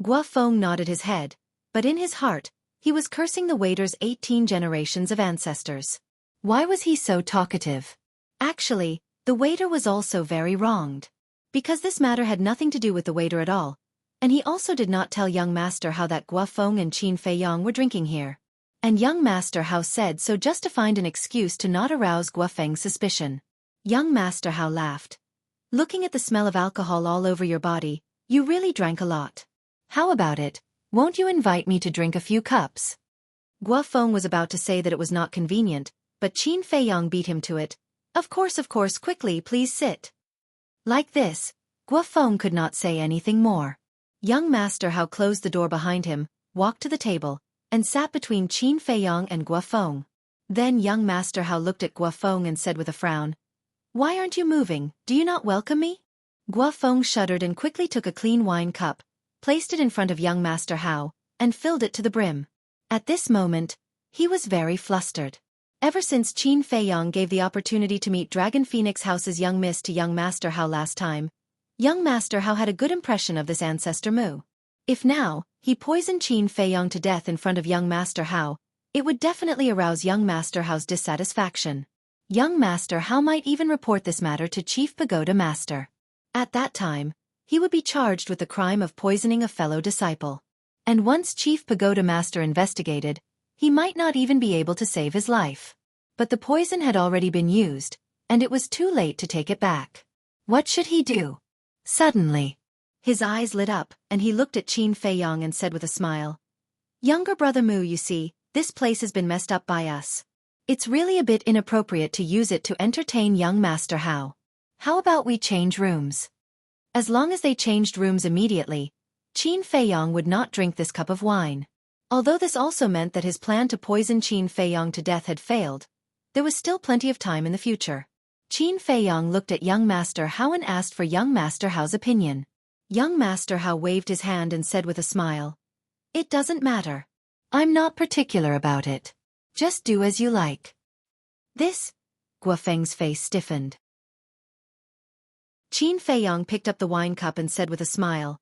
Guofeng nodded his head, but in his heart, he was cursing the waiter's 18 generations of ancestors. Why was he so talkative? Actually, the waiter was also very wronged. Because this matter had nothing to do with the waiter at all, and he also did not tell young Master Hao that Guofeng and Qin Feiyong were drinking here. And young Master Hao said so just to find an excuse to not arouse Guofeng's suspicion. Young Master Hao laughed. Looking at the smell of alcohol all over your body, you really drank a lot. How about it? Won't you invite me to drink a few cups? Guofeng was about to say that it was not convenient, but Qin Feiyong beat him to it. Of course, quickly, please sit. Like this, Guofeng could not say anything more. Young Master Hao closed the door behind him, walked to the table, and sat between Qin Feiyong and Guofeng. Then young Master Hao looked at Guofeng and said with a frown, Why aren't you moving? Do you not welcome me? Guofeng shuddered and quickly took a clean wine cup, placed it in front of young Master Hao, and filled it to the brim. At this moment, he was very flustered. Ever since Qin Feiyong gave the opportunity to meet Dragon Phoenix House's young miss to young Master Hao last time, young Master Hao had a good impression of this ancestor Mu. If now, he poisoned Qin Feiyong to death in front of young Master Hao, it would definitely arouse young Master Hao's dissatisfaction. Young Master Hao might even report this matter to Chief Pagoda Master. At that time, he would be charged with the crime of poisoning a fellow disciple. And once Chief Pagoda Master investigated, he might not even be able to save his life. But the poison had already been used, and it was too late to take it back. What should he do? Suddenly, his eyes lit up, and he looked at Qin Feiyong and said with a smile, Younger brother Mu, you see, this place has been messed up by us. It's really a bit inappropriate to use it to entertain young Master Hao. How about we change rooms? As long as they changed rooms immediately, Qin Feiyong would not drink this cup of wine. Although this also meant that his plan to poison Qin Feiyong to death had failed, there was still plenty of time in the future. Qin Feiyong looked at young Master Hao and asked for young Master Hao's opinion. Young Master Hao waved his hand and said with a smile, It doesn't matter. I'm not particular about it. Just do as you like. This? Guofeng's face stiffened. Qin Feiyong picked up the wine cup and said with a smile.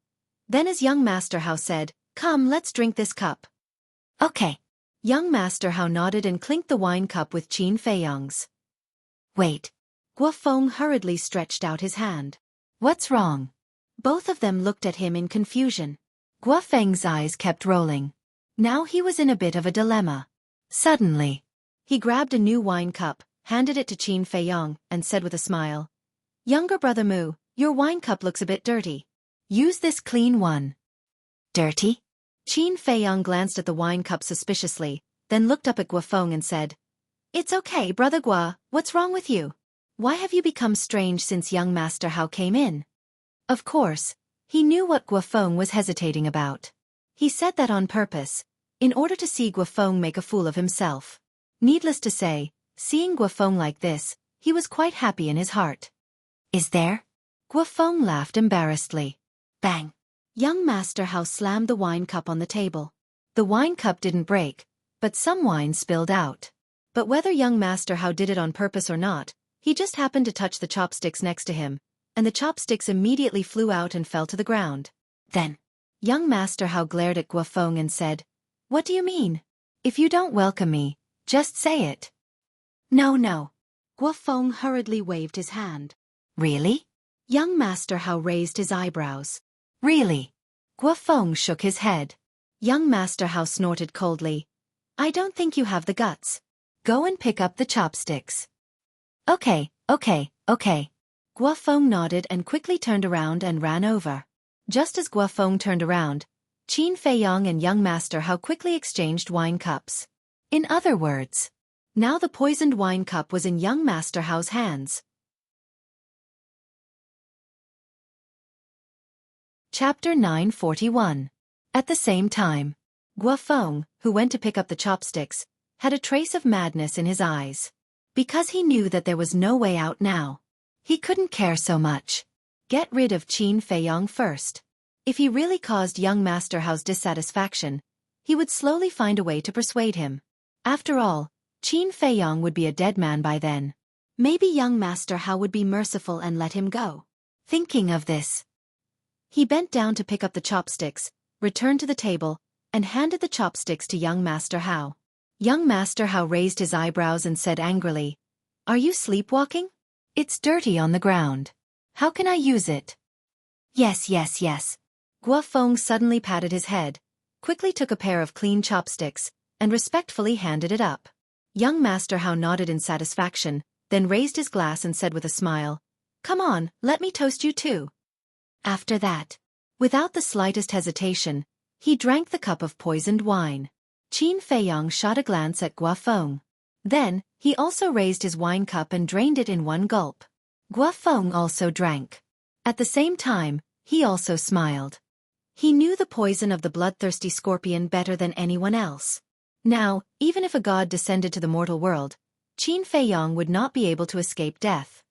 Then as young Master Hao said, Come, let's drink this cup. Okay. Young Master Hao nodded and clinked the wine cup with Qin Feiyong's. Wait. Guofeng hurriedly stretched out his hand. What's wrong? Both of them looked at him in confusion. Guo Feng's eyes kept rolling. Now he was in a bit of a dilemma. Suddenly, he grabbed a new wine cup, handed it to Qin Feiyong, and said with a smile, "Younger brother Mu, your wine cup looks a bit dirty. Use this clean one." Dirty? Qin Feiyong glanced at the wine cup suspiciously, then looked up at Guo Feng and said, "It's okay, brother Guo, what's wrong with you? Why have you become strange since young Master Hao came in?" Of course, he knew what Guo Feng was hesitating about. He said that on purpose, in order to see Guo Feng make a fool of himself. Needless to say, seeing Guo Feng like this, he was quite happy in his heart. "Is there?" Guo Feng laughed embarrassedly. Bang! Young Master Hao slammed the wine cup on the table. The wine cup didn't break, but some wine spilled out. But whether young Master Hao did it on purpose or not, he just happened to touch the chopsticks next to him, and the chopsticks immediately flew out and fell to the ground. Then, young Master Hao glared at Guo Feng and said, "What do you mean? If you don't welcome me, just say it." "No, no." Guo Feng hurriedly waved his hand. "Really?" Young Master Hao raised his eyebrows. "Really?" Guo Feng shook his head. Young Master Hao snorted coldly. "I don't think you have the guts. Go and pick up the chopsticks." Okay. Guo Feng nodded and quickly turned around and ran over. Just as Guo Feng turned around, Qin Feiyong and young Master Hao quickly exchanged wine cups. In other words, now the poisoned wine cup was in young Master Hao's hands. Chapter 941. At the same time, Guo Feng, who went to pick up the chopsticks, had a trace of madness in his eyes. Because he knew that there was no way out now. He couldn't care so much. Get rid of Qin Feiyong first. If he really caused young Master Hao's dissatisfaction, he would slowly find a way to persuade him. After all, Qin Feiyong would be a dead man by then. Maybe young Master Hao would be merciful and let him go. Thinking of this, he bent down to pick up the chopsticks, returned to the table, and handed the chopsticks to young Master Hao. Young Master Hao raised his eyebrows and said angrily, "Are you sleepwalking? It's dirty on the ground. How can I use it?" Yes. Guo Feng suddenly patted his head, quickly took a pair of clean chopsticks, and respectfully handed it up. Young Master Hao nodded in satisfaction, then raised his glass and said with a smile, "Come on, let me toast you too." After that, without the slightest hesitation, he drank the cup of poisoned wine. Qin Feiyong shot a glance at Guo Feng. Then, he also raised his wine cup and drained it in one gulp. Guo Feng also drank. At the same time, he also smiled. He knew the poison of the bloodthirsty scorpion better than anyone else. Now, even if a god descended to the mortal world, Qin Feiyong would not be able to escape death.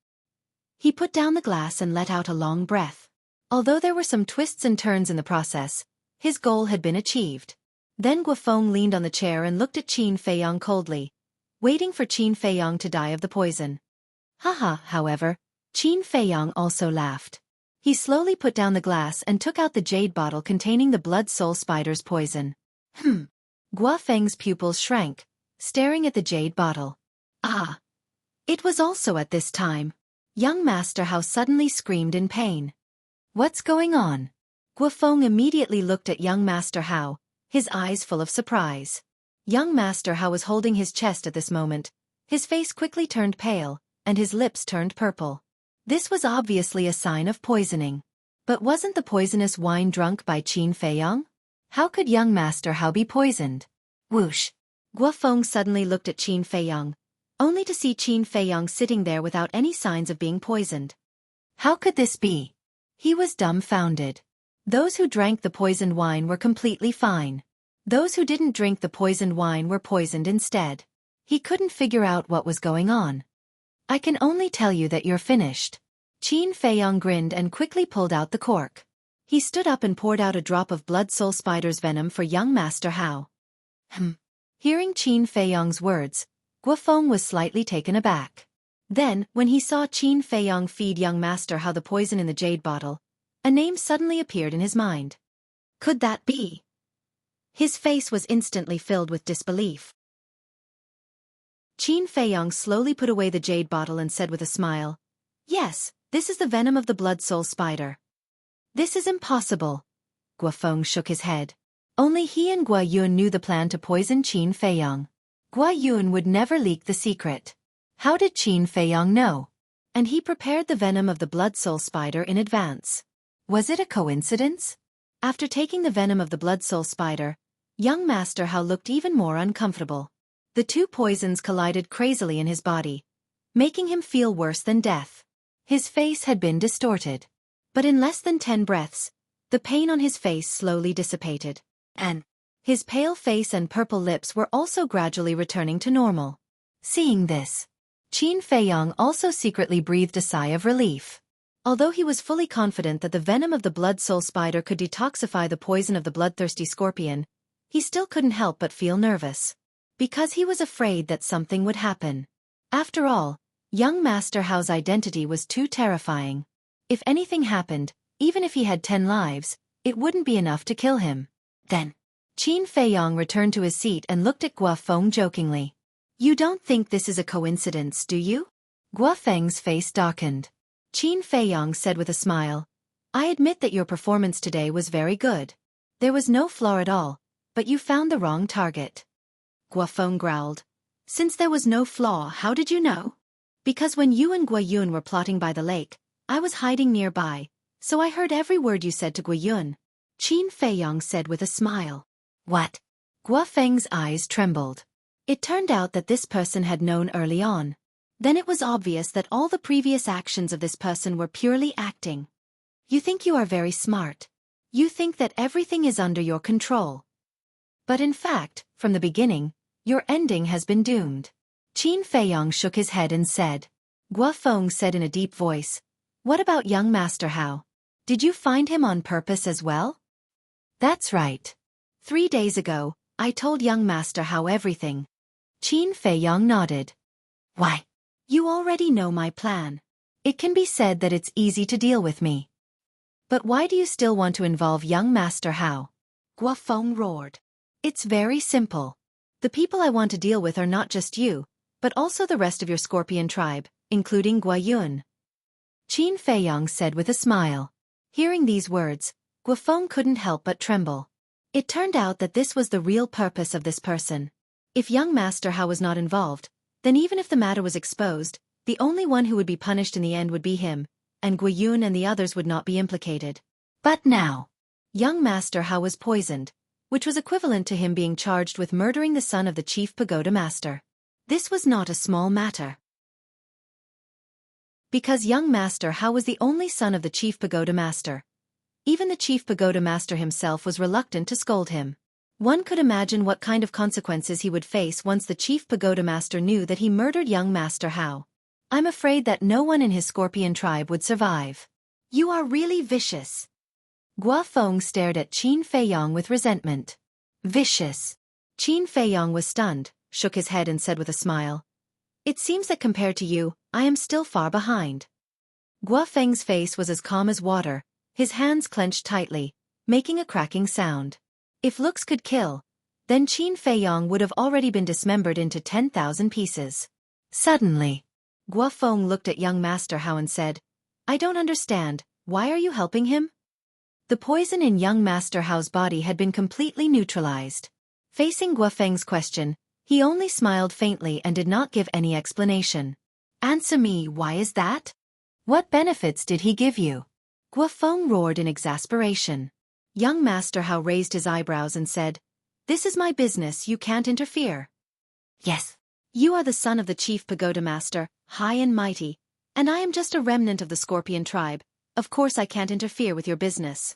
He put down the glass and let out a long breath. Although there were some twists and turns in the process, his goal had been achieved. Then Guo Feng leaned on the chair and looked at Qin Feiyong coldly, waiting for Qin Feiyong to die of the poison. However, Qin Feiyong also laughed. He slowly put down the glass and took out the jade bottle containing the blood soul spider's poison. Guo Feng's pupils shrank, staring at the jade bottle. It was also at this time. Young Master Hao suddenly screamed in pain. "What's going on?" Guo Feng immediately looked at young Master Hao, his eyes full of surprise. Young Master Hao was holding his chest at this moment. His face quickly turned pale, and his lips turned purple. This was obviously a sign of poisoning. But wasn't the poisonous wine drunk by Qin Feiyong? How could young Master Hao be poisoned? Whoosh! Guo Feng suddenly looked at Qin Feiyong, only to see Qin Feiyong sitting there without any signs of being poisoned. How could this be? He was dumbfounded. Those who drank the poisoned wine were completely fine. Those who didn't drink the poisoned wine were poisoned instead. He couldn't figure out what was going on. "I can only tell you that you're finished." Qin Feiyong grinned and quickly pulled out the cork. He stood up and poured out a drop of blood soul spider's venom for young Master Hao. Hearing Qin Feiyong's words, Guo Feng was slightly taken aback. Then, when he saw Qin Feiyong feed young Master Hao the poison in the jade bottle, a name suddenly appeared in his mind. Could that be? His face was instantly filled with disbelief. Qin Feiyong slowly put away the jade bottle and said with a smile, "Yes, this is the venom of the blood soul spider." "This is impossible." Guofeng shook his head. Only he and Guo Yun knew the plan to poison Qin Feiyong. Guo Yun would never leak the secret. How did Qin Feiyong know? And he prepared the venom of the blood soul spider in advance. Was it a coincidence? After taking the venom of the blood soul spider, young Master Hao looked even more uncomfortable. The two poisons collided crazily in his body, making him feel worse than death. His face had been distorted. But in less than 10 breaths, the pain on his face slowly dissipated. And his pale face and purple lips were also gradually returning to normal. Seeing this, Qin Feiyong also secretly breathed a sigh of relief. Although he was fully confident that the venom of the blood soul spider could detoxify the poison of the bloodthirsty scorpion, he still couldn't help but feel nervous. Because he was afraid that something would happen. After all, young Master Hao's identity was too terrifying. If anything happened, even if he had 10 lives, it wouldn't be enough to kill him. Then, Qin Feiyong returned to his seat and looked at Guofeng jokingly. You don't think this is a coincidence, do you? Guofeng's face darkened. Qin Feiyong said with a smile, I admit that your performance today was very good. There was no flaw at all, but you found the wrong target. Guofeng growled. Since there was no flaw, how did you know? Because when you and Guo Yun were plotting by the lake, I was hiding nearby, so I heard every word you said to Guo Yun. Qin Feiyong said with a smile. What? Guofeng's eyes trembled. It turned out that this person had known early on. Then it was obvious that all the previous actions of this person were purely acting. You think you are very smart. You think that everything is under your control. But in fact, from the beginning, your ending has been doomed. Qin Feiyong shook his head and said. Guofeng said in a deep voice, What about young Master Hao? Did you find him on purpose as well? That's right. 3 days ago, I told young Master Hao everything. Qin Feiyong nodded. Why? You already know my plan. It can be said that it's easy to deal with me. But why do you still want to involve young Master Hao? Guofeng roared. It's very simple. The people I want to deal with are not just you, but also the rest of your scorpion tribe, including Guo Yun. Qin Feiyong said with a smile. Hearing these words, Guofeng couldn't help but tremble. It turned out that this was the real purpose of this person. If young Master Hao was not involved, then even if the matter was exposed, the only one who would be punished in the end would be him, and Guo Yun and the others would not be implicated. But now, young Master Hao was poisoned, which was equivalent to him being charged with murdering the son of the chief pagoda master. This was not a small matter. Because young Master Hao was the only son of the chief pagoda master. Even the chief pagoda master himself was reluctant to scold him. One could imagine what kind of consequences he would face once the chief pagoda master knew that he murdered young Master Hao. I'm afraid that no one in his scorpion tribe would survive. You are really vicious. Guofeng stared at Qin Feiyong with resentment. Vicious. Qin Feiyong was stunned, shook his head and said with a smile. It seems that compared to you, I am still far behind. Guofeng's face was as calm as water, his hands clenched tightly, making a cracking sound. If looks could kill, then Qin Feiyong would have already been dismembered into 10,000 pieces. Suddenly, Guofeng looked at young Master Hao and said, I don't understand, why are you helping him? The poison in young Master Hao's body had been completely neutralized. Facing Guofeng's question, he only smiled faintly and did not give any explanation. Answer me, why is that? What benefits did he give you? Guofeng roared in exasperation. Young Master Hao raised his eyebrows and said, This is my business, you can't interfere. Yes. You are the son of the chief pagoda master, high and mighty, and I am just a remnant of the scorpion tribe. Of course I can't interfere with your business.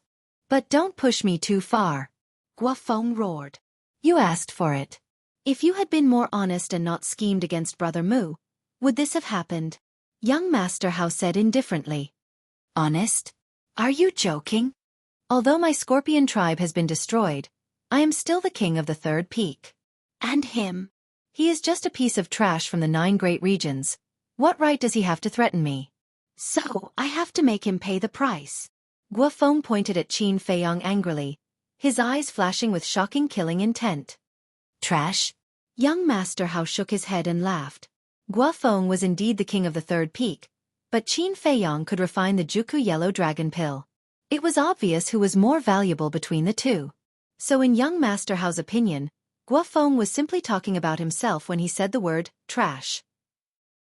But don't push me too far. Guofeng roared. You asked for it. If you had been more honest and not schemed against Brother Mu, would this have happened? Young Master Hao said indifferently. Honest? Are you joking? Although my scorpion tribe has been destroyed, I am still the king of the third peak. And him? He is just a piece of trash from the 9 great regions. What right does he have to threaten me? So, I have to make him pay the price. Guofeng pointed at Qin Feiyong angrily, his eyes flashing with shocking killing intent. Trash? Young Master Hao shook his head and laughed. Guofeng was indeed the king of the third peak, but Qin Feiyong could refine the Xueqi yellow dragon pill. It was obvious who was more valuable between the two. So in young Master Hao's opinion, Guofeng was simply talking about himself when he said the word, trash.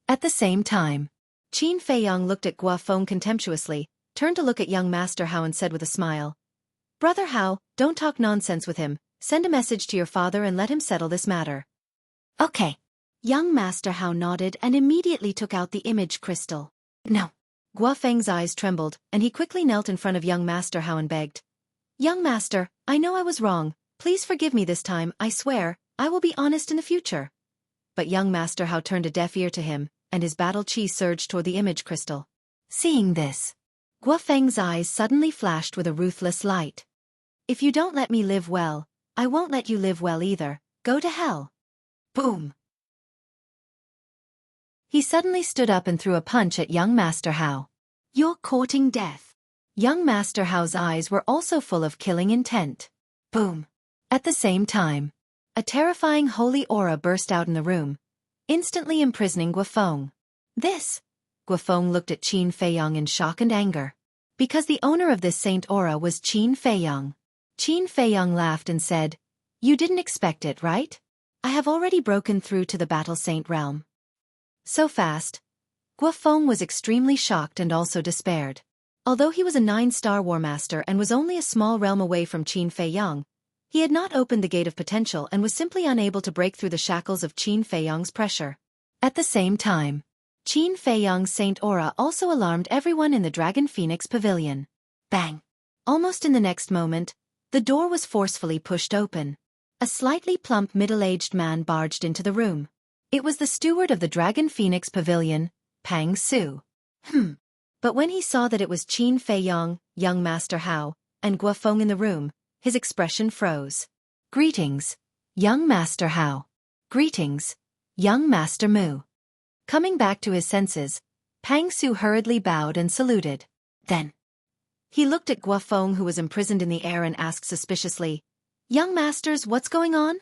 At the same time, Qin Feiyang looked at Guofeng contemptuously, turned to look at young Master Hao and said with a smile, "Brother Hao, don't talk nonsense with him, send a message to your father and let him settle this matter." Okay. Young Master Hao nodded and immediately took out the image crystal. No. Guofeng's eyes trembled, and he quickly knelt in front of young Master Hao and begged, "Young Master, I know I was wrong, please forgive me this time, I swear, I will be honest in the future." But young Master Hao turned a deaf ear to him, and his battle chi surged toward the image crystal. Seeing this, Guofeng's eyes suddenly flashed with a ruthless light. "If you don't let me live well, I won't let you live well either, go to hell." Boom! He suddenly stood up and threw a punch at young Master Hao. "You're courting death." Young Master Hao's eyes were also full of killing intent. Boom! At the same time, a terrifying holy aura burst out in the room, instantly imprisoning Guofeng. Guofeng looked at Qin Feiyang in shock and anger. Because the owner of this saint aura was Qin Feiyang. Qin Feiyang laughed and said, "You didn't expect it, right? I have already broken through to the battle saint realm." So fast. Guofeng was extremely shocked and also despaired. Although he was a 9-star war master and was only a small realm away from Qin Feiyang, he had not opened the gate of potential and was simply unable to break through the shackles of Qin Feiyang's pressure. At the same time, Qin Feiyang's saint aura also alarmed everyone in the Dragon Phoenix Pavilion. Bang! Almost in the next moment, the door was forcefully pushed open. A slightly plump middle-aged man barged into the room. It was the steward of the Dragon Phoenix Pavilion, Pang Su. But when he saw that it was Qin Feiyang, young Master Hao, and Guofeng in the room, his expression froze. "Greetings, young Master Hao. Greetings, young Master Mu." Coming back to his senses, Pang Su hurriedly bowed and saluted. Then, he looked at Guofeng who was imprisoned in the air and asked suspiciously, "Young Masters, what's going on?"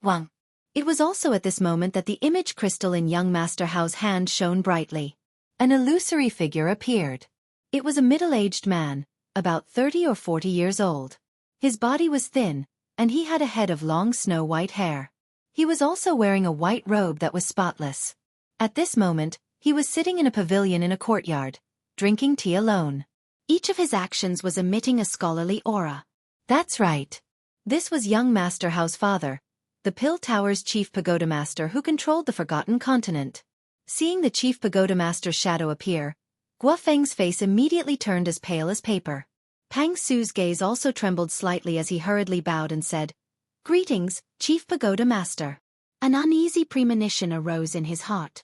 Wang. It was also at this moment that the image crystal in young Master Hao's hand shone brightly. An illusory figure appeared. It was a middle-aged man, about 30 or 40 years old. His body was thin, and he had a head of long snow-white hair. He was also wearing a white robe that was spotless. At this moment, he was sitting in a pavilion in a courtyard, drinking tea alone. Each of his actions was emitting a scholarly aura. That's right. This was young Master Hao's father, the Pill Tower's chief pagoda master who controlled the Forgotten Continent. Seeing the chief pagoda master's shadow appear, Guofeng's face immediately turned as pale as paper. Pang Su's gaze also trembled slightly as he hurriedly bowed and said, "Greetings, chief pagoda master." An uneasy premonition arose in his heart.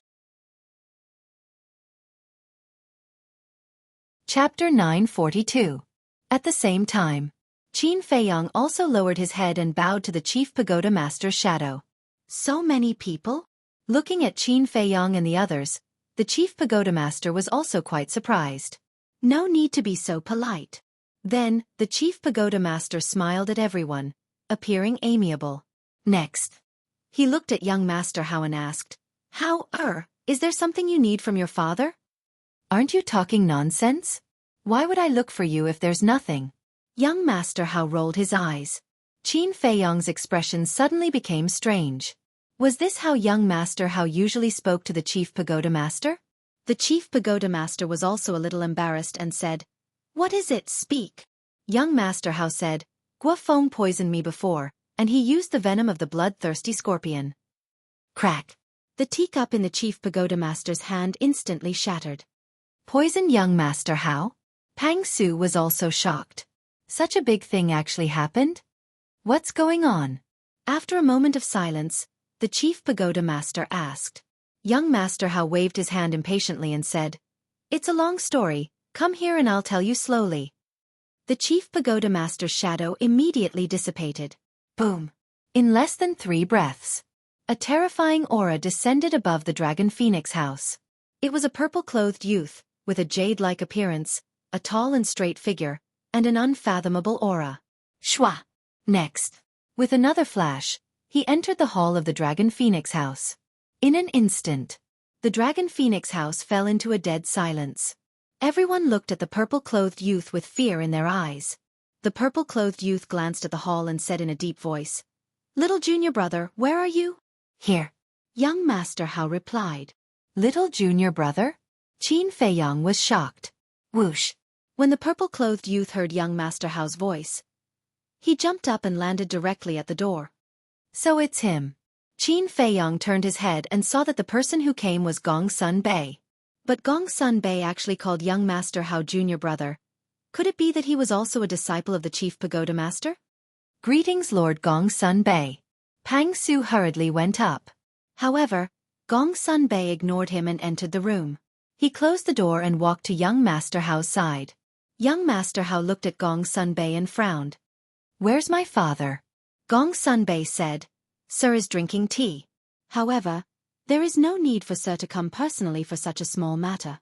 Chapter 942. At the same time, Qin Feiyang also lowered his head and bowed to the chief pagoda master's shadow. "So many people?" Looking at Qin Feiyang and the others, the chief pagoda master was also quite surprised. "No need to be so polite." Then, the chief pagoda master smiled at everyone, appearing amiable. Next, he looked at young Master Hao and asked, "How, is there something you need from your father?" "Aren't you talking nonsense? Why would I look for you if there's nothing?" Young Master Hao rolled his eyes. Qin Feiyang's expression suddenly became strange. Was this how young Master Hao usually spoke to the chief pagoda master? The chief pagoda master was also a little embarrassed and said, "What is it? Speak." Young Master Hao said, "Guofeng poisoned me before, and he used the venom of the bloodthirsty scorpion." Crack! The teacup in the chief pagoda master's hand instantly shattered. "Poison young Master Hao?" Pang Su was also shocked. Such a big thing actually happened? What's going on? After a moment of silence, the chief pagoda master asked. Young Master Hao waved his hand impatiently and said, "It's a long story, come here and I'll tell you slowly." The chief pagoda master's shadow immediately dissipated. Boom! In less than 3 breaths, a terrifying aura descended above the Dragon Phoenix house. It was a purple-clothed youth, with a jade-like appearance, a tall and straight figure, and an unfathomable aura. Shwa! Next, with another flash, he entered the hall of the Dragon Phoenix house. In an instant, the Dragon Phoenix house fell into a dead silence. Everyone looked at the purple-clothed youth with fear in their eyes. The purple-clothed youth glanced at the hall and said in a deep voice, "Little junior brother, where are you?" "Here." Young Master Hao replied. "Little junior brother?" Qin Feiyang was shocked. Whoosh! When the purple-clothed youth heard young Master Hao's voice, he jumped up and landed directly at the door. "So it's him." Qin Feiyang turned his head and saw that the person who came was Gong Sun Bei. But Gong Sun Bei actually called young Master Hao junior brother. Could it be that he was also a disciple of the chief pagoda master? "Greetings, Lord Gong Sun Bei." Pang Su hurriedly went up. However, Gong Sun Bei ignored him and entered the room. He closed the door and walked to young Master Hao's side. Young Master Hao looked at Gong Sun Bei and frowned. "Where's my father?" Gong Sun Bei said, "Sir is drinking tea. However, there is no need for Sir to come personally for such a small matter."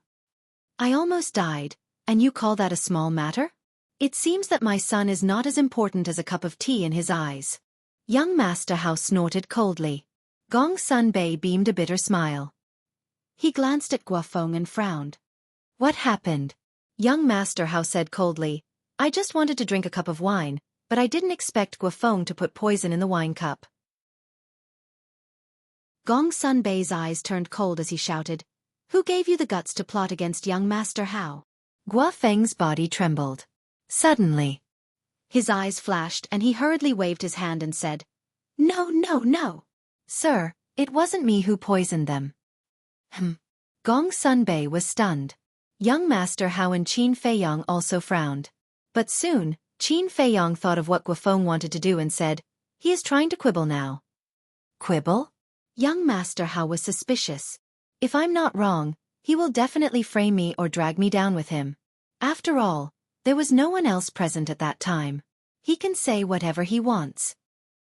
"I almost died, and you call that a small matter? It seems that my son is not as important as a cup of tea in his eyes." Young Master Hao snorted coldly. Gong Sun Bei beamed a bitter smile. He glanced at Guofeng and frowned. "What happened?" Young Master Hao said coldly, "I just wanted to drink a cup of wine, but I didn't expect Guofeng to put poison in the wine cup." Gong Sun Bei's eyes turned cold as he shouted, "Who gave you the guts to plot against young Master Hao?" Guofeng's body trembled. Suddenly, his eyes flashed and he hurriedly waved his hand and said, "No, no, no. Sir, it wasn't me who poisoned them." Gong Sun Bei was stunned. Young Master Hao and Qin Feiyang also frowned. But soon, Qin Feiyang thought of what Guofeng wanted to do and said, "He is trying to quibble now." "Quibble?" Young Master Hao was suspicious. "If I'm not wrong, he will definitely frame me or drag me down with him. After all, there was no one else present at that time. He can say whatever he wants."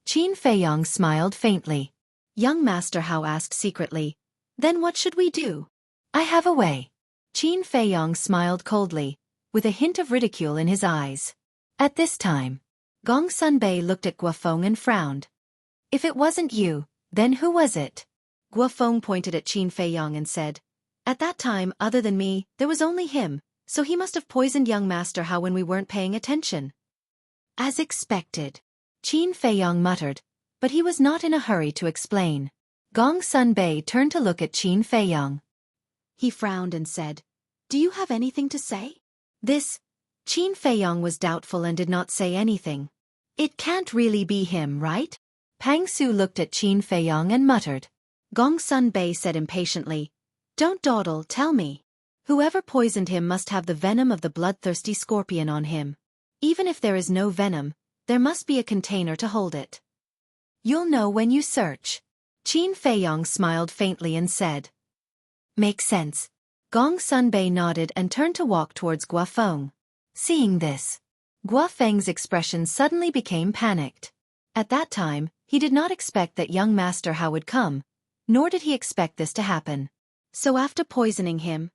Qin Feiyang smiled faintly. Young Master Hao asked secretly, "Then what should we do?" "I have a way." Qin Feiyang smiled coldly, with a hint of ridicule in his eyes. At this time, Gong Sun Bei looked at Guofeng and frowned. "If it wasn't you, then who was it?" Guofeng pointed at Qin Feiyang and said, "At that time, other than me, there was only him, so he must have poisoned young Master Hao when we weren't paying attention." "As expected," Qin Feiyang muttered, but he was not in a hurry to explain. Gong Sun Bei turned to look at Qin Feiyang. He frowned and said, "Do you have anything to say?" Qin Feiyang was doubtful and did not say anything. "It can't really be him, right?" Pang Su looked at Qin Feiyang and muttered. Gong Sun Bei said impatiently, "Don't dawdle, tell me. Whoever poisoned him must have the venom of the bloodthirsty scorpion on him. Even if there is no venom, there must be a container to hold it. You'll know when you search." Qin Feiyang smiled faintly and said, "Makes sense." Gong Sun Bei nodded and turned to walk towards Guofeng. Seeing this, Guofeng's expression suddenly became panicked. At that time, he did not expect that young Master Hao would come, nor did he expect this to happen. So after poisoning him,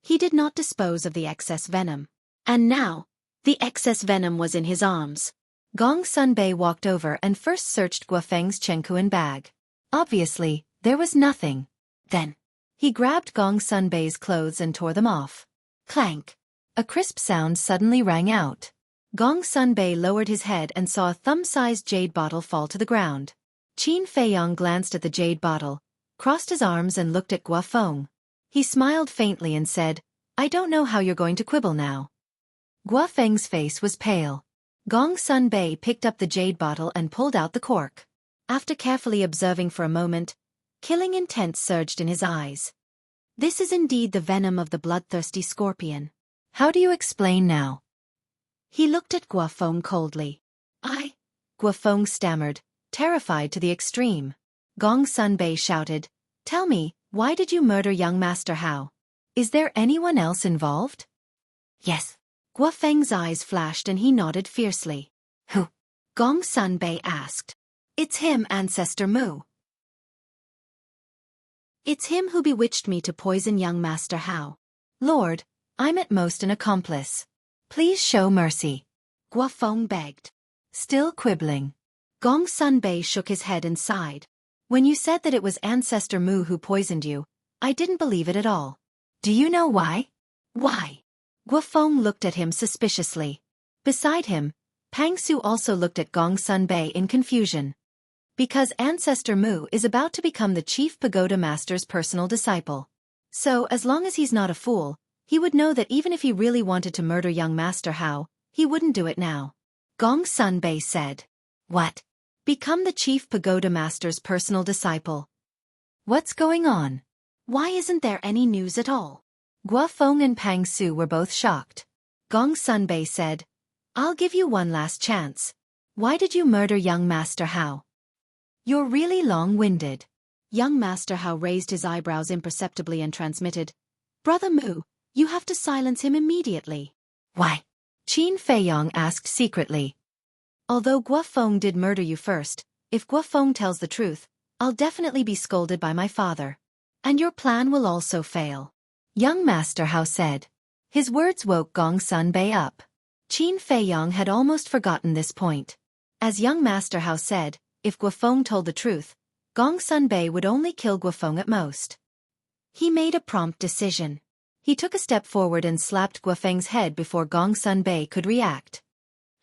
he did not dispose of the excess venom. And now, the excess venom was in his arms. Gong Sun Bei walked over and first searched Guofeng's Chengkuan bag. Obviously, there was nothing. Then, he grabbed Gong Sun Bei's clothes and tore them off. Clank! A crisp sound suddenly rang out. Gong Sun Bei lowered his head and saw a thumb-sized jade bottle fall to the ground. Qin Feiyang glanced at the jade bottle, crossed his arms and looked at Guofeng. He smiled faintly and said, "I don't know how you're going to quibble now." Guofeng's face was pale. Gong Sun Bei picked up the jade bottle and pulled out the cork. After carefully observing for a moment, killing intent surged in his eyes. "This is indeed the venom of the bloodthirsty scorpion. How do you explain now?" He looked at Guofeng coldly. Guofeng stammered, terrified to the extreme. Gong Sun Bei shouted, "Tell me, why did you murder young Master Hao? Is there anyone else involved?" "Yes." Guofeng's eyes flashed and he nodded fiercely. "Who?" Gong Sun Bei asked. "It's him, Ancestor Mu. It's him who bewitched me to poison young Master Hao. Lord, I'm at most an accomplice. Please show mercy." Guofeng begged. Still quibbling. Gong Sun Bei shook his head and sighed. "When you said that it was Ancestor Mu who poisoned you, I didn't believe it at all. Do you know why?" "Why?" Guofeng looked at him suspiciously. Beside him, Pang Su also looked at Gong Sun Bei in confusion. Because Ancestor Mu is about to become the Chief Pagoda Master's personal disciple. So, as long as he's not a fool, he would know that even if he really wanted to murder young Master Hao, he wouldn't do it now. Gong Sun Bei said. What? Become the Chief Pagoda Master's personal disciple. What's going on? Why isn't there any news at all? Guofeng and Pang Su were both shocked. Gong Sun Bei said, I'll give you one last chance. Why did you murder young Master Hao? You're really long-winded. Young Master Hao raised his eyebrows imperceptibly and transmitted, Brother Mu, you have to silence him immediately. Why? Qin Feiyong asked secretly. Although Guofeng did murder you first, if Guofeng tells the truth, I'll definitely be scolded by my father. And your plan will also fail. Young Master Hao said. His words woke Gong Sun Bei up. Qin Feiyong had almost forgotten this point. As young Master Hao said, if Guofeng told the truth, Gong Sun Bei would only kill Guofeng at most. He made a prompt decision. He took a step forward and slapped Guofeng's head before Gong Sun Bei could react.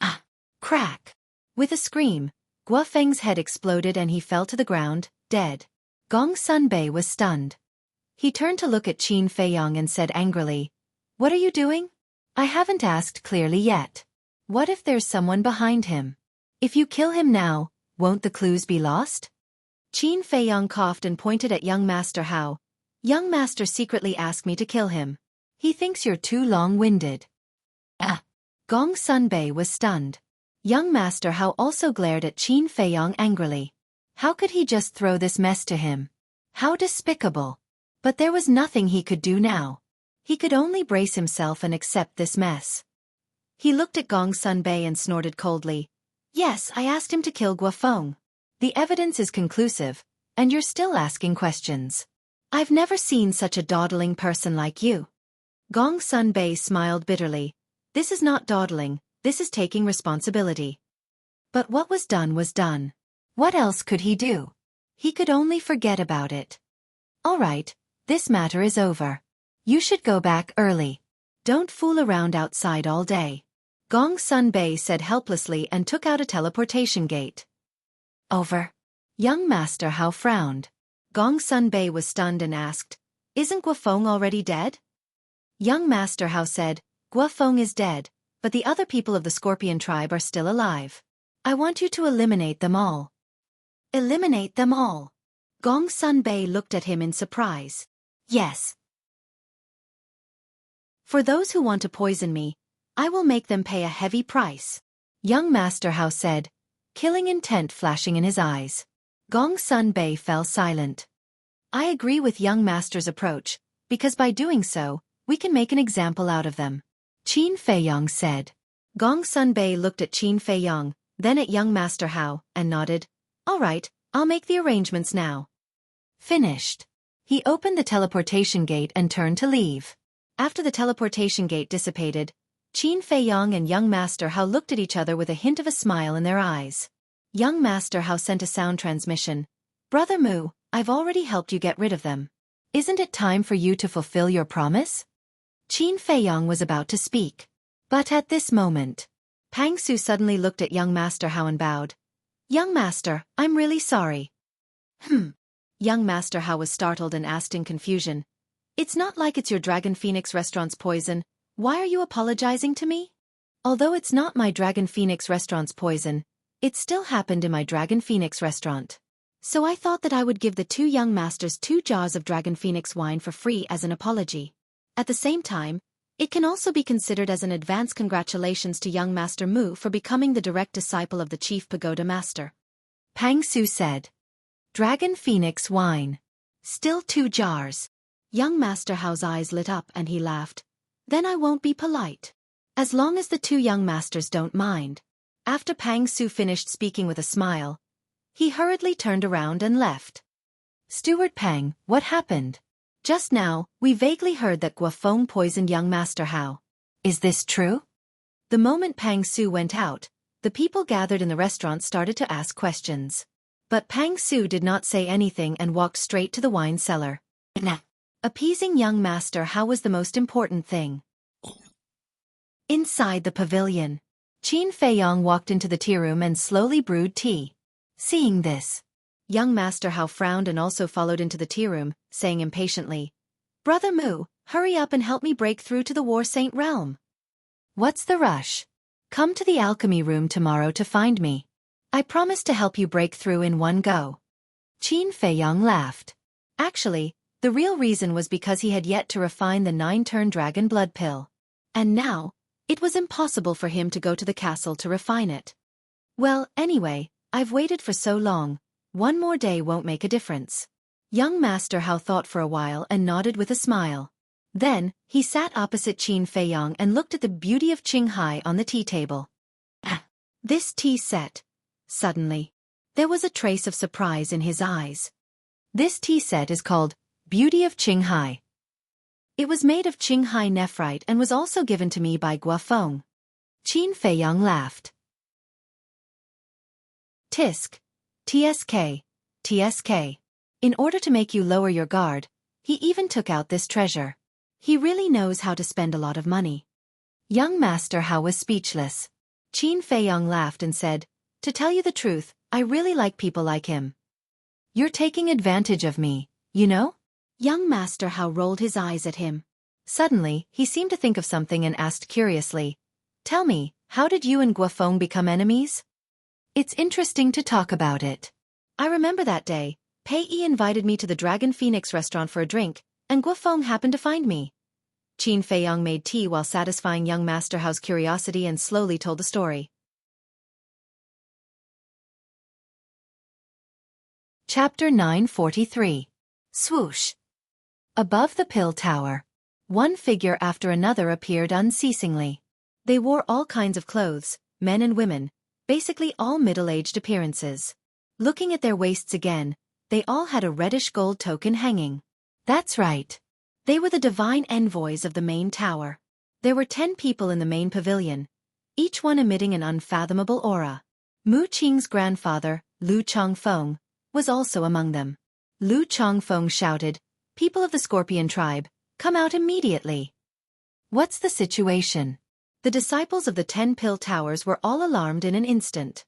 Ah! Crack! With a scream, Guofeng's head exploded and he fell to the ground, dead. Gong Sun Bei was stunned. He turned to look at Qin Feiyong and said angrily, What are you doing? I haven't asked clearly yet. What if there's someone behind him? If you kill him now, won't the clues be lost? Qin Feiyong coughed and pointed at young Master Hao. Young Master secretly asked me to kill him. He thinks you're too long-winded. Ah! Gong Sun Bei was stunned. Young Master Hao also glared at Qin Feiyong angrily. How could he just throw this mess to him? How despicable. But there was nothing he could do now. He could only brace himself and accept this mess. He looked at Gong Sun Bei and snorted coldly. Yes, I asked him to kill Guofeng. The evidence is conclusive, and you're still asking questions. I've never seen such a dawdling person like you. Gong Sun Bei smiled bitterly. This is not dawdling, this is taking responsibility. But what was done was done. What else could he do? He could only forget about it. All right, this matter is over. You should go back early. Don't fool around outside all day. Gong Sun Bei said helplessly and took out a teleportation gate. Over. Young Master Hao frowned. Gong Sun Bei was stunned and asked, Isn't Guofeng already dead? Young Master Hao said, Guofeng is dead, but the other people of the Scorpion tribe are still alive. I want you to eliminate them all. Eliminate them all. Gong Sun Bei looked at him in surprise. Yes. For those who want to poison me, I will make them pay a heavy price. Young Master Hao said, killing intent flashing in his eyes. Gong Sun Bei fell silent. I agree with young Master's approach, because by doing so, we can make an example out of them. Qin Feiyong said. Gong Sun Bei looked at Qin Feiyong, then at young Master Hao, and nodded. All right, I'll make the arrangements now. Finished. He opened the teleportation gate and turned to leave. After the teleportation gate dissipated, Qin Feiyong and young Master Hao looked at each other with a hint of a smile in their eyes. Young Master Hao sent a sound transmission. Brother Mu, I've already helped you get rid of them. Isn't it time for you to fulfill your promise? Qin Feiyong was about to speak. But at this moment, Pang Su suddenly looked at young Master Hao and bowed. Young Master, I'm really sorry. Young Master Hao was startled and asked in confusion. It's not like it's your Dragon Phoenix restaurant's poison. Why are you apologizing to me? Although it's not my Dragon Phoenix restaurant's poison, it still happened in my Dragon Phoenix restaurant. So I thought that I would give the two young masters 2 jars of Dragon Phoenix wine for free as an apology. At the same time, it can also be considered as an advance congratulations to young Master Mu for becoming the direct disciple of the Chief Pagoda Master. Pang Su said. Dragon Phoenix wine. Still 2 jars. Young Master Hao's eyes lit up and he laughed. Then I won't be polite. As long as the 2 young masters don't mind. After Pang Su finished speaking with a smile, he hurriedly turned around and left. Steward Pang, what happened? Just now, we vaguely heard that Guofeng poisoned young Master Hao. Is this true? The moment Pang Su went out, the people gathered in the restaurant started to ask questions. But Pang Su did not say anything and walked straight to the wine cellar. Appeasing young Master Hao was the most important thing. Inside the pavilion, Qin Feiyong walked into the tea room and slowly brewed tea. Seeing this, young Master Hao frowned and also followed into the tea room, saying impatiently, "Brother Mu, hurry up and help me break through to the War Saint realm." "What's the rush? Come to the alchemy room tomorrow to find me. I promise to help you break through in one go." Qin Feiyong laughed. Actually, the real reason was because he had yet to refine the 9-turn dragon blood pill. And now, it was impossible for him to go to the castle to refine it. "Well, anyway, I've waited for so long, one more day won't make a difference." Young Master Hao thought for a while and nodded with a smile. Then, he sat opposite Qin Feiyong and looked at the beauty of Qinghai on the tea table. This tea set. Suddenly, there was a trace of surprise in his eyes. This tea set is called Beauty of Qinghai. It was made of Qinghai nephrite and was also given to me by Guofeng. Qin Feiyong laughed. Tisk. TSK. TSK. In order to make you lower your guard, he even took out this treasure. He really knows how to spend a lot of money. Young Master Hao was speechless. Qin Feiyong laughed and said, "To tell you the truth, I really like people like him." "You're taking advantage of me, you know?" Young Master Hao rolled his eyes at him. Suddenly, he seemed to think of something and asked curiously, "Tell me, how did you and Guofeng become enemies?" "It's interesting to talk about it. I remember that day, Pei Yi invited me to the Dragon Phoenix restaurant for a drink, and Guofeng happened to find me." Qin Feiyong made tea while satisfying young Master Hao's curiosity and slowly told the story. Chapter 943. Swoosh. Above the pill tower, one figure after another appeared unceasingly. They wore all kinds of clothes, men and women, basically all middle-aged appearances. Looking at their waists again, they all had a reddish gold token hanging. That's right. They were the divine envoys of the main tower. There were 10 people in the main pavilion, each one emitting an unfathomable aura. Mu Qing's grandfather, Lu Chongfeng, was also among them. Lu Chongfeng shouted, "People of the Scorpion tribe, come out immediately." "What's the situation?" The disciples of the 10 pill towers were all alarmed in an instant.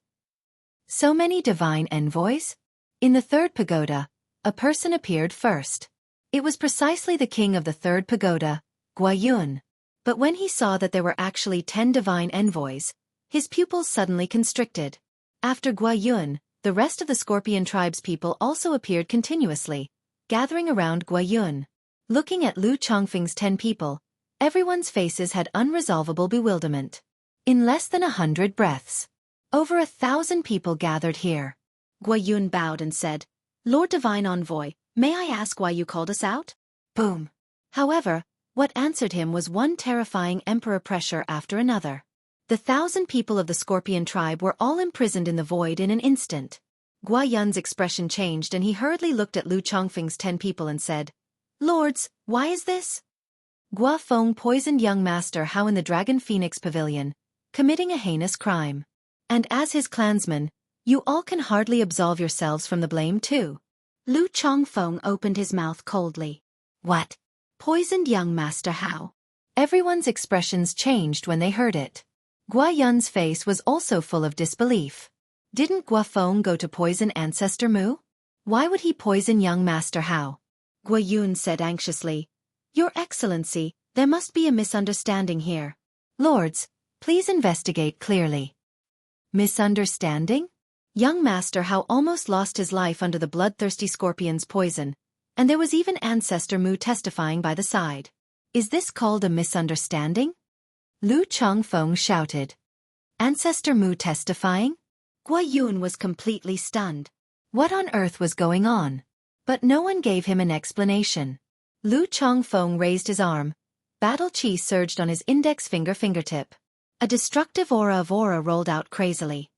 So many divine envoys? In the 3rd pagoda, a person appeared first. It was precisely the king of the 3rd pagoda, Guayun. But when he saw that there were actually 10 divine envoys, his pupils suddenly constricted. After Guayun, the rest of the Scorpion tribe's people also appeared continuously, gathering around Guayun. Looking at Lu Chongfeng's 10 people, everyone's faces had unresolvable bewilderment. In less than 100 breaths, over 1,000 people gathered here. Guayun bowed and said, "Lord Divine Envoy, may I ask why you called us out?" Boom. However, what answered him was one terrifying emperor pressure after another. The 1,000 people of the Scorpion tribe were all imprisoned in the void in an instant. Guayun's expression changed and he hurriedly looked at Lu Chongfeng's 10 people and said, "Lords, why is this?" Guofeng poisoned young Master Hao in the Dragon Phoenix Pavilion, committing a heinous crime. And as his clansmen, you all can hardly absolve yourselves from the blame too. Lu Chongfeng opened his mouth coldly. "What? Poisoned young Master Hao?" Everyone's expressions changed when they heard it. Guayun's face was also full of disbelief. Didn't Guofeng go to poison Ancestor Mu? Why would he poison young Master Hao? Guayun said anxiously, "Your Excellency, there must be a misunderstanding here. Lords, please investigate clearly." Misunderstanding? Young Master Hao almost lost his life under the bloodthirsty scorpion's poison, and there was even Ancestor Mu testifying by the side. Is this called a misunderstanding? Lu Chongfeng shouted. Ancestor Mu testifying? Guayun was completely stunned. What on earth was going on? But no one gave him an explanation. Lu Chongfeng raised his arm. Battle chi surged on his index fingertip. A destructive aura rolled out crazily.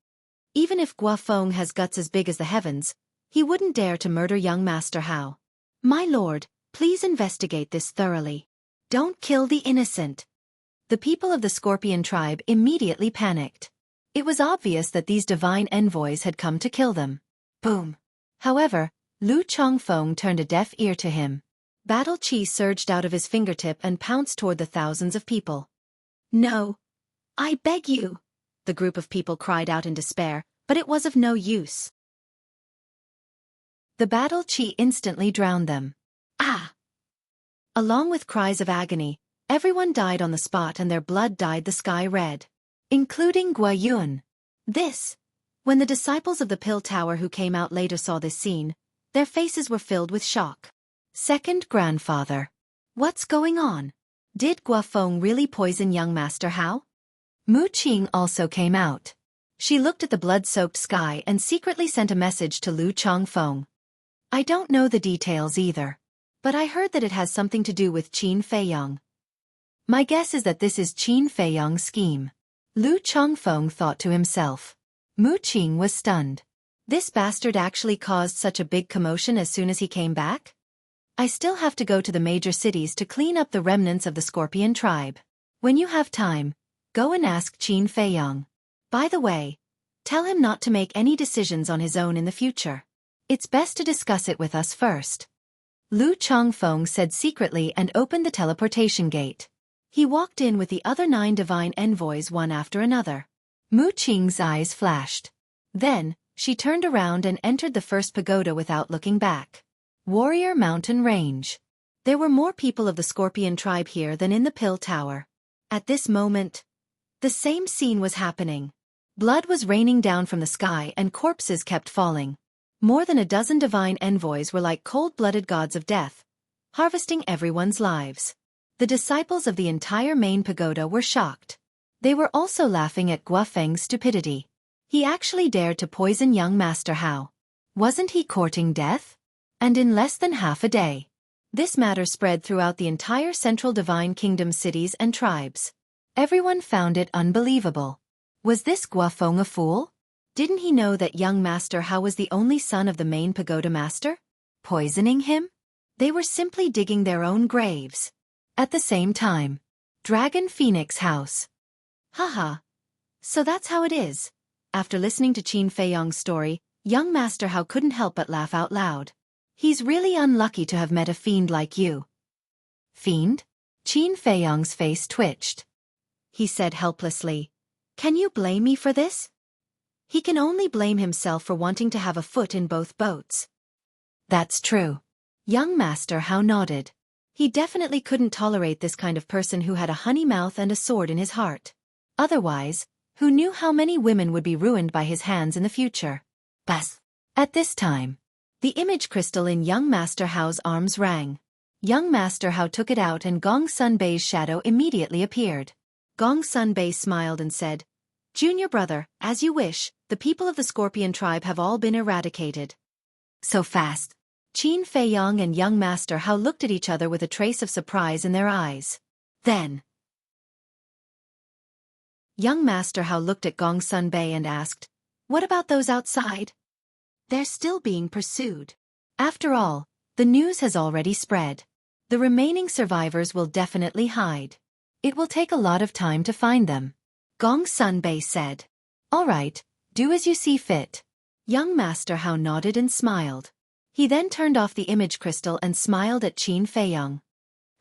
Even if Guofeng has guts as big as the heavens, he wouldn't dare to murder young Master Hao. "My lord, please investigate this thoroughly. Don't kill the innocent." The people of the Scorpion tribe immediately panicked. It was obvious that these divine envoys had come to kill them. Boom. However, Lu Chongfeng turned a deaf ear to him. Battle chi surged out of his fingertip and pounced toward the thousands of people. "No, I beg you, the group of people cried out in despair, but it was of no use. The battle Qi instantly drowned them. Ah! Along with cries of agony, everyone died on the spot and their blood dyed the sky red, including Gua Yun. When the disciples of the Pill Tower who came out later saw this scene, their faces were filled with shock. Second grandfather. What's going on? Did Guafeng really poison young Master Hao? Mu Qing also came out. She looked at the blood-soaked sky and secretly sent a message to Lu Chongfeng. I don't know the details either, but I heard that it has something to do with Qin Feiyong. My guess is that this is Qin Feiyong's scheme. Lu Chongfeng thought to himself. Mu Qing was stunned. This bastard actually caused such a big commotion as soon as he came back? I still have to go to the major cities to clean up the remnants of the Scorpion tribe. When you have time, go and ask Qin Feiyong. By the way, tell him not to make any decisions on his own in the future. It's best to discuss it with us first. Lu Chongfeng said secretly and opened the teleportation gate. He walked in with the other 9 divine envoys one after another. Mu Qing's eyes flashed. Then, she turned around and entered the first pagoda without looking back. Warrior Mountain Range. There were more people of the Scorpion tribe here than in the Pill Tower. At this moment, the same scene was happening. Blood was raining down from the sky and corpses kept falling. More than a dozen divine envoys were like cold-blooded gods of death, harvesting everyone's lives. The disciples of the entire main pagoda were shocked. They were also laughing at Guafeng's stupidity. He actually dared to poison young Master Hao. Wasn't he courting death? And in less than half a day. This matter spread throughout the entire Central Divine Kingdom cities and tribes. Everyone found it unbelievable. Was this Guafeng a fool? Didn't he know that young Master Hao was the only son of the main pagoda master? Poisoning him? They were simply digging their own graves. At the same time, Dragon Phoenix House. Haha. So that's how it is. After listening to Qin Feiyong's story, young Master Hao couldn't help but laugh out loud. He's really unlucky to have met a fiend like you. Fiend? Qin Feiyong's face twitched. He said helplessly, "Can you blame me for this?" He can only blame himself for wanting to have a foot in both boats. That's true. Young Master Hao nodded. He definitely couldn't tolerate this kind of person who had a honey mouth and a sword in his heart. Otherwise, who knew how many women would be ruined by his hands in the future? Bas. At this time, the image crystal in young Master Hao's arms rang. Young Master Hao took it out and Gong Sunbei's shadow immediately appeared. Gong Sunbei smiled and said, "Junior brother, as you wish, the people of the Scorpion tribe have all been eradicated." So fast. Qin Feiyong and young Master Hao looked at each other with a trace of surprise in their eyes. Then, young Master Hao looked at Gong Sunbei and asked, "What about those outside?" "They're still being pursued. After all, the news has already spread. The remaining survivors will definitely hide. It will take a lot of time to find them." Gong Sunbei said. "All right, do as you see fit." Young Master Hao nodded and smiled. He then turned off the image crystal and smiled at Qin Feiyong.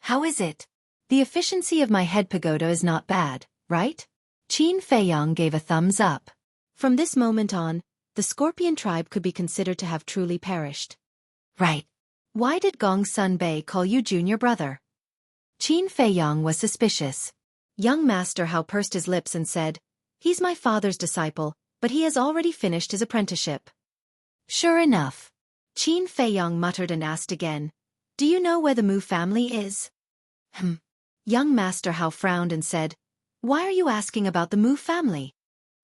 "How is it? The efficiency of my head pagoda is not bad, right?" Qin Feiyong gave a thumbs up. From this moment on, the Scorpion tribe could be considered to have truly perished. "Right. Why did Gong Sunbei call you junior brother?" Qin Feiyong was suspicious. Young Master Hao pursed his lips and said, "He's my father's disciple, but he has already finished his apprenticeship." "Sure enough." Qin Feiyong muttered and asked again, "Do you know where the Mu family is?" Young Master Hao frowned and said, "Why are you asking about the Mu family?"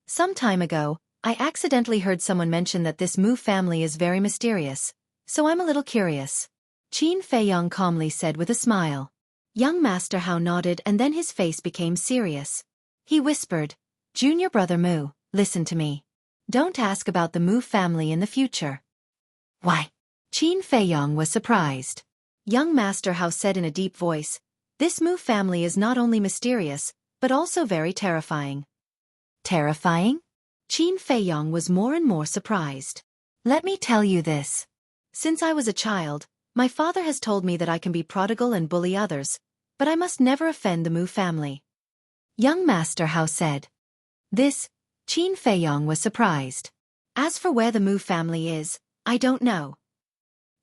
"Some time ago, I accidentally heard someone mention that this Mu family is very mysterious, so I'm a little curious." Qin Feiyong calmly said with a smile. Young Master Hao nodded and then his face became serious. He whispered, "Junior brother Mu, listen to me. Don't ask about the Mu family in the future." "Why?" Qin Feiyong was surprised. Young Master Hao said in a deep voice, "This Mu family is not only mysterious, but also very terrifying." Terrifying? Qin Feiyong was more and more surprised. "Let me tell you this. Since I was a child, my father has told me that I can be prodigal and bully others, but I must never offend the Mu family." Young Master Hao said. This, Qin Feiyong was surprised. As for where the Mu family is, I don't know.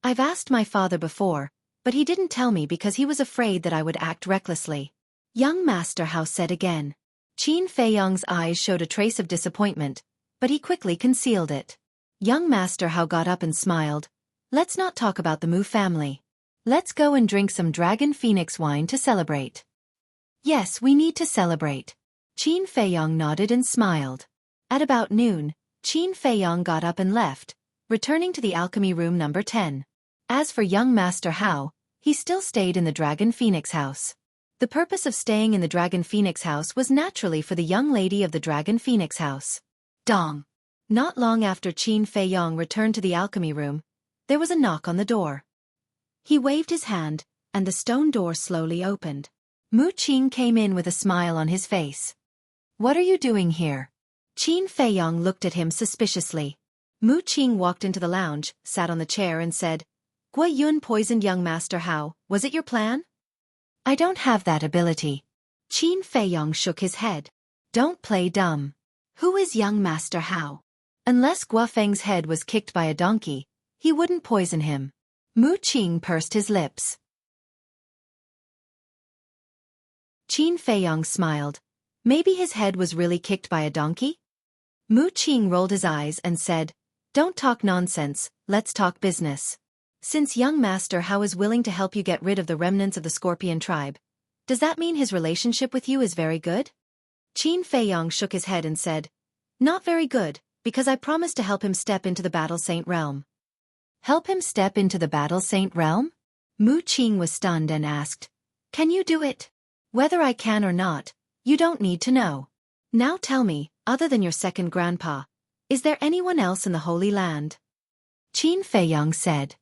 I've asked my father before, but he didn't tell me because he was afraid that I would act recklessly. Young Master Hao said again. Qin Feiyong's eyes showed a trace of disappointment, but he quickly concealed it. Young Master Hao got up and smiled. Let's not talk about the Mu family. Let's go and drink some Dragon Phoenix wine to celebrate. Yes, we need to celebrate. Qin Feiyong nodded and smiled. At about noon, Qin Feiyong got up and left, returning to the alchemy room number 10. As for young Master Hao, he still stayed in the Dragon Phoenix house. The purpose of staying in the Dragon Phoenix house was naturally for the young lady of the Dragon Phoenix house. Dong! Not long after Qin Feiyong returned to the alchemy room, there was a knock on the door. He waved his hand, and the stone door slowly opened. Mu Qing came in with a smile on his face. What are you doing here? Qin Feiyong looked at him suspiciously. Mu Qing walked into the lounge, sat on the chair and said, Gui Yun poisoned young Master Hao, was it your plan? I don't have that ability. Qin Feiyong shook his head. Don't play dumb. Who is young Master Hao? Unless Guofeng's head was kicked by a donkey, he wouldn't poison him. Mu Qing pursed his lips. Qin Feiyong smiled. Maybe his head was really kicked by a donkey? Mu Qing rolled his eyes and said, Don't talk nonsense, let's talk business. Since young Master Hao is willing to help you get rid of the remnants of the Scorpion tribe, does that mean his relationship with you is very good? Qin Feiyong shook his head and said, Not very good, because I promised to help him step into the Battle Saint realm. Help him step into the Battle Saint realm? Mu Qing was stunned and asked, Can you do it? Whether I can or not, you don't need to know. Now tell me, other than your second grandpa, is there anyone else in the Holy Land? Qin Feiyong said.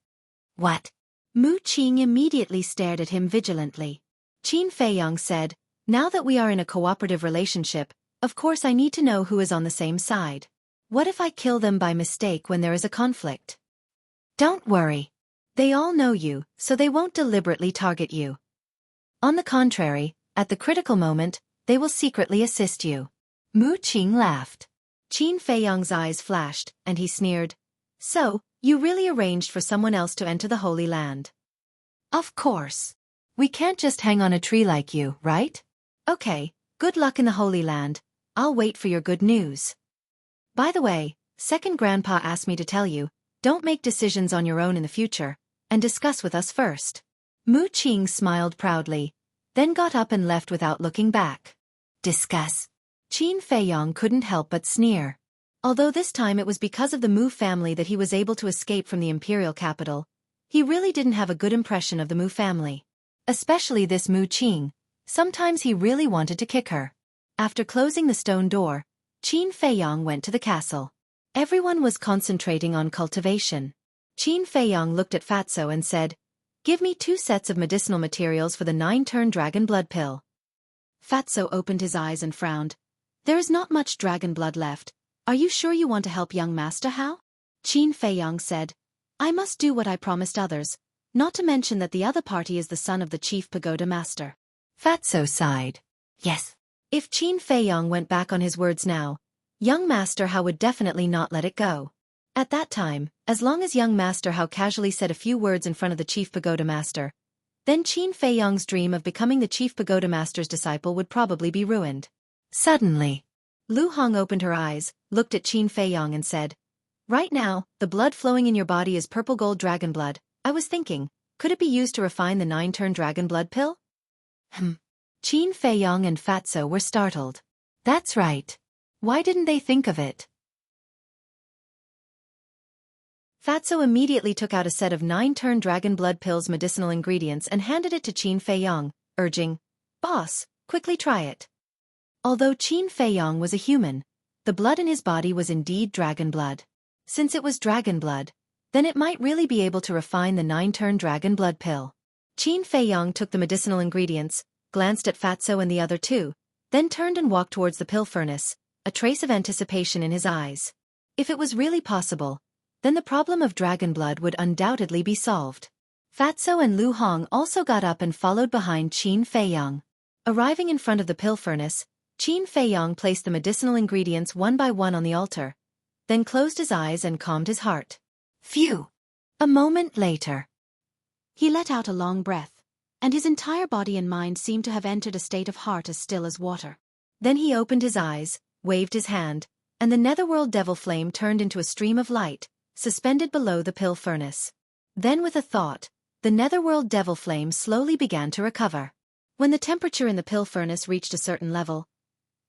What? Mu Qing immediately stared at him vigilantly. Qin Feiyong said, Now that we are in a cooperative relationship, of course I need to know who is on the same side. What if I kill them by mistake when there is a conflict? Don't worry. They all know you, so they won't deliberately target you. On the contrary, at the critical moment, they will secretly assist you. Mu Qing laughed. Qin Feiyong's eyes flashed, and he sneered. So, you really arranged for someone else to enter the Holy Land? Of course. We can't just hang on a tree like you, right? Okay, good luck in the Holy Land. I'll wait for your good news. By the way, second grandpa asked me to tell you, don't make decisions on your own in the future, and discuss with us first. Mu Qing smiled proudly, then got up and left without looking back. Discuss. Qin Feiyong couldn't help but sneer. Although this time it was because of the Mu family that he was able to escape from the imperial capital, he really didn't have a good impression of the Mu family. Especially this Mu Qing. Sometimes he really wanted to kick her. After closing the stone door, Qin Feiyong went to the castle. Everyone was concentrating on cultivation. Qin Feiyong looked at Fatso and said, Give me 2 sets of medicinal materials for the 9-turn dragon blood pill. Fatso opened his eyes and frowned. There is not much dragon blood left. Are you sure you want to help young Master Hao? Qin Feiyong said, I must do what I promised others, not to mention that the other party is the son of the chief pagoda master. Fatso sighed. Yes. If Qin Feiyong went back on his words now, young Master Hao would definitely not let it go. At that time, as long as young Master Hao casually said a few words in front of the chief pagoda master, then Qin Feiyong's dream of becoming the chief pagoda master's disciple would probably be ruined. Suddenly, Lu Hong opened her eyes, looked at Qin Feiyong and said, Right now, the blood flowing in your body is purple gold dragon blood. I was thinking, could it be used to refine the 9-turn dragon blood pill? Qin Feiyong and Fatso were startled. That's right. Why didn't they think of it? Fatso immediately took out a set of 9-turn dragon blood pills medicinal ingredients and handed it to Qin Feiyong, urging, Boss, quickly try it. Although Qin Feiyong was a human, the blood in his body was indeed dragon blood. Since it was dragon blood, then it might really be able to refine the 9-turn dragon blood pill. Qin Feiyong took the medicinal ingredients, glanced at Fatso and the other 2, then turned and walked towards the pill furnace, a trace of anticipation in his eyes. If it was really possible, then the problem of dragon blood would undoubtedly be solved. Fatso and Lu Hong also got up and followed behind Qin Feiyong. Arriving in front of the pill furnace, Qin Feiyang placed the medicinal ingredients one by one on the altar, then closed his eyes and calmed his heart. Phew! A moment later, He let out a long breath, and his entire body and mind seemed to have entered a state of heart as still as water. then he opened his eyes, waved his hand, and the netherworld devil flame turned into a stream of light, suspended below the pill furnace. Then with a thought, the netherworld devil flame slowly began to recover. When the temperature in the pill furnace reached a certain level,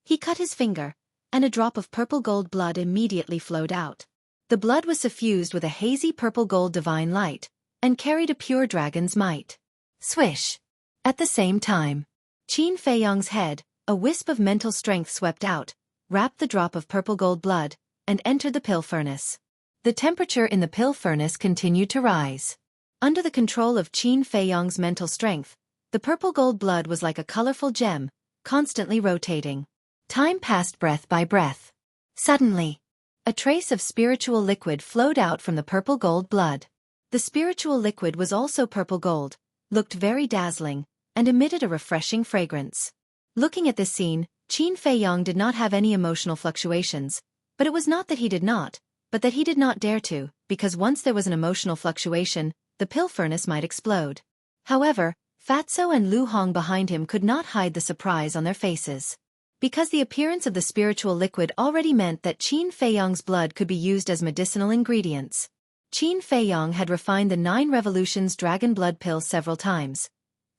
he cut his finger, and a drop of purple-gold blood immediately flowed out. The blood was suffused with a hazy purple-gold divine light, and carried a pure dragon's might. Swish! At the same time, Qin Feiyang's head, a wisp of mental strength swept out, wrapped the drop of purple-gold blood, and entered the pill furnace. The temperature in the pill furnace continued to rise. Under the control of Qin Feiyang's mental strength, the purple-gold blood was like a colorful gem, constantly rotating. Time passed breath by breath. Suddenly, a trace of spiritual liquid flowed out from the purple-gold blood. The spiritual liquid was also purple-gold, looked very dazzling, and emitted a refreshing fragrance. Looking at this scene, Qin Feiyang did not have any emotional fluctuations, but it was not that he did not, but that he did not dare to, because once there was an emotional fluctuation, the pill furnace might explode. However, Fatso and Lu Hong behind him could not hide the surprise on their faces. Because the appearance of the spiritual liquid already meant that Qin Feiyang's blood could be used as medicinal ingredients. Qin Feiyang had refined the 9 Revolutions Dragon Blood Pill several times,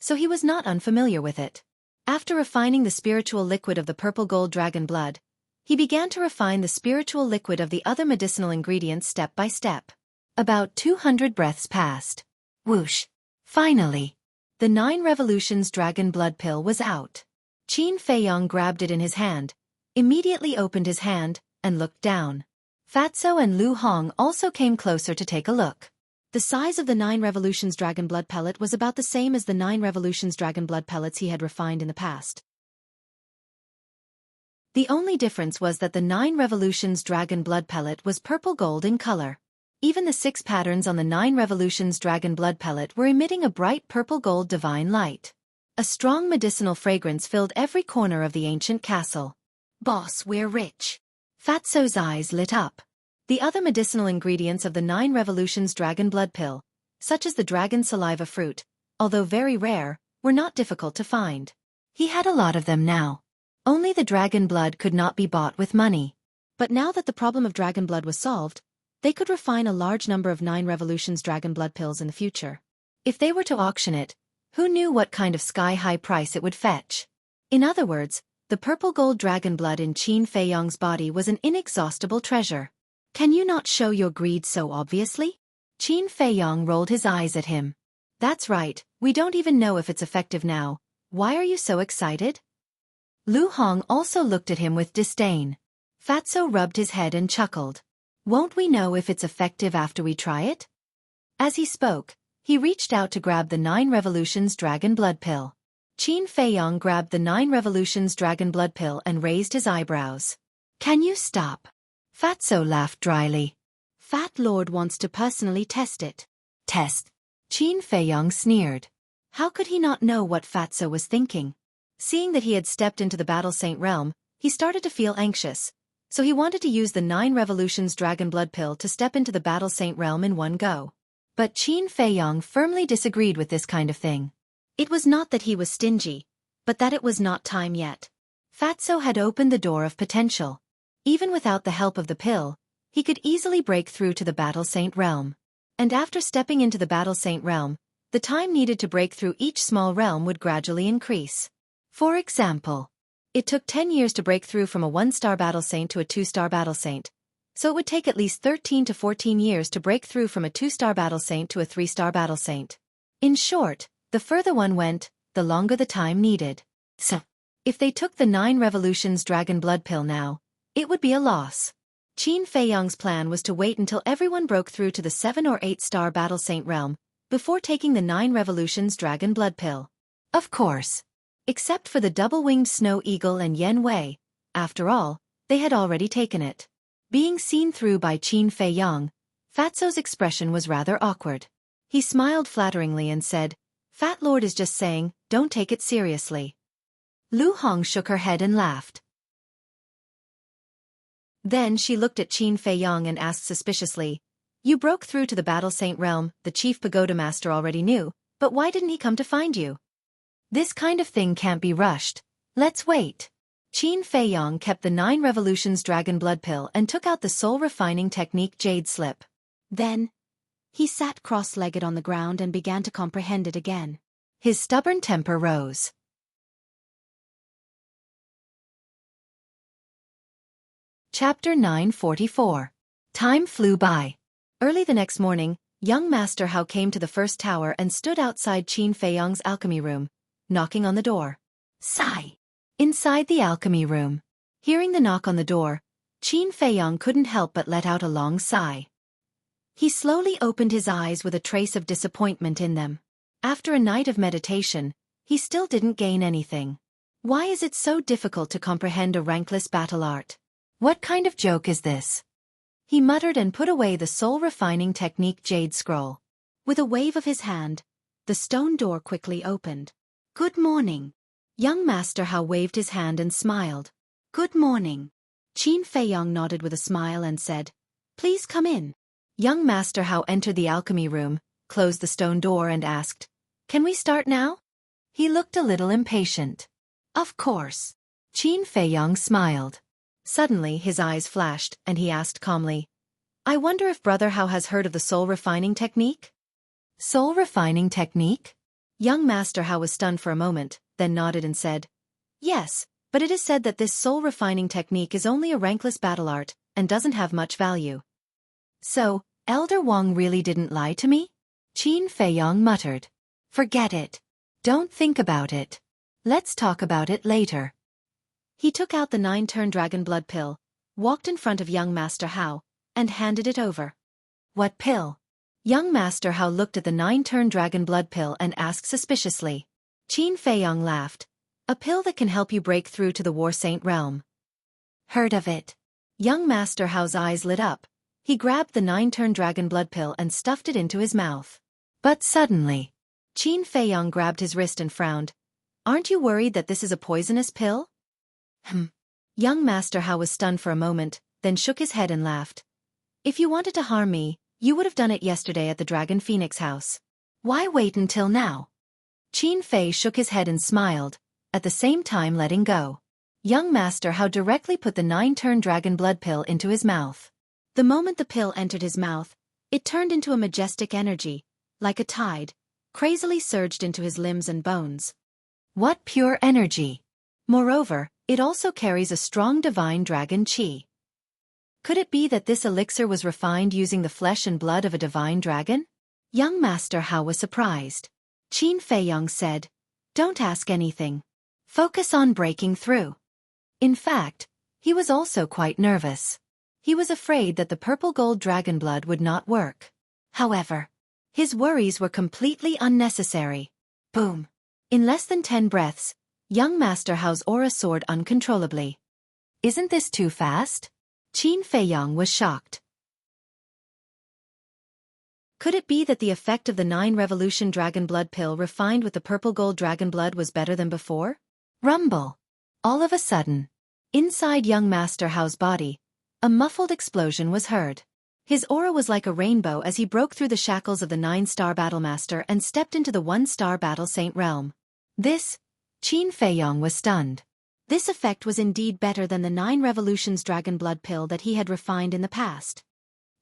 so he was not unfamiliar with it. After refining the spiritual liquid of the purple gold dragon blood, he began to refine the spiritual liquid of the other medicinal ingredients step by step. About 200 breaths passed. Whoosh! Finally, the 9 Revolutions Dragon Blood Pill was out. Qin Feiyang grabbed it in his hand, immediately opened his hand, and looked down. Fatso and Lu Hong also came closer to take a look. The size of the 9 Revolutions Dragon Blood pellet was about the same as the 9 Revolutions Dragon Blood pellets he had refined in the past. The only difference was that the 9 Revolutions Dragon Blood pellet was purple gold in color. Even the 6 patterns on the 9 Revolutions Dragon Blood pellet were emitting a bright purple gold divine light. A strong medicinal fragrance filled every corner of the ancient castle. Boss, we're rich. Fatso's eyes lit up. The other medicinal ingredients of the 9 Revolutions Dragon Blood Pill, such as the dragon saliva fruit, although very rare, were not difficult to find. He had a lot of them now. Only the dragon blood could not be bought with money. But now that the problem of dragon blood was solved, they could refine a large number of 9 Revolutions Dragon Blood Pills in the future. If they were to auction it, who knew what kind of sky-high price it would fetch? In other words, the purple gold dragon blood in Qin Feiyang's body was an inexhaustible treasure. Can you not show your greed so obviously? Qin Feiyang rolled his eyes at him. That's right, we don't even know if it's effective now. Why are you so excited? Lu Hong also looked at him with disdain. Fatso rubbed his head and chuckled. Won't we know if it's effective after we try it? As he spoke, he reached out to grab the 9 Revolutions Dragon Blood Pill. Qin Feiyang grabbed the 9 Revolutions Dragon Blood Pill and raised his eyebrows. Can you stop? Fatso laughed dryly. Fat Lord wants to personally test it. Test? Qin Feiyang sneered. How could he not know what Fatso was thinking? Seeing that he had stepped into the Battle Saint realm, he started to feel anxious, so he wanted to use the 9 Revolutions Dragon Blood Pill to step into the Battle Saint realm in one go. But Qin Feiyang firmly disagreed with this kind of thing. It was not that he was stingy, but that it was not time yet. Fatso had opened the door of potential. Even without the help of the pill, he could easily break through to the Battle Saint realm. And after stepping into the Battle Saint realm, the time needed to break through each small realm would gradually increase. For example, it took 10 years to break through from a 1-star Battle Saint to a 2-star Battle Saint, so it would take at least 13 to 14 years to break through from a 2-star Battle Saint to a 3-star Battle Saint. In short, the further one went, the longer the time needed. So, if they took the 9 Revolutions Dragon Blood Pill now, it would be a loss. Qin Feiyang's plan was to wait until everyone broke through to the 7 or 8-star Battle Saint realm, before taking the 9 Revolutions Dragon Blood Pill. Of course. Except for the double-winged Snow Eagle and Yen Wei, after all, they had already taken it. Being seen through by Qin Feiyang, Fatso's expression was rather awkward. He smiled flatteringly and said, Fat Lord is just saying, don't take it seriously. Lu Hong shook her head and laughed. Then she looked at Qin Feiyong and asked suspiciously, "You broke through to the Battle Saint realm, the chief pagoda master already knew, but why didn't he come to find you? This kind of thing can't be rushed. Let's wait." Qin Feiyong kept the 9 Revolutions Dragon Blood Pill and took out the Soul Refining Technique Jade Slip. Then, he sat cross-legged on the ground and began to comprehend it again. His stubborn temper rose. Chapter 944. Time flew by. Early the next morning, young Master Hao came to the first tower and stood outside Qin Feiyong's alchemy room, knocking on the door. Sigh. Inside the alchemy room. Hearing the knock on the door, Qin Feiyong couldn't help but let out a long sigh. He slowly opened his eyes with a trace of disappointment in them. After a night of meditation, he still didn't gain anything. Why is it so difficult to comprehend a rankless battle art? What kind of joke is this? He muttered and put away the Soul Refining Technique Jade Scroll. With a wave of his hand, the stone door quickly opened. "Good morning." Young Master Hao waved his hand and smiled. "Good morning." Qin Feiyong nodded with a smile and said, "Please come in." Young Master Hao entered the alchemy room, closed the stone door and asked, "Can we start now?" He looked a little impatient. "Of course." Qin Feiyong smiled. Suddenly his eyes flashed, and he asked calmly, "I wonder if Brother Hao has heard of the Soul Refining Technique?" "Soul Refining Technique?" Young Master Hao was stunned for a moment, then nodded and said, "Yes, but it is said that this Soul Refining Technique is only a rankless battle art, and doesn't have much value." "So, Elder Wang really didn't lie to me?" Qin Feiyong muttered. "Forget it. Don't think about it. Let's talk about it later." He took out the 9-turn Dragon Blood Pill, walked in front of young Master Hao, and handed it over. "What pill?" Young Master Hao looked at the 9-turn Dragon Blood Pill and asked suspiciously. Qin Feiyong laughed. "A pill that can help you break through to the War Saint realm." "Heard of it." Young Master Hao's eyes lit up. He grabbed the 9-turn Dragon Blood Pill and stuffed it into his mouth. But suddenly, Qin Feiyong grabbed his wrist and frowned. "Aren't you worried that this is a poisonous pill?" Young Master Hao was stunned for a moment, then shook his head and laughed. "If you wanted to harm me, you would have done it yesterday at the Dragon Phoenix house. Why wait until now?" Qin Fei shook his head and smiled, at the same time letting go. Young Master Hao directly put the 9-turn Dragon Blood Pill into his mouth. The moment the pill entered his mouth, it turned into a majestic energy, like a tide, crazily surged into his limbs and bones. What pure energy! Moreover, it also carries a strong divine dragon qi. Could it be that this elixir was refined using the flesh and blood of a divine dragon? Young Master Hao was surprised. Qin Feiyong said, "Don't ask anything. Focus on breaking through." In fact, he was also quite nervous. He was afraid that the purple gold dragon blood would not work. However, his worries were completely unnecessary. Boom! In less than 10 breaths, young Master Hao's aura soared uncontrollably. "Isn't this too fast?" Qin Feiyong was shocked. Could it be that the effect of the 9 Revolution Dragon Blood Pill refined with the purple gold dragon blood was better than before? Rumble! All of a sudden, inside young Master Hao's body, a muffled explosion was heard. His aura was like a rainbow as he broke through the shackles of the 9-star Battlemaster and stepped into the 1-star Battle Saint realm. Qin Feiyong was stunned. This effect was indeed better than the 9 Revolutions Dragon Blood Pill that he had refined in the past.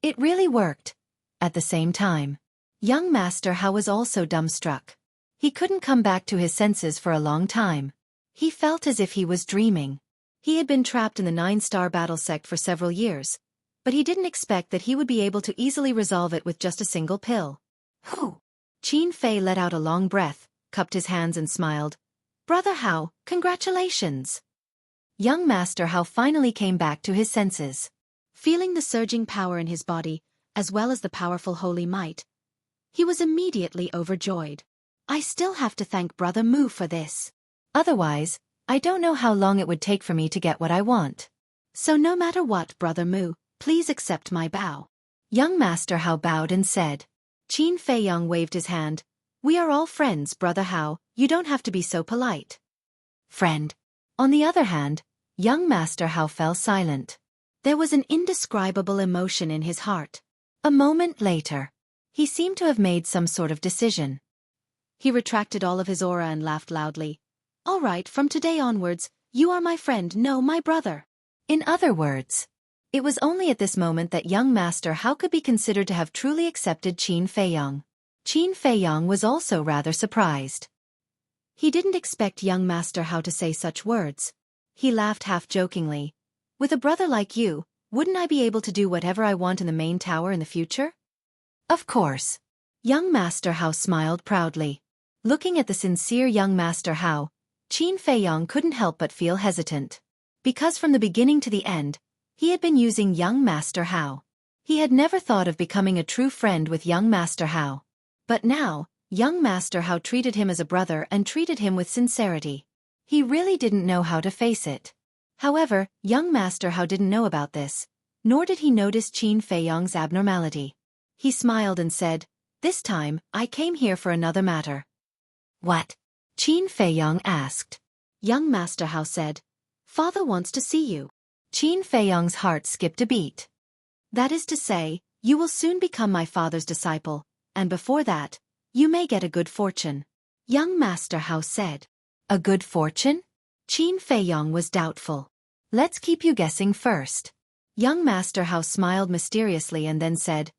It really worked. At the same time, young Master Hao was also dumbstruck. He couldn't come back to his senses for a long time. He felt as if he was dreaming. He had been trapped in the 9-star battle sect for several years, but he didn't expect that he would be able to easily resolve it with just a single pill. Whew! Qin Fei let out a long breath, cupped his hands and smiled. "Brother Hao, congratulations!" Young Master Hao finally came back to his senses. Feeling the surging power in his body, as well as the powerful holy might, he was immediately overjoyed. "I still have to thank Brother Mu for this. Otherwise, I don't know how long it would take for me to get what I want. So no matter what, Brother Mu, please accept my bow." Young Master Hao bowed and said. Qin Feiyong waved his hand. "We are all friends, Brother Hao, you don't have to be so polite." friend. On the other hand, young Master Hao fell silent. There was an indescribable emotion in his heart. A moment later, he seemed to have made some sort of decision. He retracted all of his aura and laughed loudly. All right, from today onwards, you are my friend, no, my brother. In other words, it was only at this moment that young Master Hao could be considered to have truly accepted Qin Feiyong. Qin Feiyong was also rather surprised. He didn't expect young Master Hao to say such words. He laughed half-jokingly. With a brother like you, wouldn't I be able to do whatever I want in the main tower in the future? Of course. Young Master Hao smiled proudly. Looking at the sincere young Master Hao, Qin Feiyong couldn't help but feel hesitant. Because from the beginning to the end, he had been using young Master Hao. He had never thought of becoming a true friend with young Master Hao. But now, young Master Hao treated him as a brother and treated him with sincerity. He really didn't know how to face it. However, young Master Hao didn't know about this, nor did he notice Qin Feiyong's abnormality. He smiled and said, "This time, I came here for another matter." "What?" Qin Feiyong asked. Young Master Hao said, "Father wants to see you." Qin Feiyong's heart skipped a beat. "That is to say, you will soon become my father's disciple, and before that, you may get a good fortune." Young Master Hao said. A good fortune? Qin Feiyong was doubtful. Let's keep you guessing first. Young Master Hao smiled mysteriously and then said,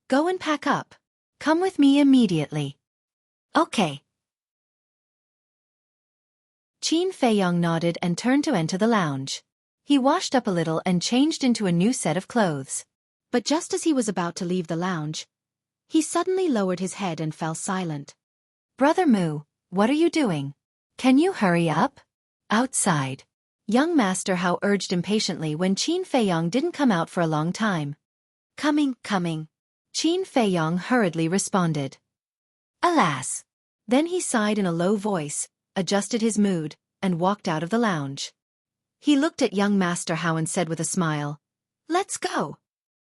"Go and pack up. Come with me immediately." "Okay." Qin Feiyong nodded and turned to enter the lounge. He washed up a little and changed into a new set of clothes. But just as he was about to leave the lounge, he suddenly lowered his head and fell silent. "Brother Mu, what are you doing? Can you hurry up?" "Outside." Young Master Hao urged impatiently when Qin Feiyong didn't come out for a long time. Coming." Qin Feiyong hurriedly responded. Alas! Then he sighed in a low voice, adjusted his mood, and walked out of the lounge. He looked at young Master Hao and said with a smile, "Let's go."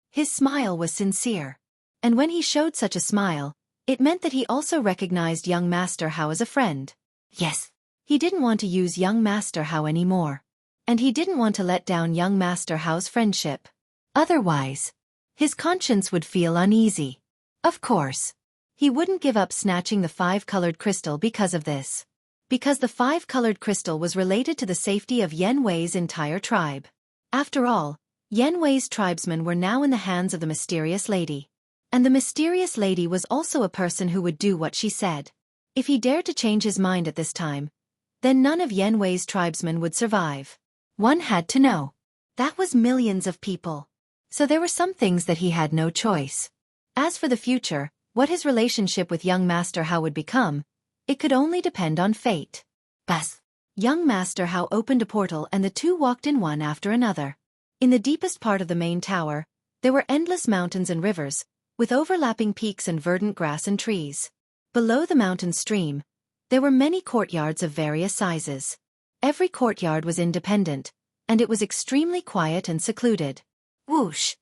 His smile was sincere. And when he showed such a smile, it meant that he also recognized young Master Hao as a friend. Yes. He didn't want to use young Master Hao anymore. And he didn't want to let down young Master Hao's friendship. Otherwise, his conscience would feel uneasy. Of course, he wouldn't give up snatching the 5-colored crystal because of this. Because the 5-colored crystal was related to the safety of Yan Wei's entire tribe. After all, Yan Wei's tribesmen were now in the hands of the mysterious lady. And the mysterious lady was also a person who would do what she said. If he dared to change his mind at this time, then none of Yan Wei's tribesmen would survive. One had to know. That was millions of people. So there were some things that he had no choice. As for the future, what his relationship with young Master Hao would become, it could only depend on fate. Buzz. Young Master Hao opened a portal and the two walked in one after another. In the deepest part of the main tower, there were endless mountains and rivers, with overlapping peaks and verdant grass and trees. Below the mountain stream, there were many courtyards of various sizes. Every courtyard was independent, and it was extremely quiet and secluded. Whoosh!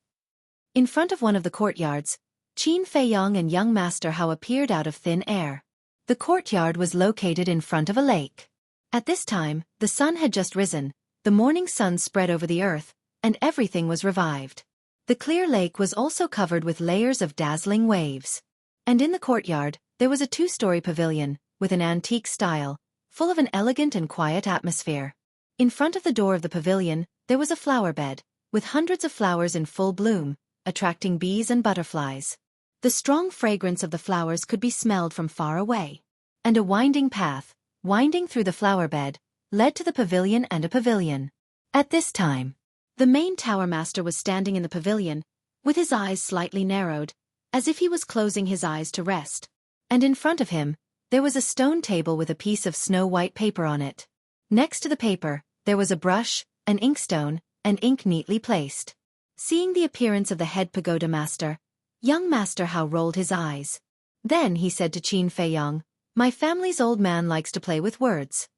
In front of one of the courtyards, Qin Feiyong and young Master Hao appeared out of thin air. The courtyard was located in front of a lake. At this time, the sun had just risen, the morning sun spread over the earth, and everything was revived. The clear lake was also covered with layers of dazzling waves. And in the courtyard, there was a 2-story pavilion, with an antique style, full of an elegant and quiet atmosphere. In front of the door of the pavilion, there was a flower bed, with hundreds of flowers in full bloom, attracting bees and butterflies. The strong fragrance of the flowers could be smelled from far away. And a winding path, winding through the flower bed, led to the pavilion and a pavilion. At this time, the main tower master was standing in the pavilion, with his eyes slightly narrowed, as if he was closing his eyes to rest. And in front of him, there was a stone table with a piece of snow-white paper on it. Next to the paper, there was a brush, an inkstone, and ink neatly placed. Seeing the appearance of the head pagoda master, young Master Hao rolled his eyes. Then he said to Qin Feiyong, "My family's old man likes to play with words.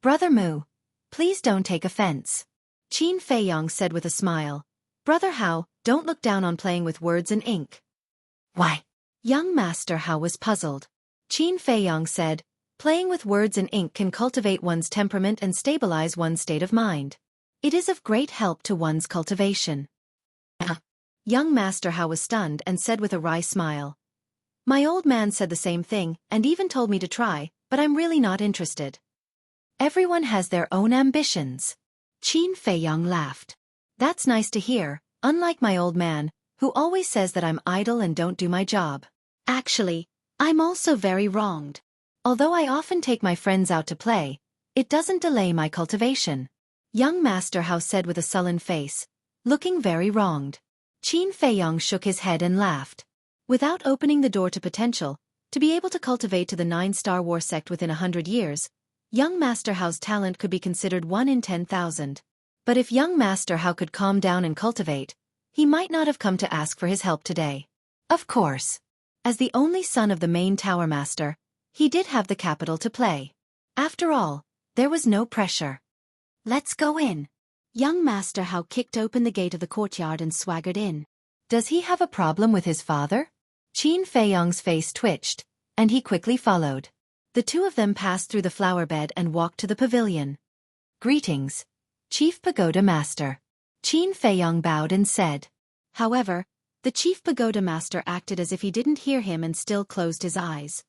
Brother Mu, please don't take offense." Qin Feiyong said with a smile, "Brother Hao, don't look down on playing with words and ink." "Why?" Young Master Hao was puzzled. Qin Feiyong said, Playing with words and ink can cultivate one's temperament and stabilize one's state of mind. It is of great help to one's cultivation. Young Master Hao was stunned and said with a wry smile. My old man said the same thing and even told me to try, but I'm really not interested. Everyone has their own ambitions. Qin Feiyang laughed. That's nice to hear, unlike my old man, who always says that I'm idle and don't do my job. Actually, I'm also very wronged. Although I often take my friends out to play, it doesn't delay my cultivation. Young Master Hao said with a sullen face, looking very wronged. Qin Feiyang shook his head and laughed. Without opening the door to potential, to be able to cultivate to the 9-star war sect within 100 years, young Master Hao's talent could be considered 1 in 10,000. But if young Master Hao could calm down and cultivate, he might not have come to ask for his help today. Of course. As the only son of the main Tower Master, he did have the capital to play. After all, there was no pressure. Let's go in. Young Master Hao kicked open the gate of the courtyard and swaggered in. Does he have a problem with his father? Qin Feiyang's face twitched, and he quickly followed. The two of them passed through the flower bed and walked to the pavilion. Greetings, Chief Pagoda Master. Qin Feiyang bowed and said. However, the Chief Pagoda Master acted as if he didn't hear him and still closed his eyes.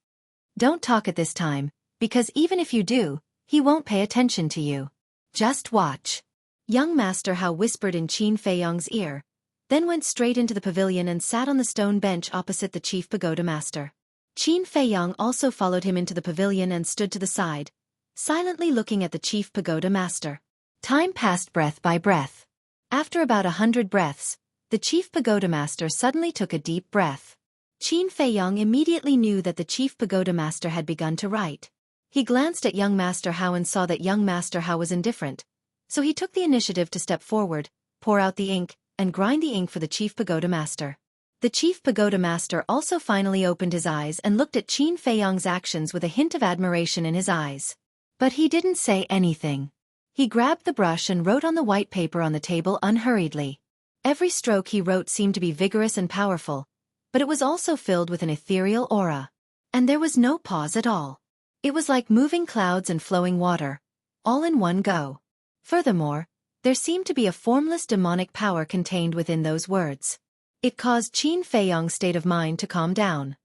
Don't talk at this time, because even if you do, he won't pay attention to you. Just watch. Young Master Hao whispered in Qin Feiyang's ear, then went straight into the pavilion and sat on the stone bench opposite the Chief Pagoda Master. Qin Feiyang also followed him into the pavilion and stood to the side, silently looking at the Chief Pagoda Master. Time passed breath by breath. After about 100 breaths, the Chief Pagoda Master suddenly took a deep breath. Qin Feiyang immediately knew that the Chief Pagoda Master had begun to write. He glanced at young Master Hao and saw that young Master Hao was indifferent, so he took the initiative to step forward, pour out the ink, and grind the ink for the Chief Pagoda Master. The Chief Pagoda Master also finally opened his eyes and looked at Qin Feiyang's actions with a hint of admiration in his eyes. But he didn't say anything. He grabbed the brush and wrote on the white paper on the table unhurriedly. Every stroke he wrote seemed to be vigorous and powerful, but it was also filled with an ethereal aura. And there was no pause at all. It was like moving clouds and flowing water, all in one go. Furthermore, there seemed to be a formless demonic power contained within those words. It caused Qin Feiyang's state of mind to calm down.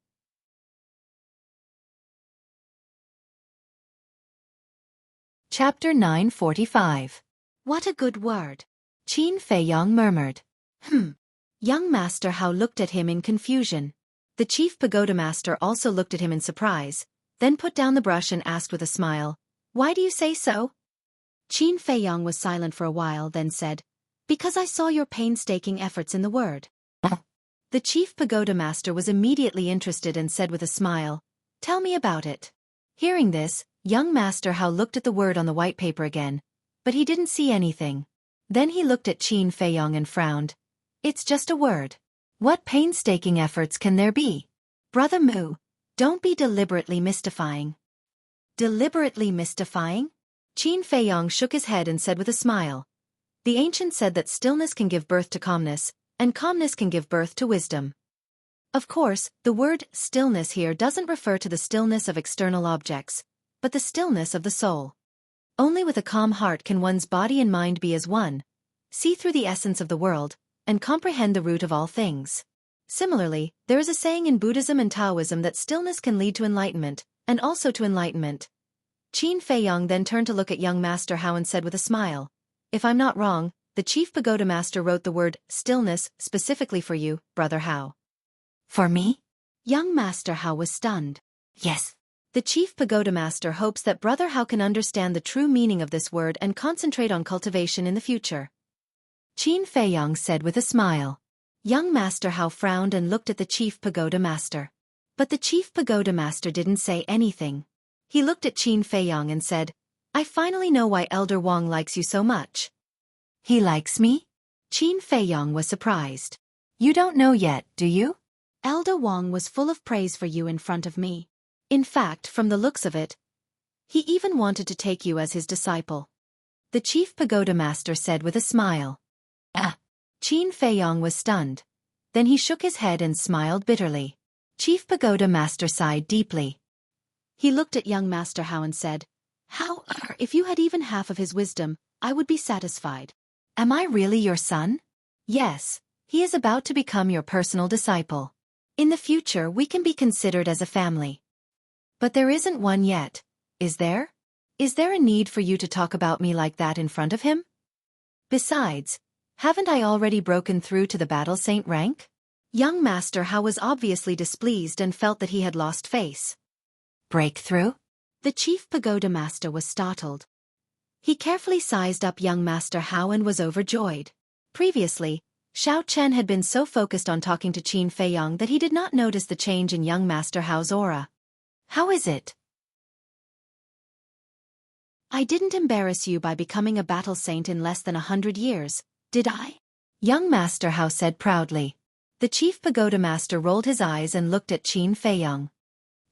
Chapter 945. What a good word. Qin Feiyang murmured. Young Master Hao looked at him in confusion. The Chief Pagoda Master also looked at him in surprise, then put down the brush and asked with a smile, Why do you say so? Qin Feiyang was silent for a while, then said, Because I saw your painstaking efforts in the word. The Chief Pagoda Master was immediately interested and said with a smile, Tell me about it. Hearing this, young Master Hao looked at the word on the white paper again, but he didn't see anything. Then he looked at Qin Feiyang and frowned. It's just a word. What painstaking efforts can there be? Brother Mu, don't be deliberately mystifying. Deliberately mystifying? Qin Feiyang shook his head and said with a smile. The ancient said that stillness can give birth to calmness, and calmness can give birth to wisdom. Of course, the word stillness here doesn't refer to the stillness of external objects, but the stillness of the soul. Only with a calm heart can one's body and mind be as one, see through the essence of the world, and comprehend the root of all things. Similarly, there is a saying in Buddhism and Taoism that stillness can lead to enlightenment, and also to enlightenment. Qin Feiyang then turned to look at young Master Hao and said with a smile, If I'm not wrong, the Chief Pagoda Master wrote the word stillness specifically for you, Brother Hao. For me? Young Master Hao was stunned. Yes. The Chief Pagoda Master hopes that Brother Hao can understand the true meaning of this word and concentrate on cultivation in the future. Qin Feiyang said with a smile. Young Master Hao frowned and looked at the Chief Pagoda Master. But the Chief Pagoda Master didn't say anything. He looked at Qin Feiyang and said, I finally know why Elder Wang likes you so much. He likes me? Qin Feiyang was surprised. You don't know yet, do you? Elder Wang was full of praise for you in front of me. In fact, from the looks of it, he even wanted to take you as his disciple. The Chief Pagoda Master said with a smile. Qin Feiyang was stunned. Then he shook his head and smiled bitterly. Chief Pagoda Master sighed deeply. He looked at young Master Hao and said, if you had even half of his wisdom, I would be satisfied. Am I really your son? Yes, he is about to become your personal disciple. In the future we can be considered as a family. But there isn't one yet, is there? Is there a need for you to talk about me like that in front of him? Besides, haven't I already broken through to the Battle Saint rank? Young Master Hao was obviously displeased and felt that he had lost face. Breakthrough? The chief pagoda master was startled. He carefully sized up young Master Hao and was overjoyed. Previously, Xiao Chen had been so focused on talking to Qin Feiyang that he did not notice the change in young Master Hao's aura. How is it? I didn't embarrass you by becoming a battle saint in less than 100 years, did I? Young Master Hao said proudly. The chief pagoda master rolled his eyes and looked at Qin Feiyang.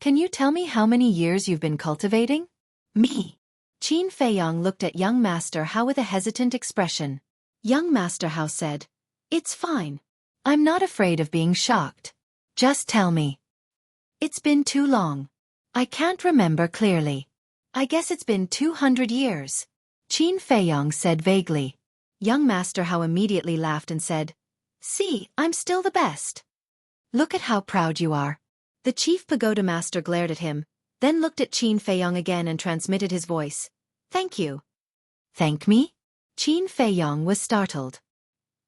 Can you tell me how many years you've been cultivating? Me. Qin Feiyang looked at young Master Hao with a hesitant expression. Young Master Hao said, "It's fine. I'm not afraid of being shocked. Just tell me." It's been too long. I can't remember clearly. I guess it's been 200 years. Qin Feiyang said vaguely. Young Master Hao immediately laughed and said, "See, I'm still the best." Look at how proud you are. The chief pagoda master glared at him, then looked at Qin Feiyang again and transmitted his voice. "Thank you." Thank me? Qin Feiyang was startled.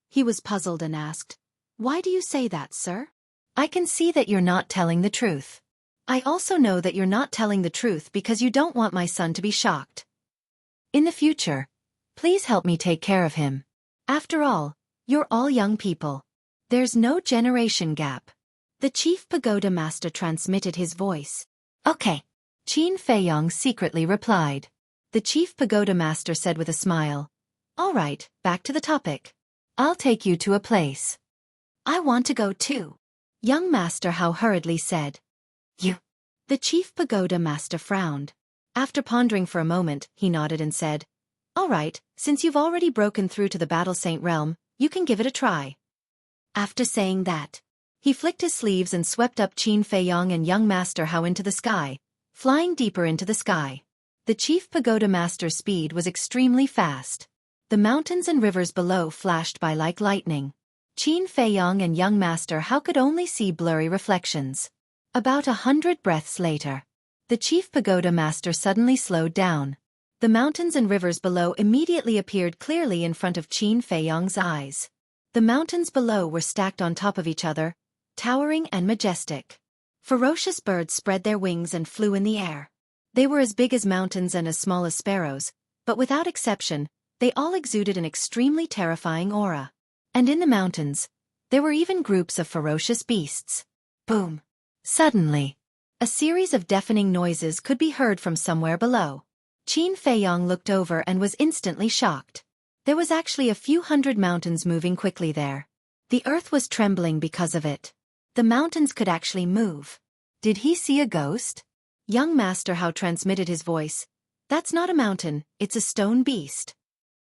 He was puzzled and asked, "Why do you say that, sir?" I can see that you're not telling the truth. I also know that you're not telling the truth because you don't want my son to be shocked. In the future, please help me take care of him. After all, you're all young people. There's no generation gap. The chief pagoda master transmitted his voice. Okay. Qin Feiyang secretly replied. The chief pagoda master said with a smile. All right, back to the topic. I'll take you to a place. I want to go too. Young Master Hao hurriedly said. You. The chief pagoda master frowned. After pondering for a moment, he nodded and said, All right, since you've already broken through to the Battle Saint realm, you can give it a try. After saying that, he flicked his sleeves and swept up Qin Feiyang and young Master Hao into the sky, flying deeper into the sky. The chief pagoda master's speed was extremely fast. The mountains and rivers below flashed by like lightning. Qin Feiyang and young Master Hao could only see blurry reflections. About 100 breaths later, the chief pagoda master suddenly slowed down. The mountains and rivers below immediately appeared clearly in front of Qin Feiyang's eyes. The mountains below were stacked on top of each other, towering and majestic. Ferocious birds spread their wings and flew in the air. They were as big as mountains and as small as sparrows, but without exception, they all exuded an extremely terrifying aura. And in the mountains, there were even groups of ferocious beasts. Boom! Suddenly, a series of deafening noises could be heard from somewhere below. Qin Feiyang looked over and was instantly shocked. There was actually a few hundred mountains moving quickly there. The earth was trembling because of it. The mountains could actually move. Did he see a ghost? Young Master Hao transmitted his voice. That's not a mountain, it's a stone beast.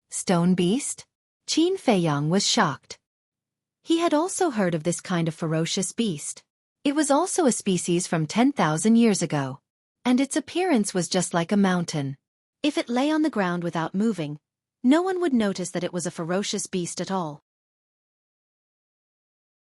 Stone beast? Qin Feiyang was shocked. He had also heard of this kind of ferocious beast. It was also a species from 10,000 years ago. And its appearance was just like a mountain. If it lay on the ground without moving, no one would notice that it was a ferocious beast at all.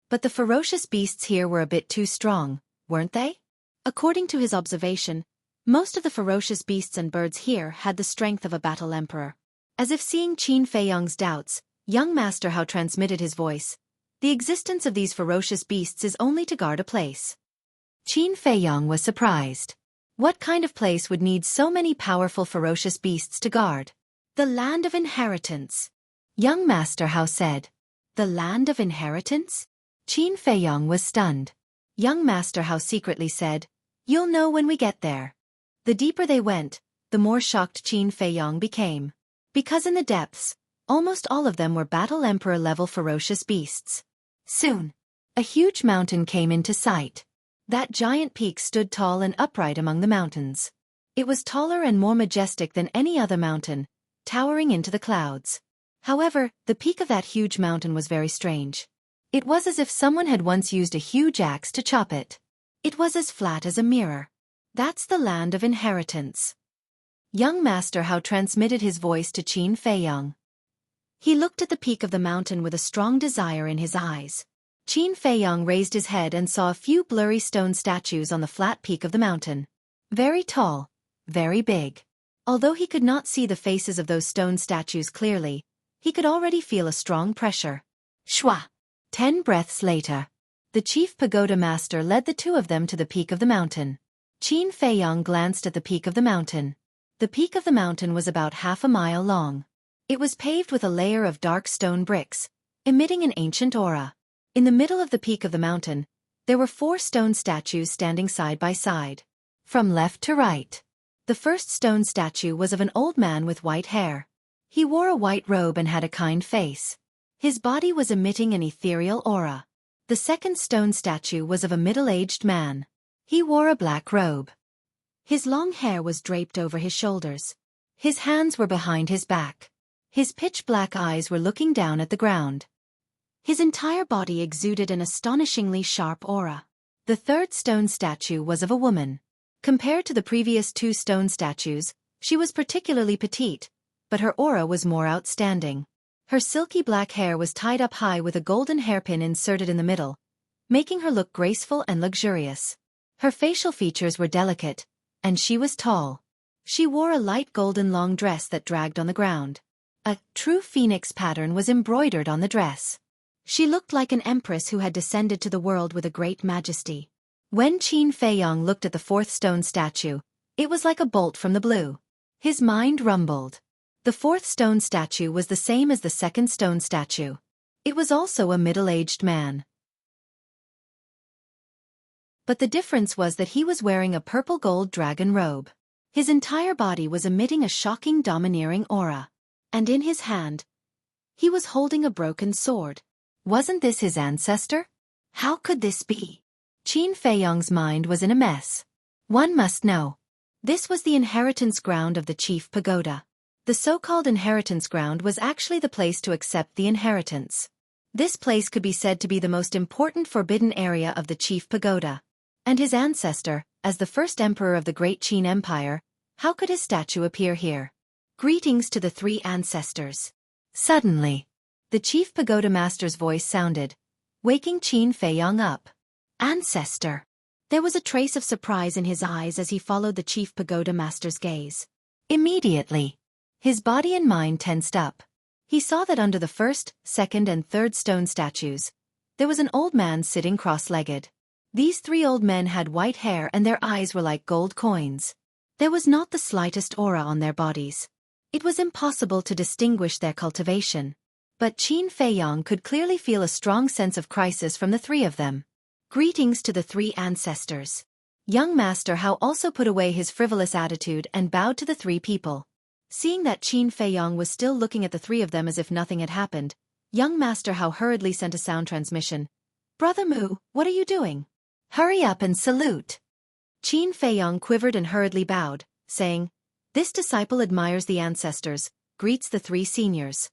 But the ferocious beasts here were a bit too strong, weren't they? According to his observation, most of the ferocious beasts and birds here had the strength of a battle emperor. As if seeing Qin Feiyang's doubts, young Master Hao transmitted his voice. The existence of these ferocious beasts is only to guard a place. Qin Feiyang was surprised. What kind of place would need so many powerful ferocious beasts to guard? The land of inheritance. Young Master Hao said. The land of inheritance? Qin Feiyang was stunned. Young Master Hao secretly said, You'll know when we get there. The deeper they went, the more shocked Qin Feiyang became. Because in the depths, almost all of them were Battle Emperor-level ferocious beasts. Soon, a huge mountain came into sight. That giant peak stood tall and upright among the mountains. It was taller and more majestic than any other mountain, towering into the clouds. However, the peak of that huge mountain was very strange. It was as if someone had once used a huge axe to chop it. It was as flat as a mirror. That's the land of inheritance. Young Master Hao transmitted his voice to Qin Feiyang. He looked at the peak of the mountain with a strong desire in his eyes. Qin Feiyang raised his head and saw a few blurry stone statues on the flat peak of the mountain. Very tall, very big. Although he could not see the faces of those stone statues clearly, he could already feel a strong pressure. Shwa! 10 breaths later, the chief pagoda master led the two of them to the peak of the mountain. Qin Feiyang glanced at the peak of the mountain. The peak of the mountain was about half a mile long. It was paved with a layer of dark stone bricks, emitting an ancient aura. In the middle of the peak of the mountain, there were 4 stone statues standing side by side. From left to right. The first stone statue was of an old man with white hair. He wore a white robe and had a kind face. His body was emitting an ethereal aura. The second stone statue was of a middle-aged man. He wore a black robe. His long hair was draped over his shoulders. His hands were behind his back. His pitch-black eyes were looking down at the ground. His entire body exuded an astonishingly sharp aura. The third stone statue was of a woman. Compared to the previous 2 stone statues, she was particularly petite, but her aura was more outstanding. Her silky black hair was tied up high with a golden hairpin inserted in the middle, making her look graceful and luxurious. Her facial features were delicate, and she was tall. She wore a light golden long dress that dragged on the ground. A true phoenix pattern was embroidered on the dress. She looked like an empress who had descended to the world with a great majesty. When Qin Feiyang looked at the 4th stone statue, it was like a bolt from the blue. His mind rumbled. The 4th stone statue was the same as the 2nd stone statue. It was also a middle-aged man. But the difference was that he was wearing a purple gold dragon robe. His entire body was emitting a shocking domineering aura. And in his hand, he was holding a broken sword. Wasn't this his ancestor? How could this be? Qin Feiyang's mind was in a mess. One must know. This was the inheritance ground of the chief pagoda. The so-called inheritance ground was actually the place to accept the inheritance. This place could be said to be the most important forbidden area of the chief pagoda. And his ancestor, as the first emperor of the great Qin Empire, how could his statue appear here? Greetings to the 3 ancestors. Suddenly, the chief pagoda master's voice sounded, waking Qin Feiyang up. Ancestor. There was a trace of surprise in his eyes as he followed the chief pagoda master's gaze. Immediately, his body and mind tensed up. He saw that under the 1st, 2nd and 3rd stone statues, there was an old man sitting cross-legged. These 3 old men had white hair and their eyes were like gold coins. There was not the slightest aura on their bodies. It was impossible to distinguish their cultivation. But Qin Feiyang could clearly feel a strong sense of crisis from the 3 of them. Greetings to the 3 ancestors. Young Master Hao also put away his frivolous attitude and bowed to the 3 people. Seeing that Qin Feiyang was still looking at the 3 of them as if nothing had happened, young Master Hao hurriedly sent a sound transmission. Brother Mu, what are you doing? Hurry up and salute. Qin Feiyang quivered and hurriedly bowed, saying, This disciple admires the ancestors, greets the 3 seniors.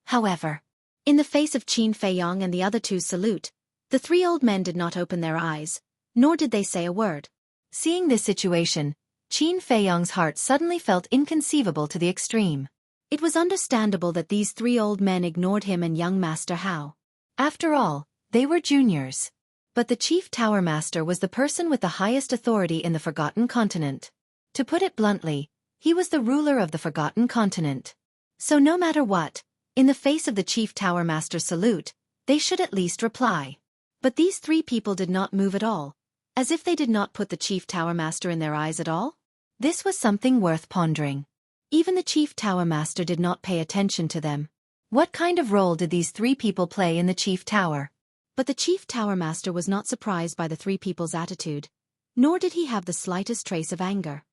However, in the face of Qin Feiyang and the other 2's salute, the 3 old men did not open their eyes, nor did they say a word. Seeing this situation, Qin Feiyang's heart suddenly felt inconceivable to the extreme. It was understandable that these 3 old men ignored him and young Master Hao. After all, they were juniors. But the chief tower master was the person with the highest authority in the Forgotten Continent. To put it bluntly, he was the ruler of the Forgotten Continent. So no matter what, in the face of the chief tower master's salute, they should at least reply. But these 3 people did not move at all, as if they did not put the chief tower master in their eyes at all. This was something worth pondering. Even the chief tower master did not pay attention to them. What kind of role did these 3 people play in the chief tower? But the chief tower master was not surprised by the 3 people's attitude, nor did he have the slightest trace of anger.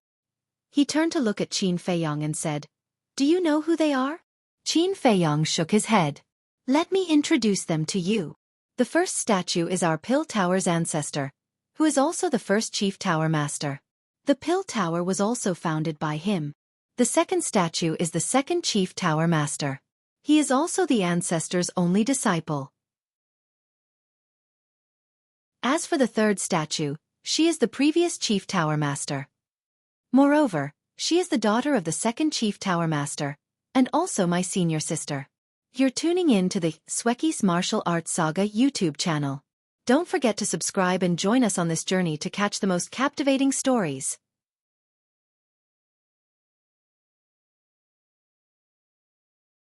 He turned to look at Qin Feiyang and said, Do you know who they are? Qin Feiyang shook his head. Let me introduce them to you. The first statue is our Pill Tower's ancestor, who is also the first chief tower master. The Pill Tower was also founded by him. The second statue is the second chief tower master. He is also the ancestor's only disciple. As for the third statue, She is the previous Chief Tower Master. Moreover, she is the daughter of the second Chief Tower Master, and also my senior sister. You're tuning in to the Xueqi's Martial Arts Saga YouTube channel. Don't forget to subscribe and join us on this journey to catch the most captivating stories.